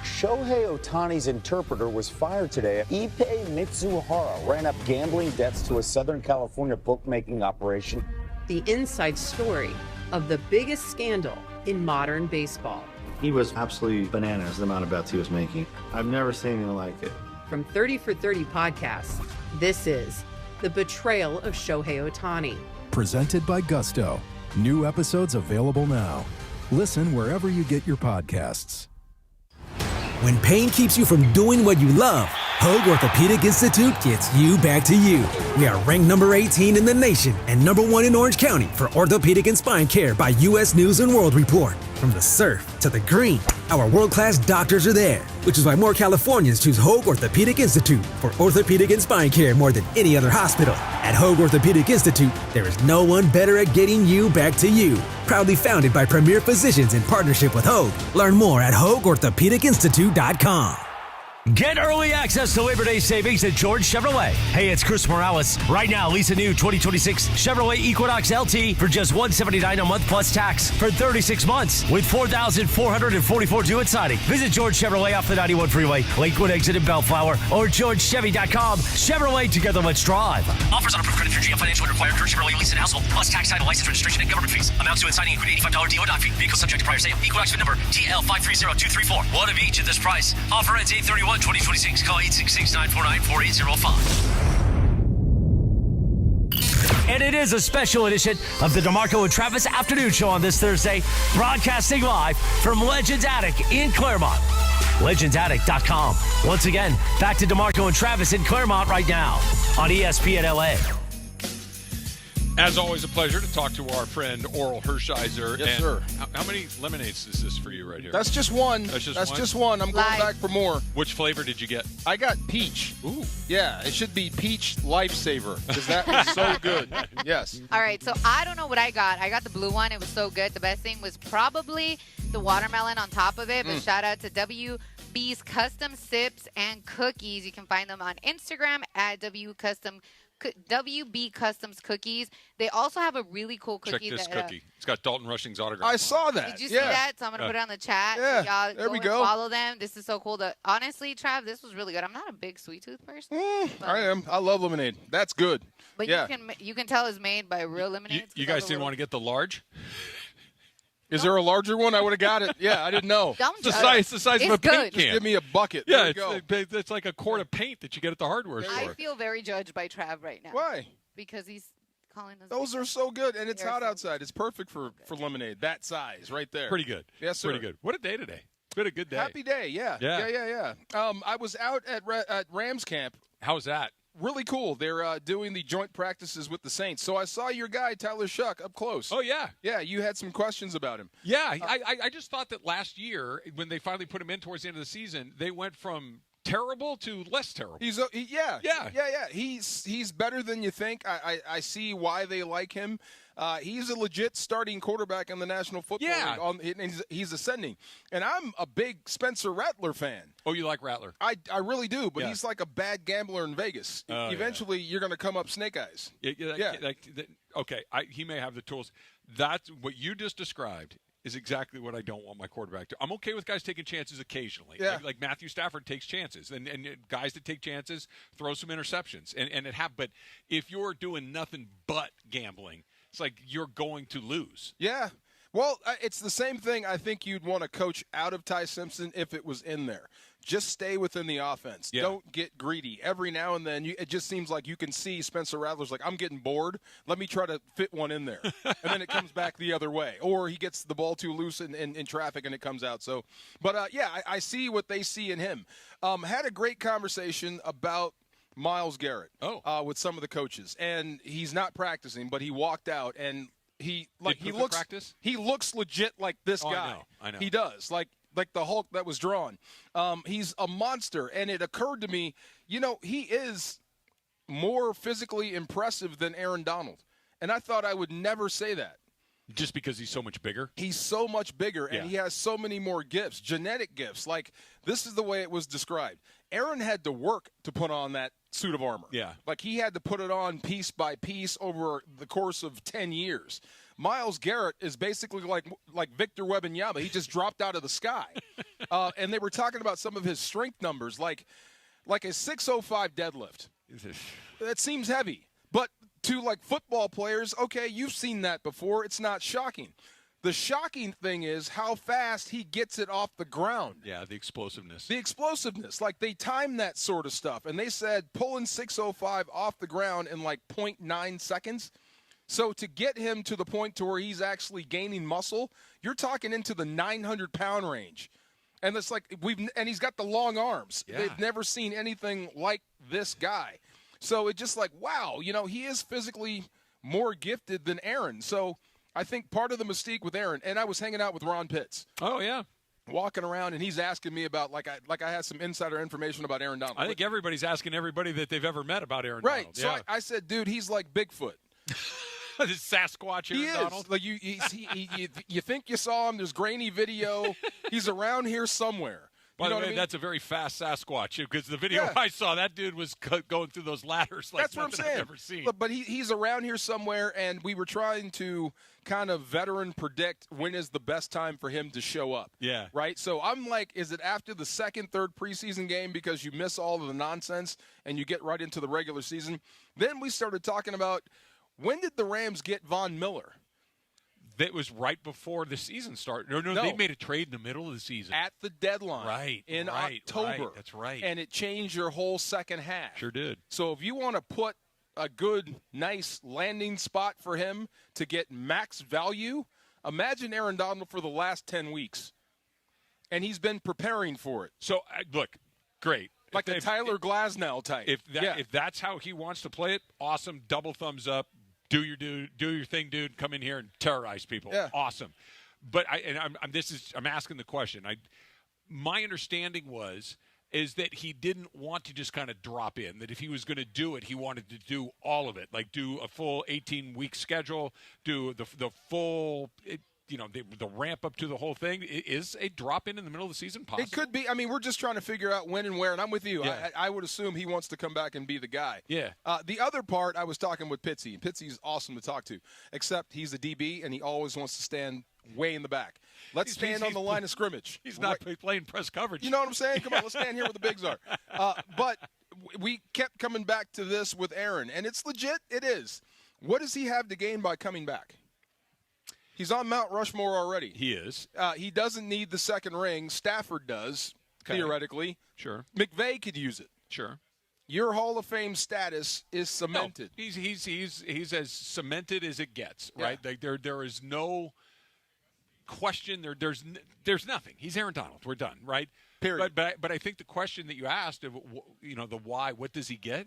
Shohei Ohtani's interpreter was fired today. Ippei Mitsuhara ran up gambling debts to a Southern California bookmaking operation. The inside story of the biggest scandal in modern baseball. He was absolutely bananas, the amount of bets he was making. I've never seen anything like it. From 30 for 30 podcasts, this is The Betrayal of Shohei Ohtani. Presented by Gusto. New episodes available now. Listen wherever you get your podcasts. When pain keeps you from doing what you love, Hoag Orthopedic Institute gets you back to you. We are ranked number 18 in the nation and number 1 in Orange County for orthopedic and spine care by U.S. News and World Report. From the surf to the green, our world-class doctors are there, which is why more Californians choose Hoag Orthopedic Institute for orthopedic and spine care more than any other hospital. At Hoag Orthopedic Institute, there is no one better at getting you back to you. Proudly founded by premier physicians in partnership with Hoag. Learn more at HoagOrthopedicInstitute.com. Get early access to Labor Day savings at George Chevrolet. Hey, it's Chris Morales. Right now, lease a new 2026 Chevrolet Equinox LT for just $179 a month plus tax for 36 months with 4,444 due at signing. Visit George Chevrolet off the 91 freeway, Lakewood exit in Bellflower, or GeorgeChevy.com. Chevrolet, together let's drive. Offers on approved credit through GM Financial and required George Chevrolet lease and household, plus tax, title, license, registration, and government fees. Amounts due at signing include $85 DO doc fee. Vehicle subject to prior sale. Equinox VIN number TL530234. One of each at this price. Offer ends 8/31. 2026. Call 866-949-4805. And it is a special edition of the DeMarco and Travis Afternoon Show on this Thursday, broadcasting live from Legends Attic in Claremont. LegendsAttic.com. Once again, back to DeMarco and Travis in Claremont right now on ESPN LA. As always, a pleasure to talk to our friend Orel Hershiser. Yes, sir. How many lemonades is this for you right here? That's just one. That's just just one. I'm going back for more. Which flavor did you get? I got peach. Ooh. Yeah, it should be peach lifesaver because that was so good. Yes. All right, so I don't know what I got. I got the blue one. It was so good. The best thing was probably the watermelon on top of it. But shout out to WB's Custom Sips and Cookies. You can find them on Instagram at WB Customs Cookies. They also have a really cool cookie. Check this cookie. It's got Dalton Rushing's autograph. I saw that. Did you see that? So I'm going to put it on the chat. Yeah, So y'all there we and go. follow them. This is so cool. Honestly, Trav, this was really good. I'm not a big sweet tooth person. I am. I love lemonade. That's good. But you can tell it's made by real lemonade. You guys didn't want to get the large? Is there a larger one? I would have got it. Yeah, I didn't know. It's the size of a paint can. Just give me a bucket. Yeah, there it's like a quart of paint that you get at the hardware store. I feel very judged by Trav right now. Why? Because he's calling us. Those are so good, and it's hot outside. It's perfect for lemonade. That size right there. Pretty good. Yes, sir. Pretty good. What a day today. It's been a good day. Happy day, yeah. I was out at Rams camp. How was that? Really cool. They're doing the joint practices with the Saints. So I saw your guy, Tyler Shuck, up close. Oh, yeah. Yeah, you had some questions about him. Yeah, I just thought that last year, when they finally put him in towards the end of the season, they went from terrible to less terrible. He's better than you think. I see why they like him. He's a legit starting quarterback in the National Football League. And he's ascending. And I'm a big Spencer Rattler fan. Oh, you like Rattler? I really do, but he's like a bad gambler in Vegas. Eventually, you're going to come up snake eyes. Okay, he may have the tools. That's what you just described. Is exactly what I don't want my quarterback to. I'm okay with guys taking chances occasionally. Yeah. Like Matthew Stafford takes chances. And guys that take chances throw some interceptions. But if you're doing nothing but gambling, it's like you're going to lose. Yeah. Well, it's the same thing I think you'd want to coach out of Ty Simpson if it was in there. Just stay within the offense. Yeah. Don't get greedy. Every now and then, it just seems like you can see Spencer Rattler's like, I'm getting bored. Let me try to fit one in there. And then it comes back the other way. Or he gets the ball too loose in traffic and it comes out. So, but, I see what they see in him. Had a great conversation about Myles Garrett with some of the coaches. And he's not practicing, but he walked out and he looks legit like this guy. I know. He does. Like the Hulk that was drawn. He's a monster. And it occurred to me, he is more physically impressive than Aaron Donald. And I thought I would never say that. Just because he's so much bigger? He's so much bigger, and he has so many more gifts, genetic gifts. Like, this is the way it was described. Aaron had to work to put on that suit of armor. Yeah. Like, he had to put it on piece by piece over the course of 10 years. Myles Garrett is basically like Victor Wembanyama. He just dropped out of the sky. And they were talking about some of his strength numbers, like a 605 deadlift. That seems heavy. But to football players, okay, you've seen that before. It's not shocking. The shocking thing is how fast he gets it off the ground. Yeah, the explosiveness. Like, they time that sort of stuff. And they said pulling 605 off the ground in 0.9 seconds. So to get him to the point to where he's actually gaining muscle, you're talking into the 900-pound range. And it's like and he's got the long arms. Yeah. They've never seen anything like this guy. So it's just like, wow, he is physically more gifted than Aaron. So I think part of the mystique with Aaron, and I was hanging out with Ron Pitts. Oh, yeah. Walking around, and he's asking me about, like I had some insider information about Aaron Donald. I think everybody's asking everybody that they've ever met about Aaron right. Donald. So Yeah. I said, dude, he's like Bigfoot. This Sasquatch Aaron He is. Donald. Like you think you saw him. There's grainy video. He's around here somewhere. By You know the what way, I mean? that's a very fast Sasquatch, because the video Yeah. I saw, that dude was going through those ladders like That's what I'm nothing saying. I've ever seen. But he's around here somewhere, and we were trying to kind of veteran predict when is the best time for him to show up. Yeah. Right? So I'm like, is it after the second, third preseason game because you miss all of the nonsense and you get right into the regular season? Then we started talking about, when did the Rams get Von Miller? That was right before the season started. No, they made a trade in the middle of the season. At the deadline. Right. In right, October. Right, that's right. And it changed your whole second half. Sure did. So if you want to put a good, nice landing spot for him to get max value, imagine Aaron Donald for the last 10 weeks. And he's been preparing for it. So, look, great. Like a Tyler Glasnow type. If that's how he wants to play it, awesome. Double thumbs up. Do your thing, dude. Come in here and terrorize people. Yeah. Awesome. But I'm asking the question. My understanding is that he didn't want to just kind of drop in. That if he was going to do it, he wanted to do all of it. Like do a full 18-week schedule, do the full. The ramp up to the whole thing. Is a drop in the middle of the season possible? It could be. I mean, we're just trying to figure out when and where, and I'm with you. Yeah. I would assume he wants to come back and be the guy. Yeah. The other part, I was talking with Pitsy, and Pitsy's awesome to talk to, except he's a DB, and he always wants to stand way in the back. Let's stand on the line of scrimmage. He's not playing press coverage. You know what I'm saying? Come on, let's stand here where the bigs are. But we kept coming back to this with Aaron, and it's legit. It is. What does he have to gain by coming back? He's on Mount Rushmore already. He is. He doesn't need the second ring. Stafford does, theoretically. Sure. McVay could use it. Sure. Your Hall of Fame status is cemented. No, he's as cemented as it gets, right? Like there is no question. There's nothing. He's Aaron Donald. We're done, right? Period. But I think the question that you asked of the why, what does he get?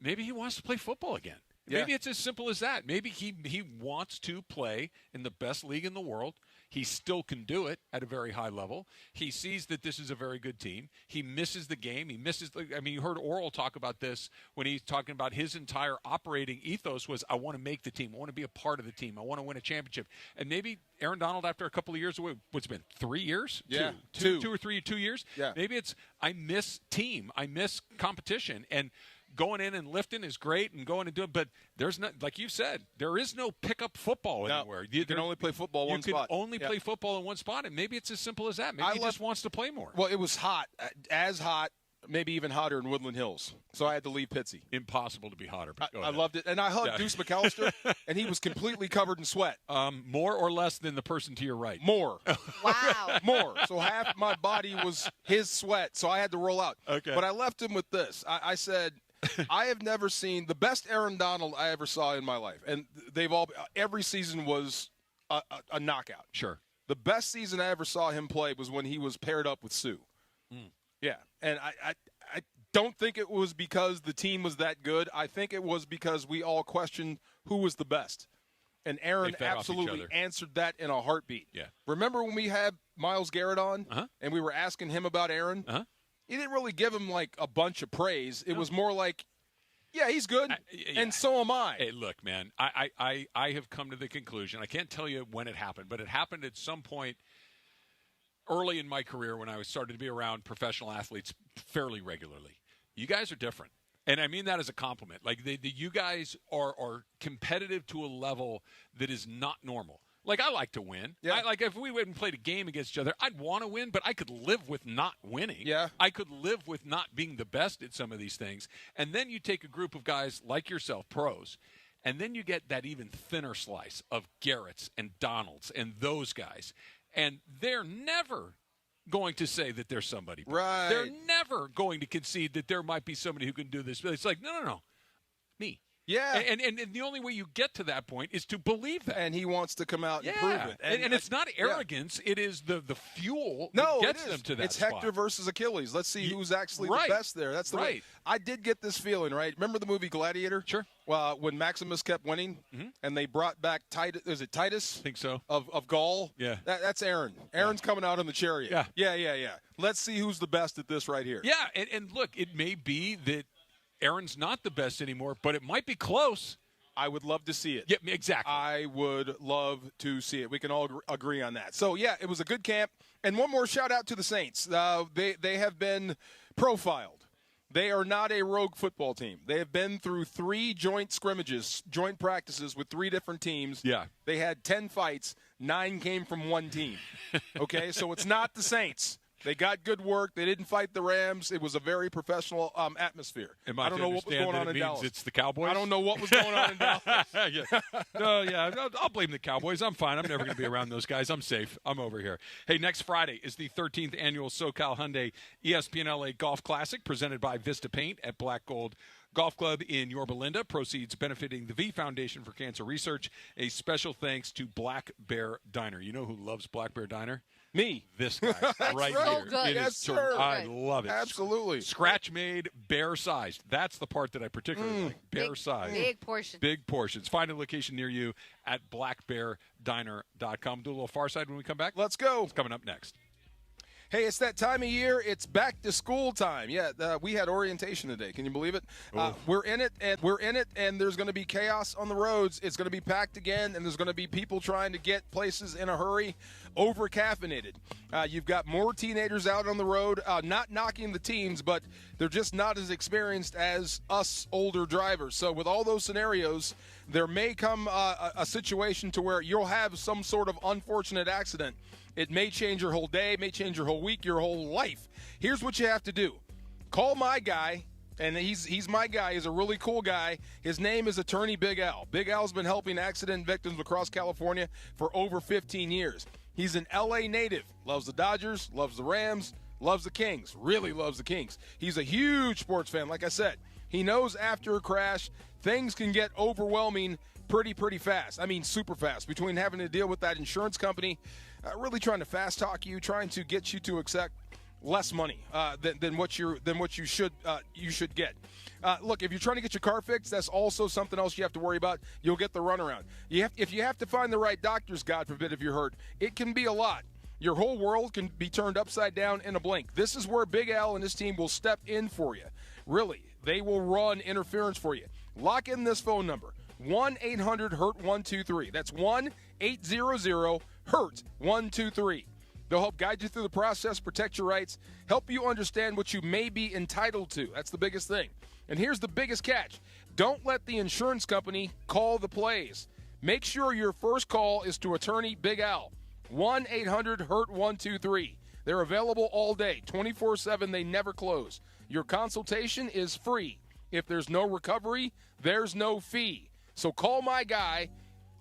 Maybe he wants to play football again. Yeah. Maybe it's as simple as that. Maybe he wants to play in the best league in the world. He still can do it at a very high level. He sees that this is a very good team. He misses the game. You heard Orel talk about this when he's talking about his entire operating ethos was, I want to make the team. I want to be a part of the team. I want to win a championship. And maybe Aaron Donald, after a couple of years, what's it been, 3 years? Yeah. 2 or 3, 2 years? Yeah. Maybe it's, I miss team. I miss competition. And going in and lifting is great and going and doing, but there's not, like you said, there is no pickup football anywhere. You can only play football one spot. You can only play football in one spot, and maybe it's as simple as that. Maybe he just wants to play more. Well, it was hot, maybe even hotter in Woodland Hills, so I had to leave Pitsy. Impossible to be hotter. But I loved it, and I hugged Deuce McAllister, and he was completely covered in sweat. More or less than the person to your right? More. Wow. More. So half my body was his sweat, so I had to roll out. Okay. But I left him with this. I said, I have never seen the best Aaron Donald I ever saw in my life, and every season was a knockout. Sure. The best season I ever saw him play was when he was paired up with Sue. Yeah, and I don't think it was because the team was that good. I think it was because we all questioned who was the best. And Aaron absolutely answered that in a heartbeat. Yeah. Remember when we had Myles Garrett on, and we were asking him about Aaron? He didn't really give him, like, a bunch of praise. It was more like, yeah, he's good, and so am I. Hey, look, man, I have come to the conclusion. I can't tell you when it happened, but it happened at some point early in my career when I started to be around professional athletes fairly regularly. You guys are different. And I mean that as a compliment. Like, you guys are competitive to a level that is not normal. Like, I like to win. Yeah. Like, if we went and played a game against each other, I'd want to win, but I could live with not winning. Yeah. I could live with not being the best at some of these things. And then you take a group of guys like yourself, pros, and then you get that even thinner slice of Garrett's and Donald's and those guys. And they're never going to say that there's somebody. Right. They're never going to concede that there might be somebody who can do this. It's like, no. Me. Yeah. And the only way you get to that point is to believe that. And he wants to come out and prove it. And it's not arrogance. It is the fuel No, that gets it is. them to that It's spot. Hector versus Achilles. Let's see who's actually Right. the best there. That's the way. Right. I did get this feeling, right? Remember the movie Gladiator? Sure. When Maximus kept winning, and they brought back Titus. Is it Titus? I think so. Of Gaul. Yeah. That's Aaron. Aaron's coming out in the chariot. Yeah. Let's see who's the best at this right here. Yeah, and look, it may be that Aaron's not the best anymore, but it might be close. I would love to see it. Yeah, exactly. I would love to see it. We can all agree on that. So, yeah, it was a good camp. And one more shout-out to the Saints. They have been profiled. They are not a rogue football team. They have been through 3 joint scrimmages, joint practices with 3 different teams. Yeah. They had 10 fights. 9 came from one team. Okay, so it's not the Saints. They got good work. They didn't fight the Rams. It was a very professional atmosphere. I don't know what was going on in Dallas. It's the Cowboys? I don't know what was going on in Dallas. I'll blame the Cowboys. I'm fine. I'm never going to be around those guys. I'm safe. I'm over here. Hey, next Friday is the 13th annual SoCal Hyundai ESPN LA Golf Classic presented by Vista Paint at Black Gold Golf Club in Yorba Linda. Proceeds benefiting the V Foundation for Cancer Research. A special thanks to Black Bear Diner. You know who loves Black Bear Diner? Me. This guy right so here. good. It Yes, is sir. I love it. Absolutely. Scratch made, bear sized. That's the part that I particularly like. Bear sized. Big portion. Big portions. Find a location near you at blackbeardiner.com. Do a little Far Side when we come back. Let's go. It's coming up next. Hey, it's that time of year. It's back to school time. Yeah, we had orientation today. Can you believe it? We're in it, and there's going to be chaos on the roads. It's going to be packed again, and there's going to be people trying to get places in a hurry, over-caffeinated. You've got more teenagers out on the road, not knocking the teens, but they're just not as experienced as us older drivers. So with all those scenarios, there may come a situation to where you'll have some sort of unfortunate accident. It may change your whole day, may change your whole week, your whole life. Here's what you have to do. Call my guy, and he's my guy. He's a really cool guy. His name is Attorney Big Al. Big Al's been helping accident victims across California for over 15 years. He's an L.A. native, loves the Dodgers, loves the Rams, loves the Kings, really loves the Kings. He's a huge sports fan, like I said. He knows after a crash, things can get overwhelming pretty fast. I mean, super fast. Between having to deal with that insurance company, really trying to fast talk you, trying to get you to accept less money than what you should get. Look, if you're trying to get your car fixed, that's also something else you have to worry about. You'll get the runaround. If you have to find the right doctors, God forbid, if you're hurt, it can be a lot. Your whole world can be turned upside down in a blink. This is where Big Al and his team will step in for you. Really, they will run interference for you. Lock in this phone number. 1-800-HURT-123. That's 1-800-HURT-123. They'll help guide you through the process, protect your rights, help you understand what you may be entitled to. That's the biggest thing. And here's the biggest catch. Don't let the insurance company call the plays. Make sure your first call is to Attorney Big Al. 1-800-HURT-123. They're available all day, 24/7. They never close. Your consultation is free. If there's no recovery, there's no fee. So call my guy,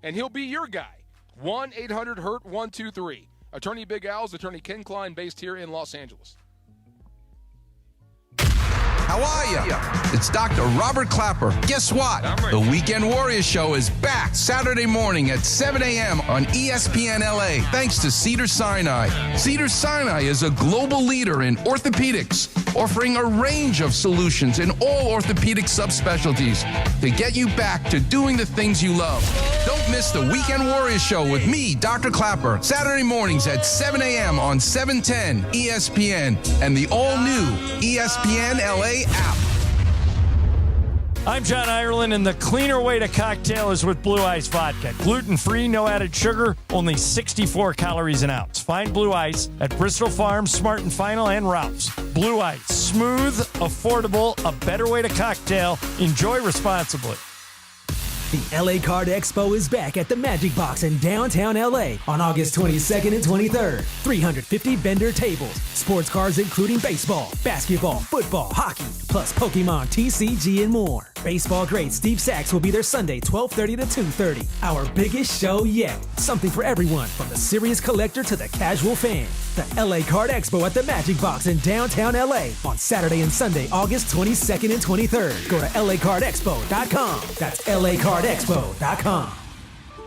and he'll be your guy. 1-800-HURT-123. Attorney Big Al's Attorney Ken Klein, based here in Los Angeles. How are you? It's Dr. Robert Clapper. Guess what? The Weekend Warriors Show is back Saturday morning at 7 a.m. on ESPN LA, thanks to Cedars-Sinai. Cedars-Sinai is a global leader in orthopedics, offering a range of solutions in all orthopedic subspecialties to get you back to doing the things you love. Don't miss the Weekend Warriors Show with me, Dr. Clapper, Saturday mornings at 7 a.m. on 710 ESPN and the all-new ESPN LA app. I'm John Ireland, and the cleaner way to cocktail is with Blue Ice Vodka. Gluten-free, no added sugar, only 64 calories an ounce. Find Blue Ice at Bristol Farms, Smart & Final, and Ralph's. Blue Ice, smooth, affordable, a better way to cocktail. Enjoy responsibly. The LA Card Expo is back at the Magic Box in downtown LA on August 22nd and 23rd. 350 vendor tables, sports cards including baseball, basketball, football, hockey, plus Pokemon, TCG, and more. Baseball great Steve Sachs will be there Sunday, 12:30 to 2:30. Our biggest show yet. Something for everyone, from the serious collector to the casual fan. The LA Card Expo at the Magic Box in downtown LA on Saturday and Sunday, August 22nd and 23rd. Go to lacardexpo.com. That's lacardexpo.com.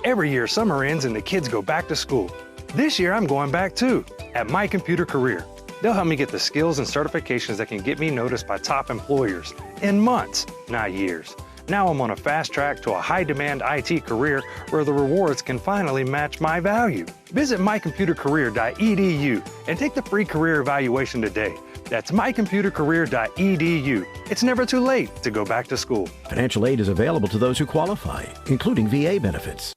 Every year, summer ends and the kids go back to school. This year, I'm going back too, at My Computer Career. They'll help me get the skills and certifications that can get me noticed by top employers in months, not years. Now I'm on a fast track to a high-demand IT career where the rewards can finally match my value. Visit mycomputercareer.edu and take the free career evaluation today. That's mycomputercareer.edu. It's never too late to go back to school. Financial aid is available to those who qualify, including VA benefits.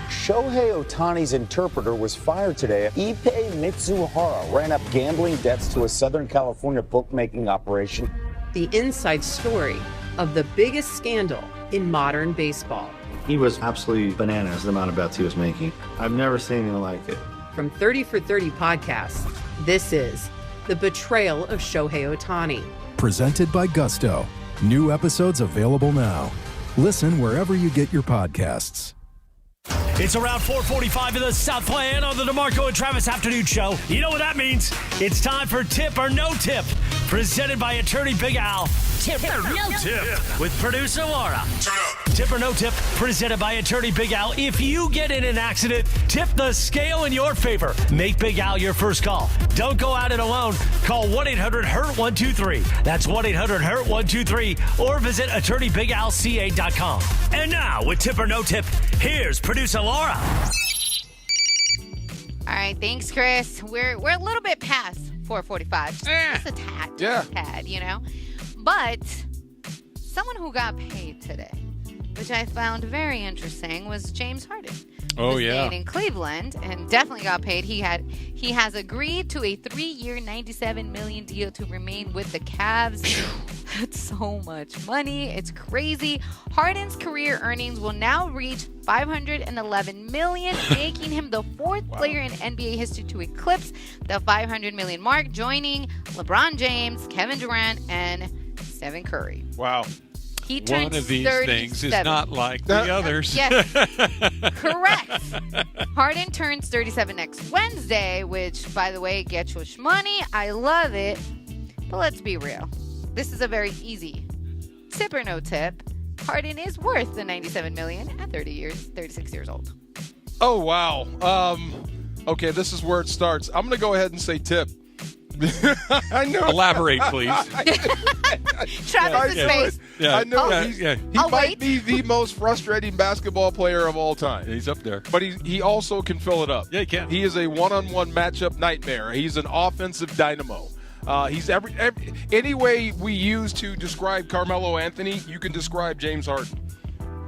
Shohei Ohtani's interpreter was fired today. Ippei Mitsuhara ran up gambling debts to a Southern California bookmaking operation. The inside story of the biggest scandal in modern baseball. He was absolutely bananas, the amount of bets he was making. I've never seen anything like it. From 30 for 30 podcasts, this is The Betrayal of Shohei Ohtani. Presented by Gusto. New episodes available now. Listen wherever you get your podcasts. It's around 4:45 in the Southland on the DeMarco and Travis Afternoon Show. You know what that means? It's time for Tip or No Tip, presented by attorney Big Al. Tip or No Tip with producer Laura. Tip or No Tip, presented by attorney Big Al. If you get in an accident, tip the scale in your favor. Make Big Al your first call. Don't go at it alone. Call 1-800-HURT-123. That's 1-800-HURT-123. Or visit attorneybigalca.com. And now, with Tip or No Tip, here's producer Laura. All right, thanks, Chris. We're a little bit past 4:45. Just a tad. Just a tad, you know. But someone who got paid today, which I found very interesting, was James Harden. Oh, He yeah. stayed in Cleveland and definitely got paid. He has agreed to a 3-year, $97 million deal to remain with the Cavs. That's so much money. It's crazy. Harden's career earnings will now reach $511 million, making him the fourth player in NBA history to eclipse the $500 million mark, joining LeBron James, Kevin Durant, and Stephen Curry. Wow. He turned One of these 37. things is not like the others. Yes. Correct. Harden turns 37 next Wednesday, which, by the way, gets you money. I love it. But let's be real. This is a very easy tip or no tip. Harden is worth the $97 million at 36 years old. Oh, wow. Okay, this is where it starts. I'm going to go ahead and say tip. I know. Elaborate, please. Travis's face. I know. Oh, He might be the most frustrating basketball player of all time. He's up there. But he also can fill it up. Yeah, he can. He is a one-on-one matchup nightmare. He's an offensive dynamo. He's any way we use to describe Carmelo Anthony, you can describe James Harden.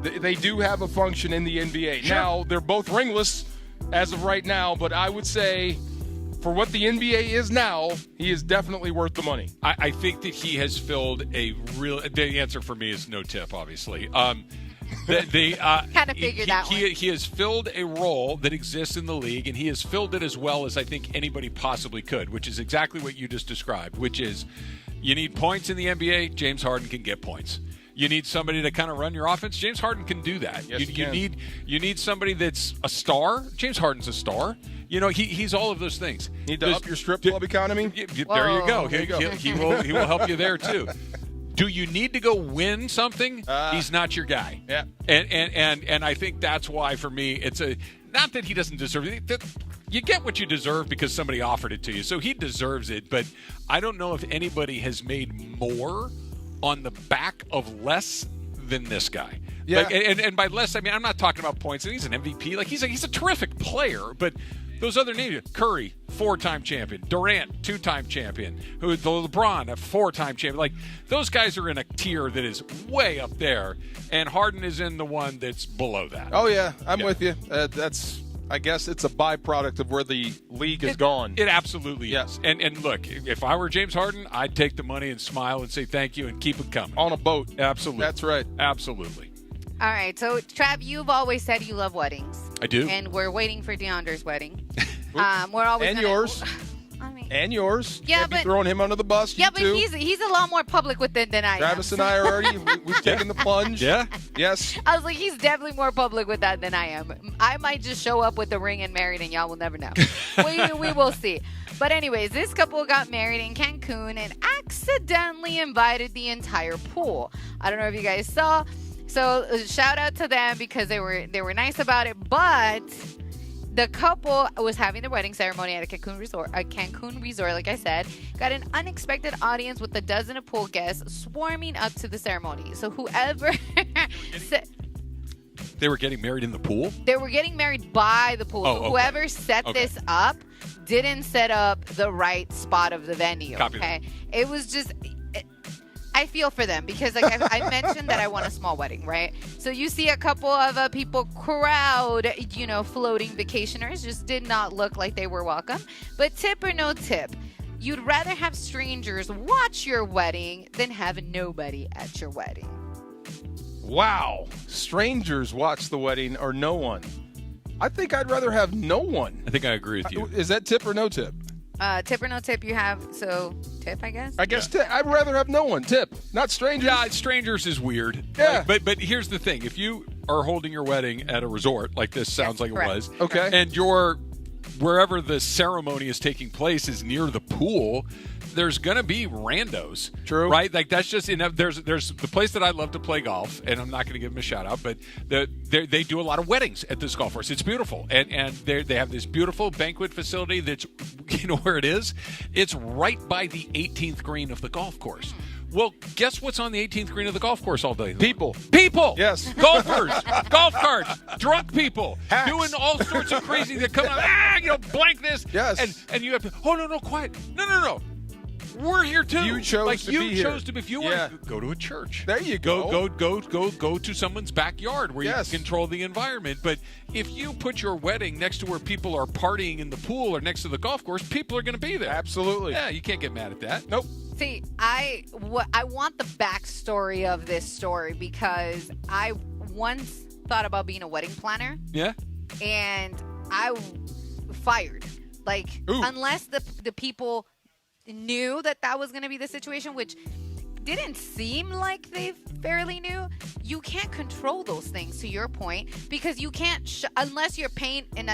They do have a function in the NBA. Sure. Now, they're both ringless as of right now, but I would say for what the NBA is now, he is definitely worth the money. I think that he has filled a real. The answer for me is no tip, obviously. Kind of figured that one. He has filled a role that exists in the league, and he has filled it as well as I think anybody possibly could, which is exactly what you just described, which is you need points in the NBA, James Harden can get points. You need somebody to kind of run your offense, James Harden can do that. Yes, he can. You need somebody that's a star, James Harden's a star. You know, he's all of those things. Need to up your strip club economy? There you go. He will help you there, too. Do you need to go win something? He's not your guy. Yeah. And I think that's why, for me, it's not that he doesn't deserve it. You get what you deserve because somebody offered it to you. So he deserves it. But I don't know if anybody has made more on the back of less than this guy. Yeah. And by less, I mean, I'm not talking about points. And he's an MVP. Like he's a terrific player. But those other names, Curry, 4-time champion. Durant, 2-time champion. LeBron, a 4-time champion. Like, those guys are in a tier that is way up there, and Harden is in the one that's below that. Oh, yeah. I'm with you. I guess it's a byproduct of where the league has gone. It absolutely is. And look, if I were James Harden, I'd take the money and smile and say thank you and keep it coming. On a boat. Absolutely. That's right. Absolutely. All right, so Trav, you've always said you love weddings. I do. And we're waiting for DeAndre's wedding. We're always and yours. I mean, And yours. Yeah, Can't be but throwing him under the bus. Yeah, you but too. he's a lot more public with it than I am. Travis and I are already, we've taken the plunge. Yeah. Yes. I was like, he's definitely more public with that than I am. I might just show up with the ring and married, and y'all will never know. we will see. But anyways, this couple got married in Cancun and accidentally invited the entire pool. I don't know if you guys saw. So shout out to them because they were nice about it. But the couple was having their wedding ceremony at a Cancun resort, like I said, got an unexpected audience with a dozen of pool guests swarming up to the ceremony. So whoever They were getting married in the pool? They were getting married by the pool. Oh, So okay. whoever set this up didn't set up the right spot of the venue. Copy okay? It was just... I feel for them because like I mentioned that I want a small wedding, right? So you see a couple of people crowd, floating vacationers just did not look like they were welcome. But tip or no tip, you'd rather have strangers watch your wedding than have nobody at your wedding. Wow. Strangers watch the wedding or no one. I think I'd rather have no one. I think I agree with you. Is that tip or no tip? Tip or no tip you have, so tip, I guess? I guess I'd rather have no one. Tip, not strangers. Yeah, strangers is weird. Yeah. But here's the thing. If you are holding your wedding at a resort, like this sounds like correct. it was, Okay. and wherever the ceremony is taking place is near the pool, there's going to be randos. True. Right? Like that's just there's the place that I love to play golf, and I'm not going to give them a shout out, but they do a lot of weddings at this golf course. It's beautiful. And they have this beautiful banquet facility that's, where it is? It's right by the 18th green of the golf course. Well, guess what's on the 18th green of the golf course all day? People. Yes. Golfers. Golf carts. Drunk people. Hacks. Doing all sorts of crazy that come out. Blank this. Yes. And you have to, no, quiet. No. We're here too. You chose to be here. If you want to go to a church. There you go. Go to someone's backyard where you Yes. can control the environment. But if you put your wedding next to where people are partying in the pool or next to the golf course, people are going to be there. Absolutely. Yeah, you can't get mad at that. Nope. See, I want the backstory of this story because I once thought about being a wedding planner. Yeah. And I fired. Like, Ooh. unless the people knew that was going to be the situation, which didn't seem like they fairly knew, you can't control those things, to your point, because you can't, unless you're paying an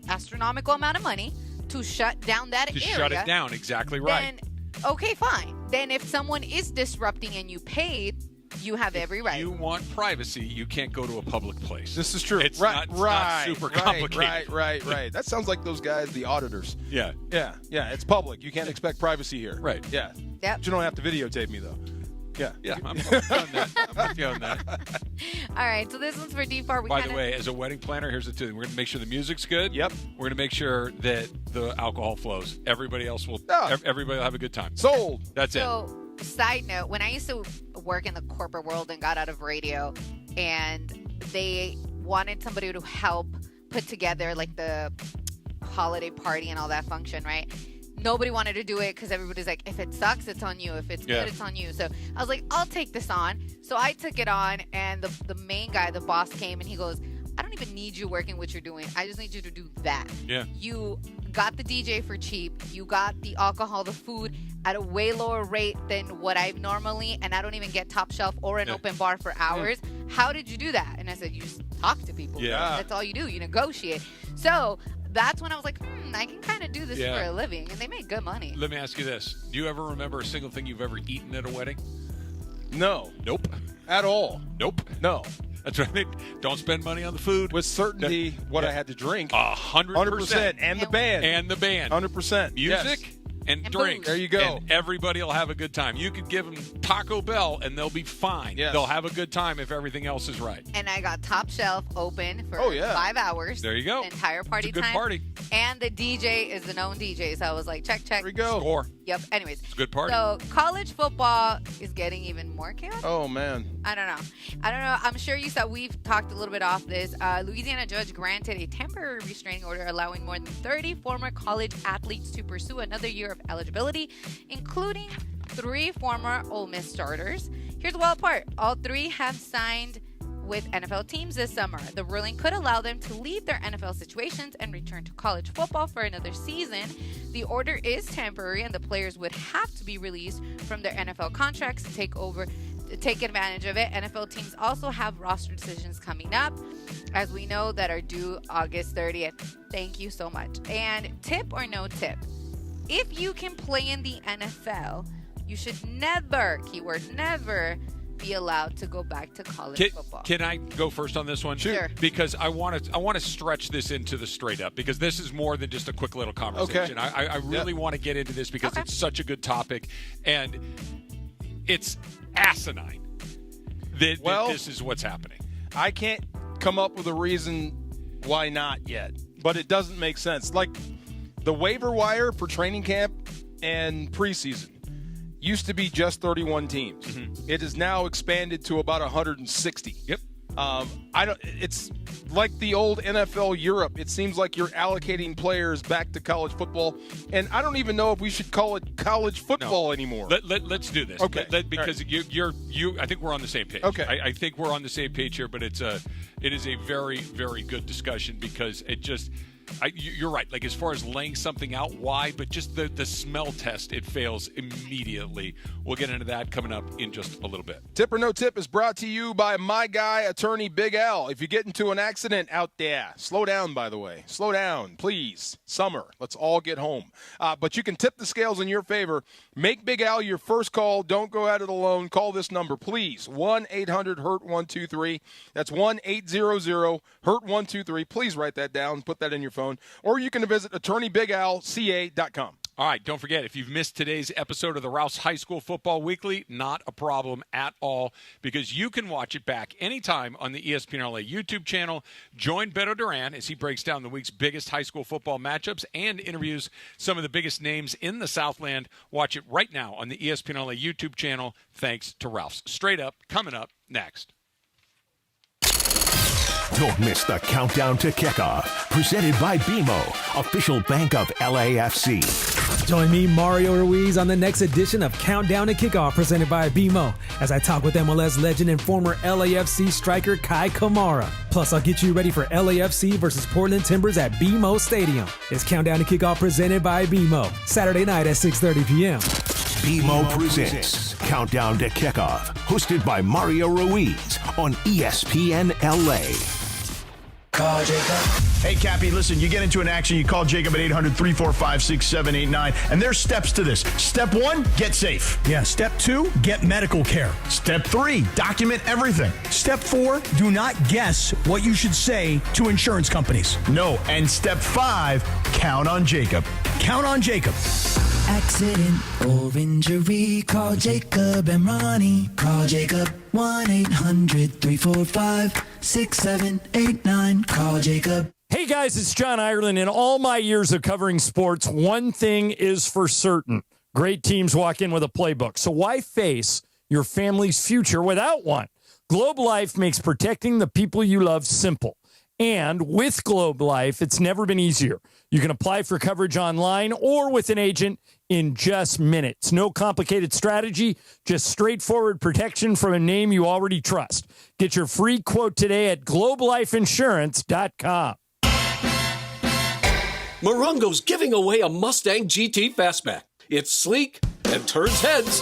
astronomical amount of money to shut down that area. To shut it down, exactly right. Then, okay, fine. Then if someone is disrupting and you paid, you have every right. You want privacy, you can't go to a public place. This is true. It's not super complicated. Right. That sounds like those guys, the auditors. Yeah. Yeah. It's public. You can't expect privacy here. Right. Yeah. Yep. But you don't have to videotape me, though. Yeah. I'm with you on that. I'm with you on that. All right, so this one's for D4. By the way, as a wedding planner, here's the thing. We're going to make sure the music's good. Yep. We're going to make sure that the alcohol flows. Everybody else will. Everybody will have a good time. Sold. That's it. So, side note, when I used to work in the corporate world and got out of radio, and they wanted somebody to help put together like the holiday party and all that function, right? Nobody wanted to do it because everybody's like, if it sucks, it's on you. If it's good, it's on you. So I was like, I'll take this on. So I took it on, and the main guy, the boss, came and he goes, I don't even need you working what you're doing. I just need you to do that. Yeah. You got the DJ for cheap. You got the alcohol, the food at a way lower rate than what I've normally, and I don't even get top shelf or an open bar for hours. How did you do that? And I said, you just talk to people. Yeah. That's all you do. You negotiate. So that's when I was like, I can kind of do this Yeah. for a living. And they make good money. Let me ask you this. Do you ever remember a single thing you've ever eaten at a wedding? No. Nope. At all. Nope. No. That's right. Don't spend money on the food. With certainty, what I had to drink. 100%. And the band. And the band. 100%. Music and drinks. There you go. And everybody will have a good time. You could give them Taco Bell and they'll be fine. Yes. They'll have a good time if everything else is right. And I got top shelf open for 5 hours. There you go. The entire party It's a good time. party. And the DJ is the known DJ. So I was like, check. There we go. Score. Yep. Anyways. It's a good party. So college football is getting even more chaotic. Oh, man. I don't know. I'm sure you saw, we've talked a little bit off this. Louisiana judge granted a temporary restraining order allowing more than 30 former college athletes to pursue another year of eligibility, including 3 former Ole Miss starters. Here's the wild part. All 3 have signed with NFL teams this summer. The ruling could allow them to leave their NFL situations and return to college football for another season. The order is temporary, and the players would have to be released from their NFL contracts to take advantage of it. NFL teams also have roster decisions coming up, as we know, that are due August 30th. Thank you so much. And tip or no tip, if you can play in the NFL, you should never, keyword never, be allowed to go back to college football. Can I go first on this one? Sure. Because I want to stretch this into the straight up, because this is more than just a quick little conversation. Okay. I really want to get into this because it's such a good topic, and it's asinine that this is what's happening. I can't come up with a reason why not yet, but it doesn't make sense. Like the waiver wire for training camp and preseason used to be just 31 teams. Mm-hmm. It is now expanded to about 160. Yep. It's like the old NFL Europe. It seems like you're allocating players back to college football, and I don't even know if we should call it college football anymore. Let's do this. Okay. Because I think we're on the same page. Okay. I think we're on the same page here, but it is a very, very good discussion, because it just you're right. Like, as far as laying something out, why? But just the smell test, it fails immediately. We'll get into that coming up in just a little bit. Tip or No Tip is brought to you by my guy, attorney Big Al. If you get into an accident out there, slow down, by the way. Slow down, please. Summer. Let's all get home. But you can tip the scales in your favor. Make Big Al your first call. Don't go at it alone. Call this number, please. 1-800-HURT-123. That's 1-800-HURT-123. Please write that down. Put that in your phone. Or you can visit attorneybigalca.com. All right, don't forget, if you've missed today's episode of the Rouse High School Football Weekly, not a problem at all, because you can watch it back anytime on the ESPN LA YouTube channel. Join Beto Duran as he breaks down the week's biggest high school football matchups and interviews some of the biggest names in the Southland. Watch it right now on the ESPN LA YouTube channel, thanks to Ralph's. Straight Up, coming up next. Don't miss the Countdown to Kickoff, presented by BMO, official bank of LAFC. Join me, Mario Ruiz, on the next edition of Countdown to Kickoff, presented by BMO, as I talk with MLS legend and former LAFC striker Kai Kamara. Plus, I'll get you ready for LAFC versus Portland Timbers at BMO Stadium. It's Countdown to Kickoff, presented by BMO, Saturday night at 6:30 p.m. BMO presents Countdown to Kickoff, hosted by Mario Ruiz on ESPN LA. Call Jacob. Hey, Cappy, listen, you get into an action, you call Jacob at 800-345-6789, and there's steps to this. Step 1, get safe. Yeah, step 2, get medical care. Step 3, document everything. Step 4, do not guess what you should say to insurance companies. No, and step 5, count on Jacob. Count on Jacob. Accident or injury, call Jacob and Ronnie. Call Jacob, 1-800-345-6789. Call Jacob. Hey guys, it's John Ireland. In all my years of covering sports, one thing is for certain. Great teams walk in with a playbook. So why face your family's future without one? Globe Life makes protecting the people you love simple. And with Globe Life, it's never been easier. You can apply for coverage online or with an agent in just minutes. No complicated strategy, just straightforward protection from a name you already trust. Get your free quote today at globelifeinsurance.com. Morongo's giving away a Mustang GT Fastback. It's sleek and turns heads.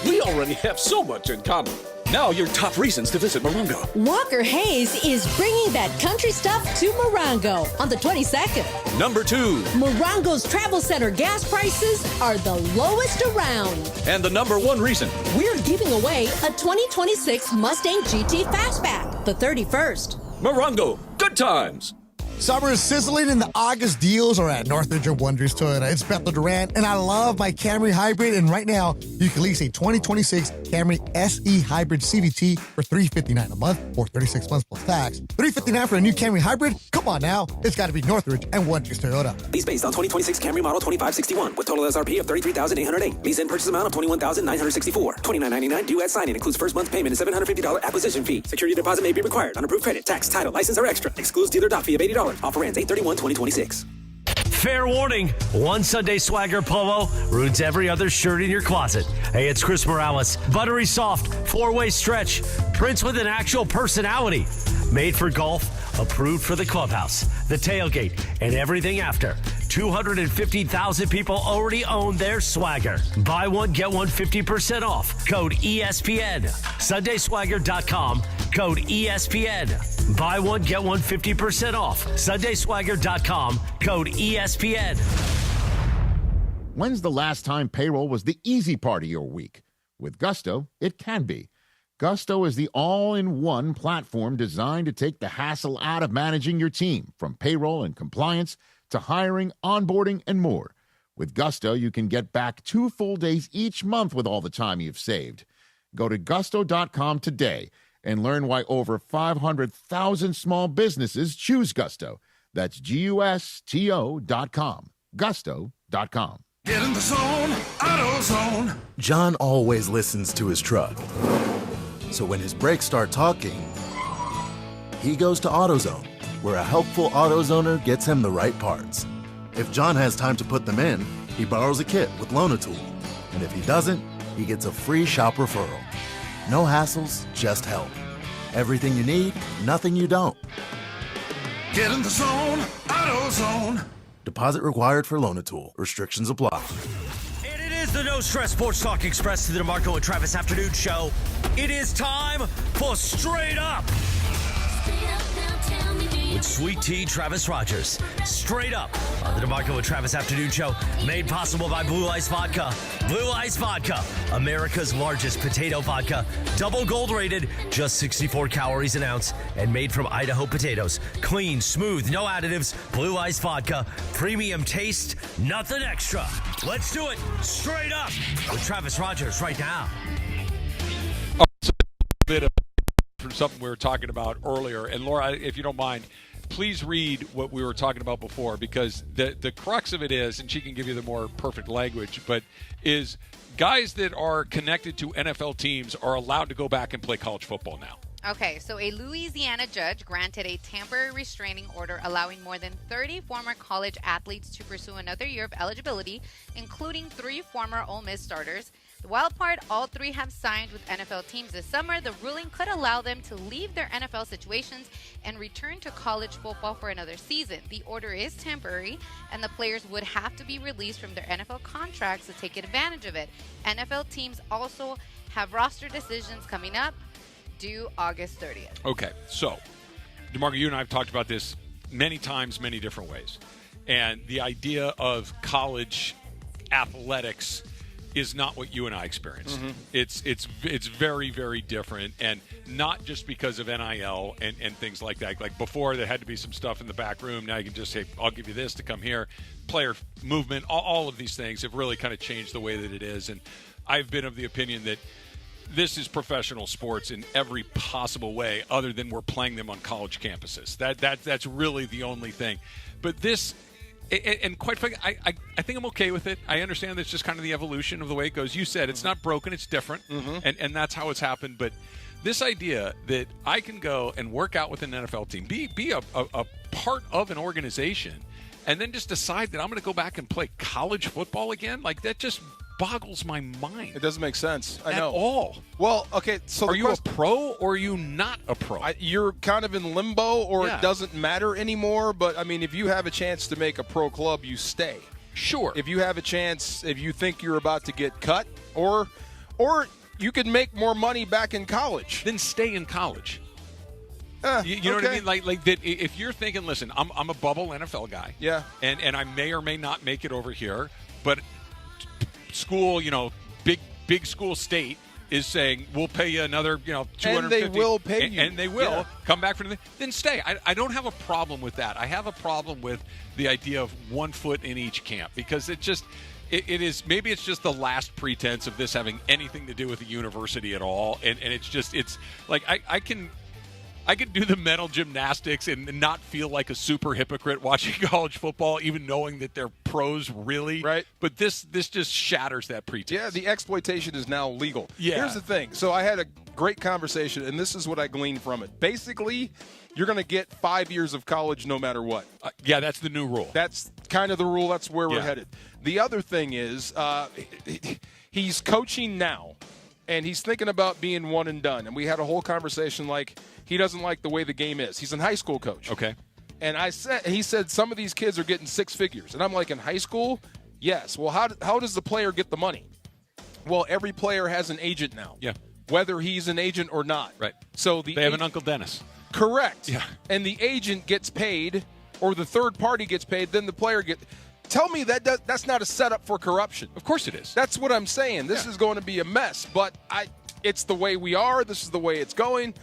We already have so much in common. Now your top reasons to visit Morongo. Walker Hayes is bringing that country stuff to Morongo on the 22nd. Number 2. Morongo's Travel Center gas prices are the lowest around. And the number 1 reason. We're giving away a 2026 Mustang GT Fastback, the 31st. Morongo, good times. Summer is sizzling and the August deals are at Northridge or Wonders Toyota. It's Bethel Durant, and I love my Camry Hybrid. And right now, you can lease a 2026 Camry SE Hybrid CVT for $359 a month or 36 months plus tax. $359 for a new Camry Hybrid? Come on now. It's got to be Northridge and Wonders Toyota. Lease based on 2026 Camry model 2561 with total SRP of $33,808. Lease in purchase amount of $21,964. $29.99 due at signing. Includes first month's payment and $750 acquisition fee. Security deposit may be required. Unapproved credit, tax, title, license, or extra. Excludes dealer doc fee of $80. Offer ends 8/31/2026. Fair warning, one Sunday Swagger polo ruins every other shirt in your closet. Hey, it's Chris Morales. Buttery soft, 4-way stretch, prints with an actual personality. Made for golf, approved for the clubhouse, the tailgate, and everything after. 250,000 people already own their Swagger. Buy one, get one 50% off. Code ESPN. SundaySwagger.com. Code ESPN. Buy one, get one 50% off. SundaySwagger.com. Code ESPN. When's the last time payroll was the easy part of your week? With Gusto, it can be. Gusto is the all-in-one platform designed to take the hassle out of managing your team, from payroll and compliance to hiring, onboarding, and more. With Gusto, you can get back 2 full days each month with all the time you've saved. Go to gusto.com today and learn why over 500,000 small businesses choose Gusto. That's GUSTO.com. Gusto.com. Get in the zone, AutoZone. John always listens to his truck. So when his brakes start talking, he goes to AutoZone, where a helpful AutoZoner gets him the right parts. If John has time to put them in, he borrows a kit with Loan-A-Tool. And if he doesn't, he gets a free shop referral. No hassles, just help. Everything you need, nothing you don't. Get in the zone, AutoZone. Deposit required for Loan-A-Tool. Restrictions apply. And it is the No Stress Sports Talk Express to the DeMarco and Travis Afternoon Show. It is time for Straight Up. With Sweet Tea Travis Rogers. Straight Up on the DeMarco and Travis Afternoon Show. Made possible by Blue Ice Vodka. Blue Ice Vodka, America's largest potato vodka. Double gold rated, just 64 calories an ounce. And made from Idaho potatoes. Clean, smooth, no additives. Blue Ice Vodka. Premium taste, nothing extra. Let's do it. Straight Up with Travis Rogers right now. So a bit of from something we were talking about earlier. And Laura, if you don't mind, please read what we were talking about before, because the crux of it is, and she can give you the more perfect language, but is guys that are connected to NFL teams are allowed to go back and play college football now. Okay, so a Louisiana judge granted a temporary restraining order allowing more than 30 former college athletes to pursue another year of eligibility, including 3 former Ole Miss starters. The wild part, all 3 have signed with NFL teams this summer. The ruling could allow them to leave their NFL situations and return to college football for another season. The order is temporary, and the players would have to be released from their NFL contracts to take advantage of it. NFL teams also have roster decisions coming up due August 30th. Okay, so, DeMarco, you and I have talked about this many times, many different ways. And the idea of college athletics is not what you and I experienced. Mm-hmm. It's very, very different, and not just because of NIL and things like that. Like before, there had to be some stuff in the back room. Now you can just say, I'll give you this to come here. Player movement, all of these things have really kind of changed the way that it is. And I've been of the opinion that this is professional sports in every possible way, other than we're playing them on college campuses. That's really the only thing. But this, and quite frankly, I think I'm okay with it. I understand that's just kind of the evolution of the way it goes. You said it's not broken, it's different, and that's how it's happened. But this idea that I can go and work out with an NFL team, be a part of an organization, and then just decide that I'm going to go back and play college football again, like that just boggles my mind. It doesn't make sense. I know. At all. Well, okay, so are you a pro or are you not a pro? You're kind of in limbo, or it doesn't matter anymore. But, I mean, if you have a chance to make a pro club, you stay. Sure. If you have a chance, if you think you're about to get cut, or you can make more money back in college. Then stay in college. You know what I mean? Like that. If you're thinking, listen, I'm a bubble NFL guy. Yeah. And I may or may not make it over here, but school, big school state is saying we'll pay you another, $250. And they will pay you. And they will come back from then stay. I don't have a problem with that. I have a problem with the idea of 1 foot in each camp, because it is, maybe it's just the last pretense of this having anything to do with the university at all. And it's like, I could do the mental gymnastics and not feel like a super hypocrite watching college football, even knowing that they're pros, really. Right. But this just shatters that pretense. Yeah, the exploitation is now legal. Yeah. Here's the thing. So I had a great conversation, and this is what I gleaned from it. Basically, you're going to get 5 years of college no matter what. Yeah, that's the new rule. That's kind of the rule. That's where we're headed. The other thing is he's coaching now, and he's thinking about being one and done. And we had a whole conversation like he doesn't like the way the game is. He's a high school coach. Okay. And he said some of these kids are getting six figures. And I'm like, in high school? Yes. Well, how does the player get the money? Well, every player has an agent now. Yeah. Whether he's an agent or not. Right. So they have an Uncle Dennis. Correct. Yeah. And the agent gets paid, or the third party gets paid, then the player gets. Tell me that's not a setup for corruption. Of course it is. That's what I'm saying. This is going to be a mess, but it's the way we are. This is the way it's going.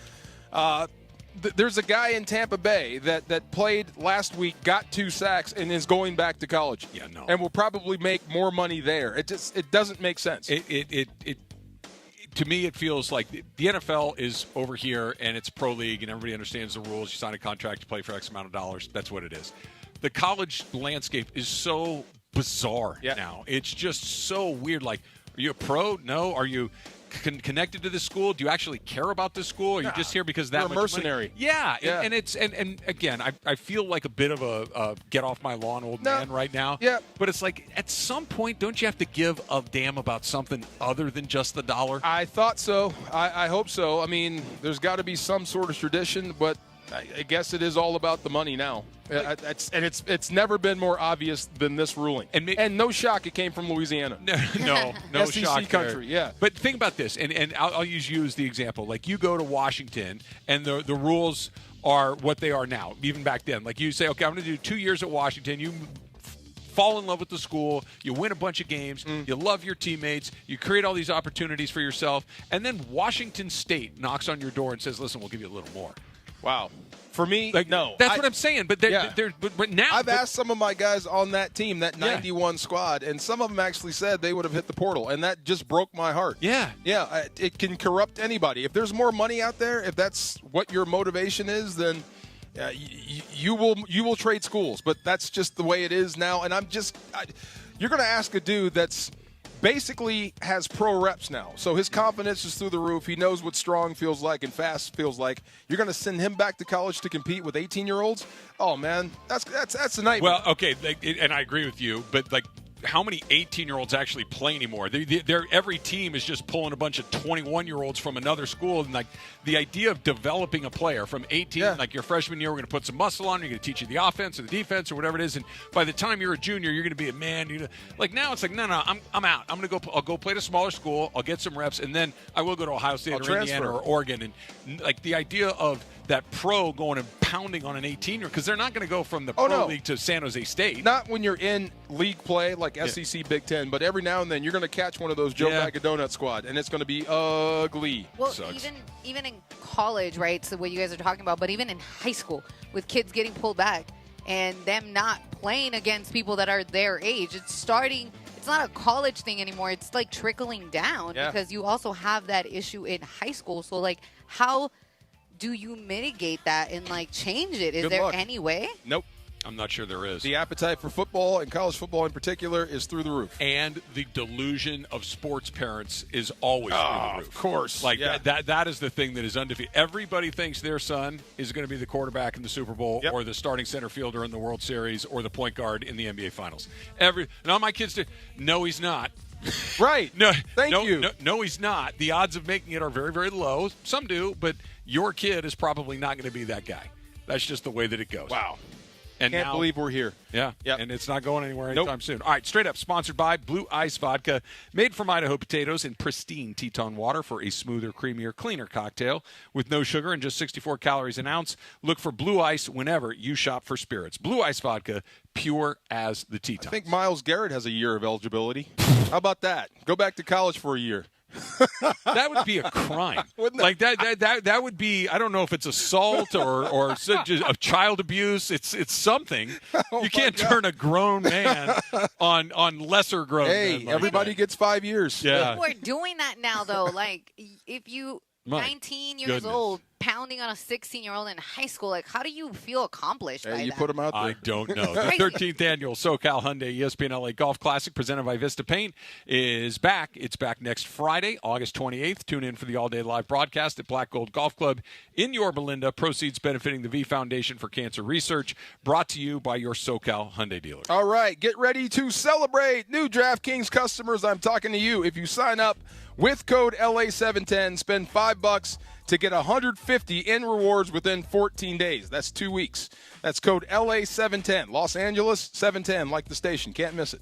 There's a guy in Tampa Bay that played last week, got 2 sacks, and is going back to college. Yeah, no. And will probably make more money there. It doesn't make sense. To me, it feels like the NFL is over here, and it's pro league, and everybody understands the rules. You sign a contract to play for X amount of dollars. That's what it is. The college landscape is so bizarre now. It's just so weird. Like, are you a pro? No. Are you connected to this school? Do you actually care about this school? Or are you just here because that you're a much mercenary? Money? Yeah. And it's and again, I feel like a bit of a get off my lawn old man right now. Yeah. But it's like at some point, don't you have to give a damn about something other than just the dollar? I thought so. I hope so. I mean, there's got to be some sort of tradition, but I guess it is all about the money now. It's never been more obvious than this ruling. And no shock, it came from Louisiana. No SEC shock country, there. But think about this, and I'll use you as the example. Like, you go to Washington, and the rules are what they are now, even back then. Like, you say, okay, I'm going to do 2 years at Washington. You fall in love with the school, you win a bunch of games, you love your teammates, you create all these opportunities for yourself, and then Washington State knocks on your door and says, listen, we'll give you a little more. Wow. For me, no. That's what I'm saying. But but now I've asked some of my guys on that team, that 91 squad, and some of them actually said they would have hit the portal, and that just broke my heart. Yeah. It can corrupt anybody. If there's more money out there, if that's what your motivation is, then you will trade schools. But that's just the way it is now. And you're going to ask a dude that's basically has pro reps now. So his confidence is through the roof. He knows what strong feels like and fast feels like. You're going to send him back to college to compete with 18-year-olds? Oh, man, that's a nightmare. Well, okay, and I agree with you, but like, how many 18-year-olds actually play anymore? Every team is just pulling a bunch of 21-year-olds from another school, and like the idea of developing a player from 18, like your freshman year, we're going to put some muscle on, you're going to teach you the offense or the defense or whatever it is, and by the time you're a junior, you're going to be a man. Like now, it's like no, I'm out. I'll go play at a smaller school. I'll get some reps, and then I will go to Ohio State or Indiana or Oregon, and like the idea of that pro going and pounding on an 18-year, because they're not going to go from the pro league to San Jose State. Not when you're in league play like SEC, Big Ten, but every now and then you're going to catch one of those Joe Bag of Donut squad, and it's going to be ugly. Well, even in college, right, so what you guys are talking about, but even in high school with kids getting pulled back and them not playing against people that are their age, it's not a college thing anymore. It's like trickling down because you also have that issue in high school. So, like, how do you mitigate that and, like, change it? Is there any way? Nope. I'm not sure there is. The appetite for football and college football in particular is through the roof. And the delusion of sports parents is always through the roof. Of course. Like that is the thing that is undefeated. Everybody thinks their son is going to be the quarterback in the Super Bowl or the starting center fielder in the World Series or the point guard in the NBA Finals. Now my kids do. No, he's not. Right. No, Thank you. No, he's not. The odds of making it are very, very low. Some do, but your kid is probably not going to be that guy. That's just the way that it goes. Wow. And Can't believe we're here. Yeah, and it's not going anywhere anytime soon. All right, straight up, sponsored by Blue Ice Vodka, made from Idaho potatoes in pristine Teton water for a smoother, creamier, cleaner cocktail with no sugar and just 64 calories an ounce. Look for Blue Ice whenever you shop for spirits. Blue Ice Vodka, pure as the Tetons. I think Myles Garrett has a year of eligibility. How about that? Go back to college for a year. That would be a crime. Like that would be, I don't know if it's assault or just of child abuse. It's something. You can't turn a grown man on lesser grown men. Hey, everybody gets 5 years. Yeah. People are doing that now, though. Like, if you 19 years old, pounding on a 16-year-old in high school. Like, how do you feel accomplished by You that? put them out there. I don't know. The 13th annual SoCal Hyundai ESPN LA Golf Classic presented by Vista Paint is back. It's back next Friday, August 28th. Tune in for the all-day live broadcast at Black Gold Golf Club in Yorba Linda. Proceeds benefiting the V Foundation for Cancer Research. Brought to you by your SoCal Hyundai dealer. All right, get ready to celebrate. New DraftKings customers, I'm talking to you. If you sign up with code LA710, spend $5 to get $150 in rewards within 14 days. That's 2 weeks. That's code LA710. Los Angeles 710, like the station. Can't miss it.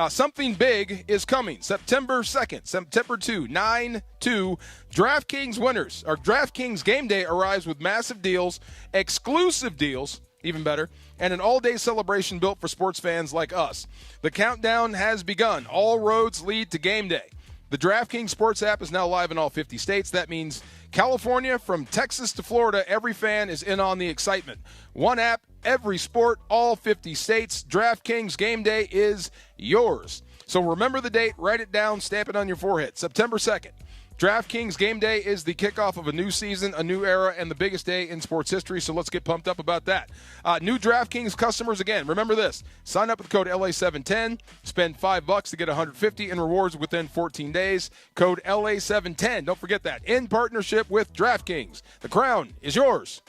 Something big is coming. September 2nd, September 2, 9/2. DraftKings winners, or DraftKings Game Day arrives with massive deals, exclusive deals, even better, and an all-day celebration built for sports fans like us. The countdown has begun. All roads lead to Game Day. The DraftKings Sports app is now live in all 50 states. That means California, from Texas to Florida, every fan is in on the excitement. One app, every sport, all 50 states. DraftKings Game Day is yours. So remember the date, write it down, stamp it on your forehead. September 2nd. DraftKings Game Day is the kickoff of a new season, a new era, and the biggest day in sports history, so let's get pumped up about that. New DraftKings customers, again, remember this. Sign up with code LA710, spend $5 to get $150 in rewards within 14 days. Code LA710, don't forget that, in partnership with DraftKings. The crown is yours.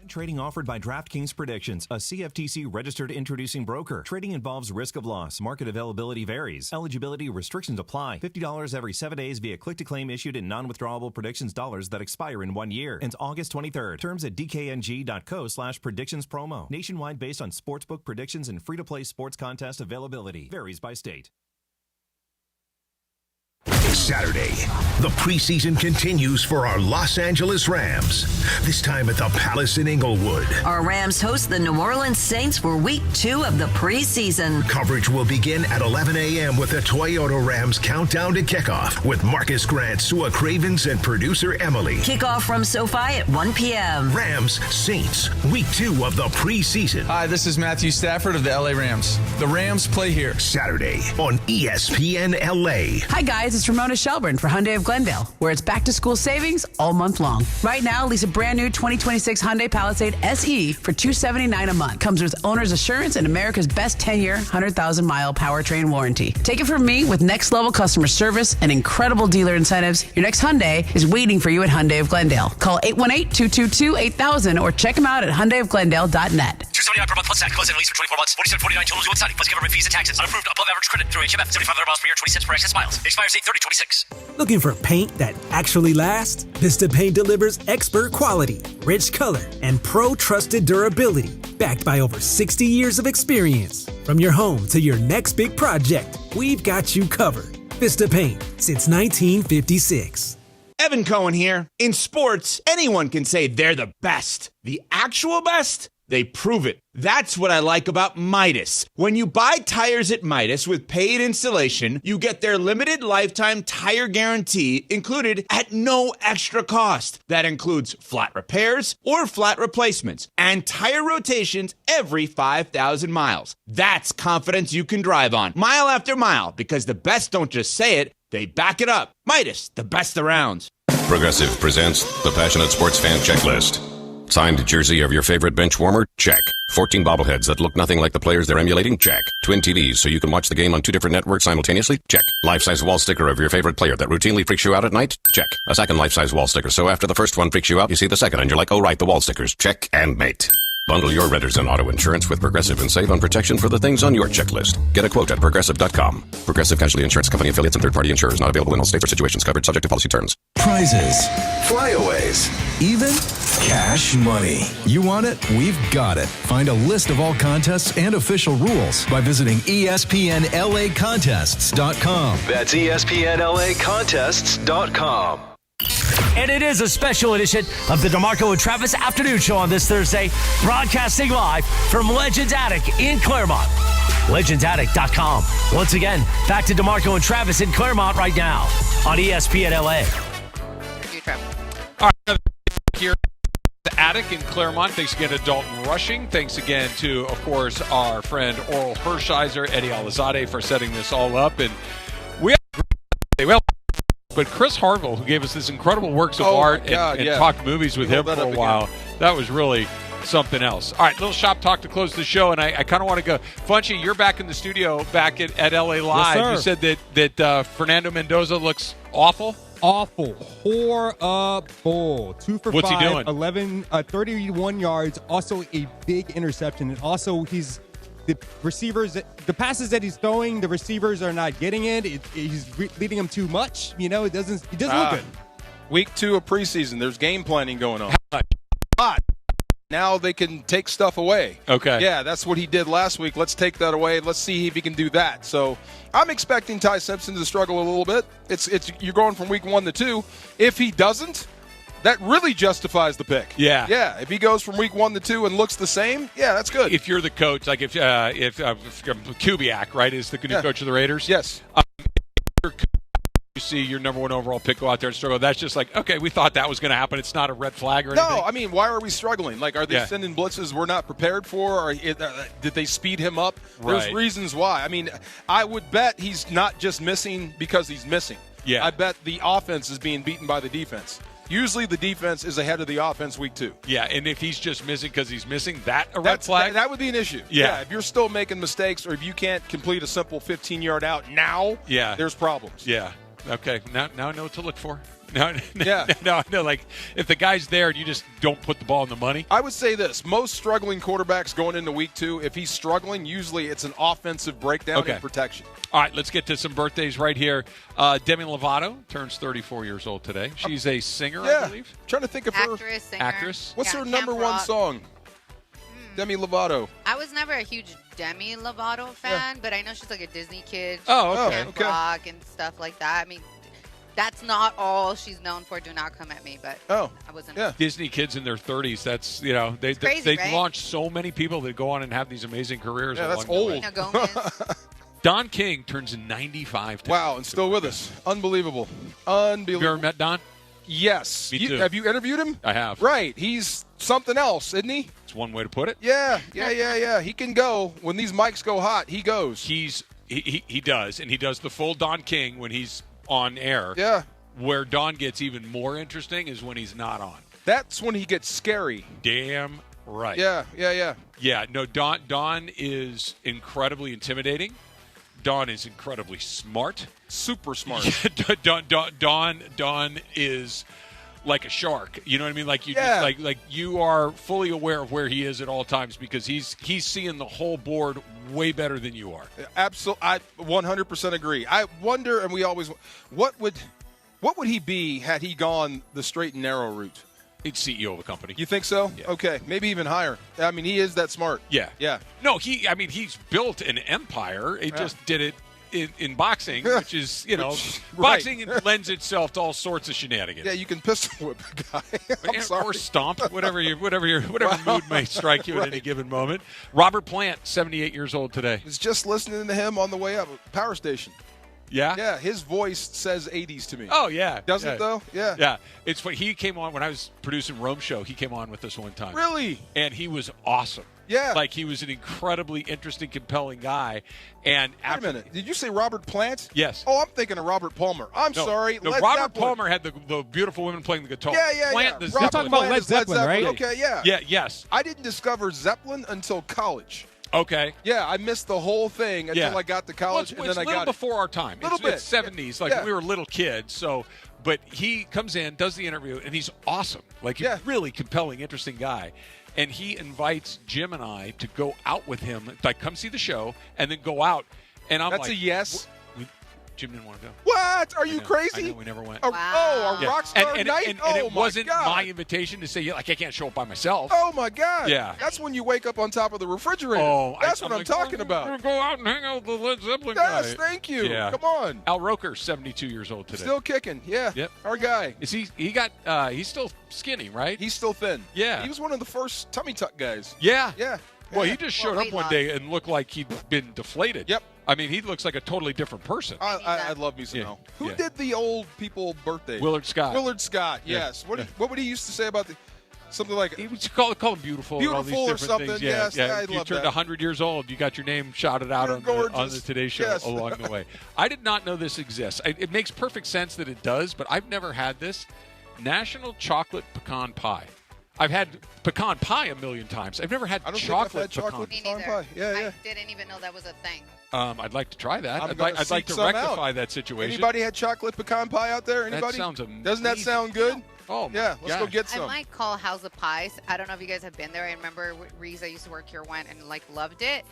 Trading offered by DraftKings Predictions, a CFTC registered introducing broker. Trading involves risk of loss. Market availability varies. Eligibility restrictions apply. $50 every 7 days via click-to-claim issued in non-withdrawable predictions dollars that expire in 1 year. Ends August 23rd. Terms at dkng.co/predictions promo. Nationwide based on sportsbook predictions and free-to-play sports contest availability. Varies by state. Saturday, the preseason continues for our Los Angeles Rams, this time at the Palace in Inglewood. Our Rams host the New Orleans Saints for week 2 of the preseason. Coverage will begin at 11 a.m. with the Toyota Rams countdown to kickoff with Marcus Grant, Sua Cravens, and producer Emily. Kickoff from SoFi at 1 p.m. Rams, Saints, week 2 of the preseason. Hi, this is Matthew Stafford of the LA Rams. The Rams play here. Saturday on ESPN LA. Hi, guys. It's Ramona Shelburne for Hyundai of Glendale, where it's back-to-school savings all month long. Right now, lease a brand-new 2026 Hyundai Palisade SE for $279 a month. Comes with owner's assurance and America's best 10-year, 100,000-mile powertrain warranty. Take it from me, with next-level customer service and incredible dealer incentives, your next Hyundai is waiting for you at Hyundai of Glendale. Call 818-222-8000 or check them out at HyundaiofGlendale.net. $279 per month plus tax. Close and lease for 24 months. $47.49 total due outstanding plus government fees and taxes. Unapproved above average credit through HMF. 7,500 miles per year. 20 cents per excess miles. Expires 8/30/26. Looking for paint that actually lasts? Vista Paint delivers expert quality, rich color, and pro-trusted durability, backed by over 60 years of experience. From your home to your next big project, we've got you covered. Vista Paint, since 1956. Evan Cohen here. In sports, anyone can say they're the best. The actual best? They prove it. That's what I like about Midas. When you buy tires at Midas with paid installation, you get their limited lifetime tire guarantee included at no extra cost. That includes flat repairs or flat replacements and tire rotations every 5,000 miles. That's confidence you can drive on, mile after mile, because the best don't just say it, they back it up. Midas, the best around. Progressive presents the Passionate Sports Fan Checklist. Signed jersey of your favorite bench warmer? Check. 14 bobbleheads that look nothing like the players they're emulating? Check. Twin TVs so you can watch the game on 2 different networks simultaneously? Check. Life-size wall sticker of your favorite player that routinely freaks you out at night? Check. A second life-size wall sticker so after the first one freaks you out, you see the second and you're like, oh right, the wall stickers. Check and mate. Bundle your renters and auto insurance with Progressive and save on protection for the things on your checklist. Get a quote at Progressive.com. Progressive Casualty Insurance Company affiliates and third-party insurers not available in all states or situations covered subject to policy terms. Prizes, flyaways, even cash money. You want it? We've got it. Find a list of all contests and official rules by visiting ESPNLAcontests.com. That's ESPNLAcontests.com. And it is a special edition of the DeMarco and Travis Afternoon Show on this Thursday, broadcasting live from Legends Attic in Claremont. LegendsAttic.com. Once again, back to DeMarco and Travis in Claremont right now on ESPN LA. All right, here at the Attic in Claremont. Thanks again to Dalton Rushing. Thanks again to, of course, our friend Orel Hershiser, Eddie Alizadeh for setting this all up. And we have, well, but but Chris Harville, who gave us this incredible works of Oh, my art God, and yeah. talked movies with We him hold for that a up while, again. that was really something else. All right, little shop talk to close the show, and I kind of want to go. Funchy, you're back in the studio, back at LA Live. sir. You said that Fernando Mendoza looks awful. Awful. Horrible. 2 for What's he 5, doing? 31 yards, also a big interception. And also, the passes that he's throwing, the receivers are not getting it. He's leading them too much. It doesn't look good. Week 2 of preseason, there's game planning going on. Now they can take stuff away. Okay. Yeah, that's what he did last week. Let's take that away. Let's see if he can do that. So I'm expecting Ty Simpson to struggle a little bit. It's you're going from week 1 to 2. If he doesn't, that really justifies the pick. Yeah. Yeah. If he goes from week 1 to 2 and looks the same, yeah, that's good. If you're the coach, like if Kubiak, right, is the new coach of the Raiders. Yes. You see your number 1 overall pick go out there and struggle. That's just like, okay, we thought that was going to happen. It's not a red flag or anything. No, I mean, why are we struggling? Like, are they sending blitzes we're not prepared for? Or did they speed him up? There's Right. reasons why. I mean, I would bet he's not just missing because he's missing. Yeah. I bet the offense is being beaten by the defense. Usually the defense is ahead of the offense week 2. Yeah, and if he's just missing because he's missing, that a red flag? That would be an issue. Yeah. If you're still making mistakes or if you can't complete a simple 15-yard out now, there's problems. Yeah. Okay. Now I know what to look for. No, Yeah. no, like if the guy's there and you just don't put the ball in the money. I would say this. Most struggling quarterbacks going into week 2, if he's struggling, usually it's an offensive breakdown in protection. All right, let's get to some birthdays right here. Demi Lovato turns 34 years old today. She's a singer, I believe. Trying to think of her. Actress, singer. Actress. What's Yeah, her Camp number 1 Rock. song? Demi Lovato. I was never a huge Demi Lovato fan, but I know she's like a Disney kid. Oh, okay. Camp Rock and stuff like that. I mean, that's not all she's known for. Do not come at me, but I wasn't. Disney kids in their 30s. That's they crazy, right? launch so many people that go on and have these amazing careers. Yeah, that's along the way. old. Gomez. Don King turns 95 today. Wow, and still with us. Unbelievable. Have you ever met Don? Yes. Me too. Have you interviewed him? I have. Right. He's something else, isn't he? It's one way to put it. Yeah. He can go. When these mics go hot, he goes. He does, and he does the full Don King when he's on air. Yeah. Where Don gets even more interesting is when he's not on. That's when he gets scary. Damn right. Yeah. Yeah, no, Don is incredibly intimidating. Don is incredibly smart. Super smart. Don is like a shark. You know what I mean? Like you just like you are fully aware of where he is at all times because he's seeing the whole board way better than you are. Absolutely. I 100% agree. I wonder, and we always, what would he be had he gone the straight and narrow route? He's CEO of a company. You think so? Yeah. Okay, maybe even higher. I mean, he is that smart. Yeah. No, he's built an empire. He just did it in boxing, which is, boxing lends itself to all sorts of shenanigans. Yeah, you can pistol whip a guy. I'm sorry. Or stomp, whatever mood may strike you at any given moment. Robert Plant, 78 years old today. I was just listening to him on the way up. Power station. Yeah? Yeah, his voice says 80s to me. Oh, yeah. Does it, though? Yeah. Yeah. It's funny. He came on when I was producing Rome Show. He came on with us one time. Really? And he was awesome. Yeah. Like, he was an incredibly interesting, compelling guy. And Wait a minute. Did you say Robert Plant? Yes. Oh, I'm thinking of Robert Palmer. I'm sorry. No, Led Robert Zeppelin. Palmer had the beautiful women playing the guitar. Yeah. Plant, the Robert Zeppelin. talking about Plant Led is Zeppelin, right? Okay, yeah. Yeah, yes. I didn't discover Zeppelin until college. Okay. Yeah, I missed the whole thing until I got to college, well, and then I got it's a little before our time. It's 70s. Like, we were little kids, so... But he comes in, does the interview, and he's awesome. Like, he's a really compelling, interesting guy. And he invites Jim and I to go out with him, like, come see the show, and then go out. And I'm That's like... a yes? Jim didn't want to go. What? Are you crazy? I know, we never went. A rock star night? And oh, it wasn't my God. my invitation to say, like, I can't show up by myself. Oh, my God. Yeah. That's when you wake up on top of the refrigerator. Oh, That's what I'm like, talking we're about. going to go out and hang out with the Led Zeppelin guy. Yes, thank you. Yeah. Come on. Al Roker, 72 years old today. Still kicking. Yeah. Yep. Our guy. Is he's still skinny, right? He's still thin. Yeah. He was one of the first tummy tuck guys. Yeah. Yeah. Well, he just showed up one day and looked like he'd been deflated. Yep. I mean, he looks like a totally different person. I love me some Al. Who did the old people birthday? Willard Scott. Willard Scott, Yeah. yes. What would he used to say about the Something like You call them beautiful. and all these Beautiful or different something, things. yes, Yeah. I You love turned that. 100 years old. You got your name shouted out on the Today Show Yes. along the way. I did not know this exists. It makes perfect sense that it does, but I've never had this. National Chocolate Pecan Pie. I've had pecan pie a million times. I've never had I don't chocolate think I've had chocolate pecan. pecan pie. Yeah. I didn't even know that was a thing. I'd like to try that. I'm I'd gonna like seek to some rectify out. that situation. Anybody had chocolate pecan pie out there? Anybody? sounds amazing. Doesn't that sound good? Oh, yeah. Let's go get I some. might call House of Pies. I don't know if you guys have been there. I remember Reese, I used to work here, went and loved it.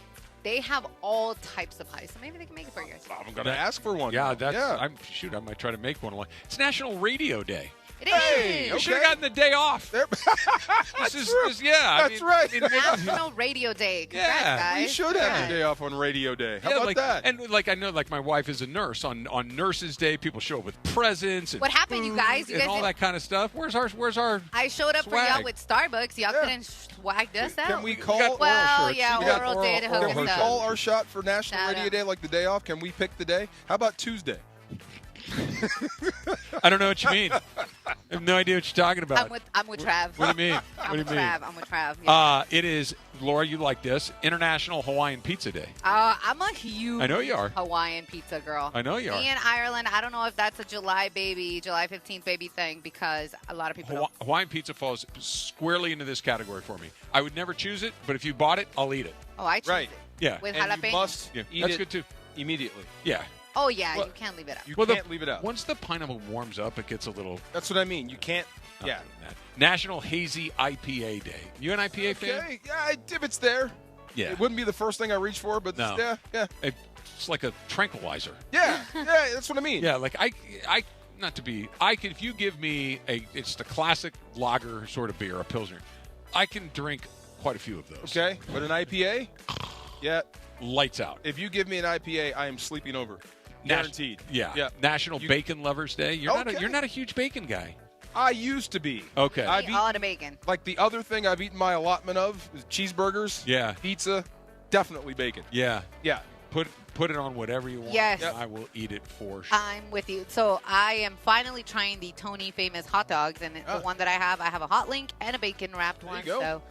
They have all types of pies, so maybe they can make it for you guys. I'm gonna ask for one. Yeah, now. I might try to make one. It's National Radio Day. It is. Hey, You should have gotten the day off. That's right. National Radio Day. Congrats, guys. We should have a day off on Radio Day. How about that? And I know, my wife is a nurse. On Nurses Day, people show up with presents. And What happened, you guys? You and guys all didn't- that kind of stuff. Where's our? I showed up for y'all swag? with Starbucks. Y'all couldn't swag us out. Can we call? Well, yeah, We got Orel did hook Can us we up. call our shot for National Shout Radio out. Day like the day off? Can we pick the day? How about Tuesday? I don't know what you mean. I have no idea what you're talking about. I'm with Trav. What do you mean? I'm What with do you mean? Trav. I'm with Trav. Yeah. It is, Laura, you like this, International Hawaiian Pizza Day. I'm a huge I know you are. Hawaiian pizza girl. I know you are. Me and Ireland, I don't know if that's a July 15th baby thing because a lot of people don't. Hawaiian pizza falls squarely into this category for me. I would never choose it, but if you bought it, I'll eat it. Oh, I choose it. Yeah. With And jalapeno. you must Yeah, eat that's it good too. immediately. Yeah. Oh, yeah, Well, you can't leave it out. You Well, can't leave it out. Once the pineapple warms up, it gets a little. That's what I mean. You can't. Yeah. National Hazy IPA Day. You an IPA fan? Okay. Yeah, if it's there. Yeah. It wouldn't be the first thing I reach for, but No. yeah. It's like a tranquilizer. Yeah. Yeah, that's what I mean. Yeah, if you give me it's a classic lager sort of beer, a Pilsner, I can drink quite a few of those. Okay, but an IPA? Yeah. Lights out. If you give me an IPA, I am sleeping over. Guaranteed. Yeah. National Bacon Lovers Day. You're not a huge bacon guy. I used to be. Okay. I eat all the bacon. Like the other thing I've eaten my allotment of is cheeseburgers. Yeah. Pizza. Definitely bacon. Yeah. Yeah. Put it on whatever you want. Yes. I will eat it for sure. I'm with you. So I am finally trying the Tony famous hot dogs, and the one that I have a hot link and a bacon wrapped one. you go. So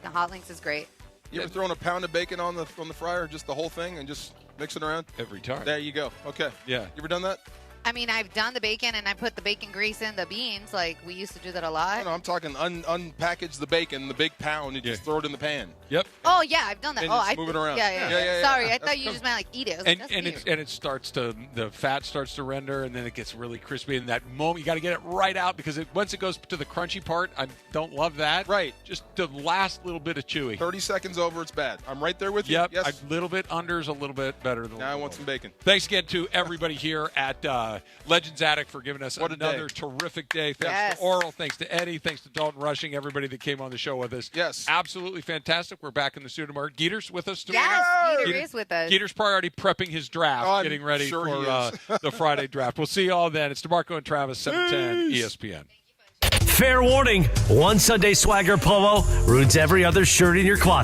the hot links is great. You ever thrown a pound of bacon on the fryer, just the whole thing, and just mix it around? Every time. There you go. Okay. Yeah. You ever done that? I mean, I've done the bacon, and I put the bacon grease in the beans. Like, we used to do that a lot. No, I'm talking unpackage the bacon, the big pound, and just throw it in the pan. Yep. Oh, yeah, I've done that. And Oh, just move it around. Yeah. Yeah. Sorry, I That's thought you cool. just meant, like, eat it. I was like, that's weird. It starts to, the fat starts to render, and then it gets really crispy. And that moment, you got to get it right out because once it goes to the crunchy part, I don't love that. Right. Just the last little bit of chewy. 30 seconds over, it's bad. I'm right there with you. Yep. Yes. A little bit under is a little bit better than. Now I want some bacon. Thanks again to everybody here at Legends Attic for giving us What a another day. terrific day. Thanks Yes. to Orel. Thanks to Eddie. Thanks to Dalton Rushing. Everybody that came on the show with us. Yes. Absolutely fantastic. We're back in the studio tomorrow. Geeter's with us tomorrow. Yes, Geeter is with us. Geeter's probably already prepping his draft, I'm getting ready sure he for is. the Friday draft. We'll see you all then. It's DeMarco and Travis, 710 ESPN. Fair warning, one Sunday Swagger polo ruins every other shirt in your closet.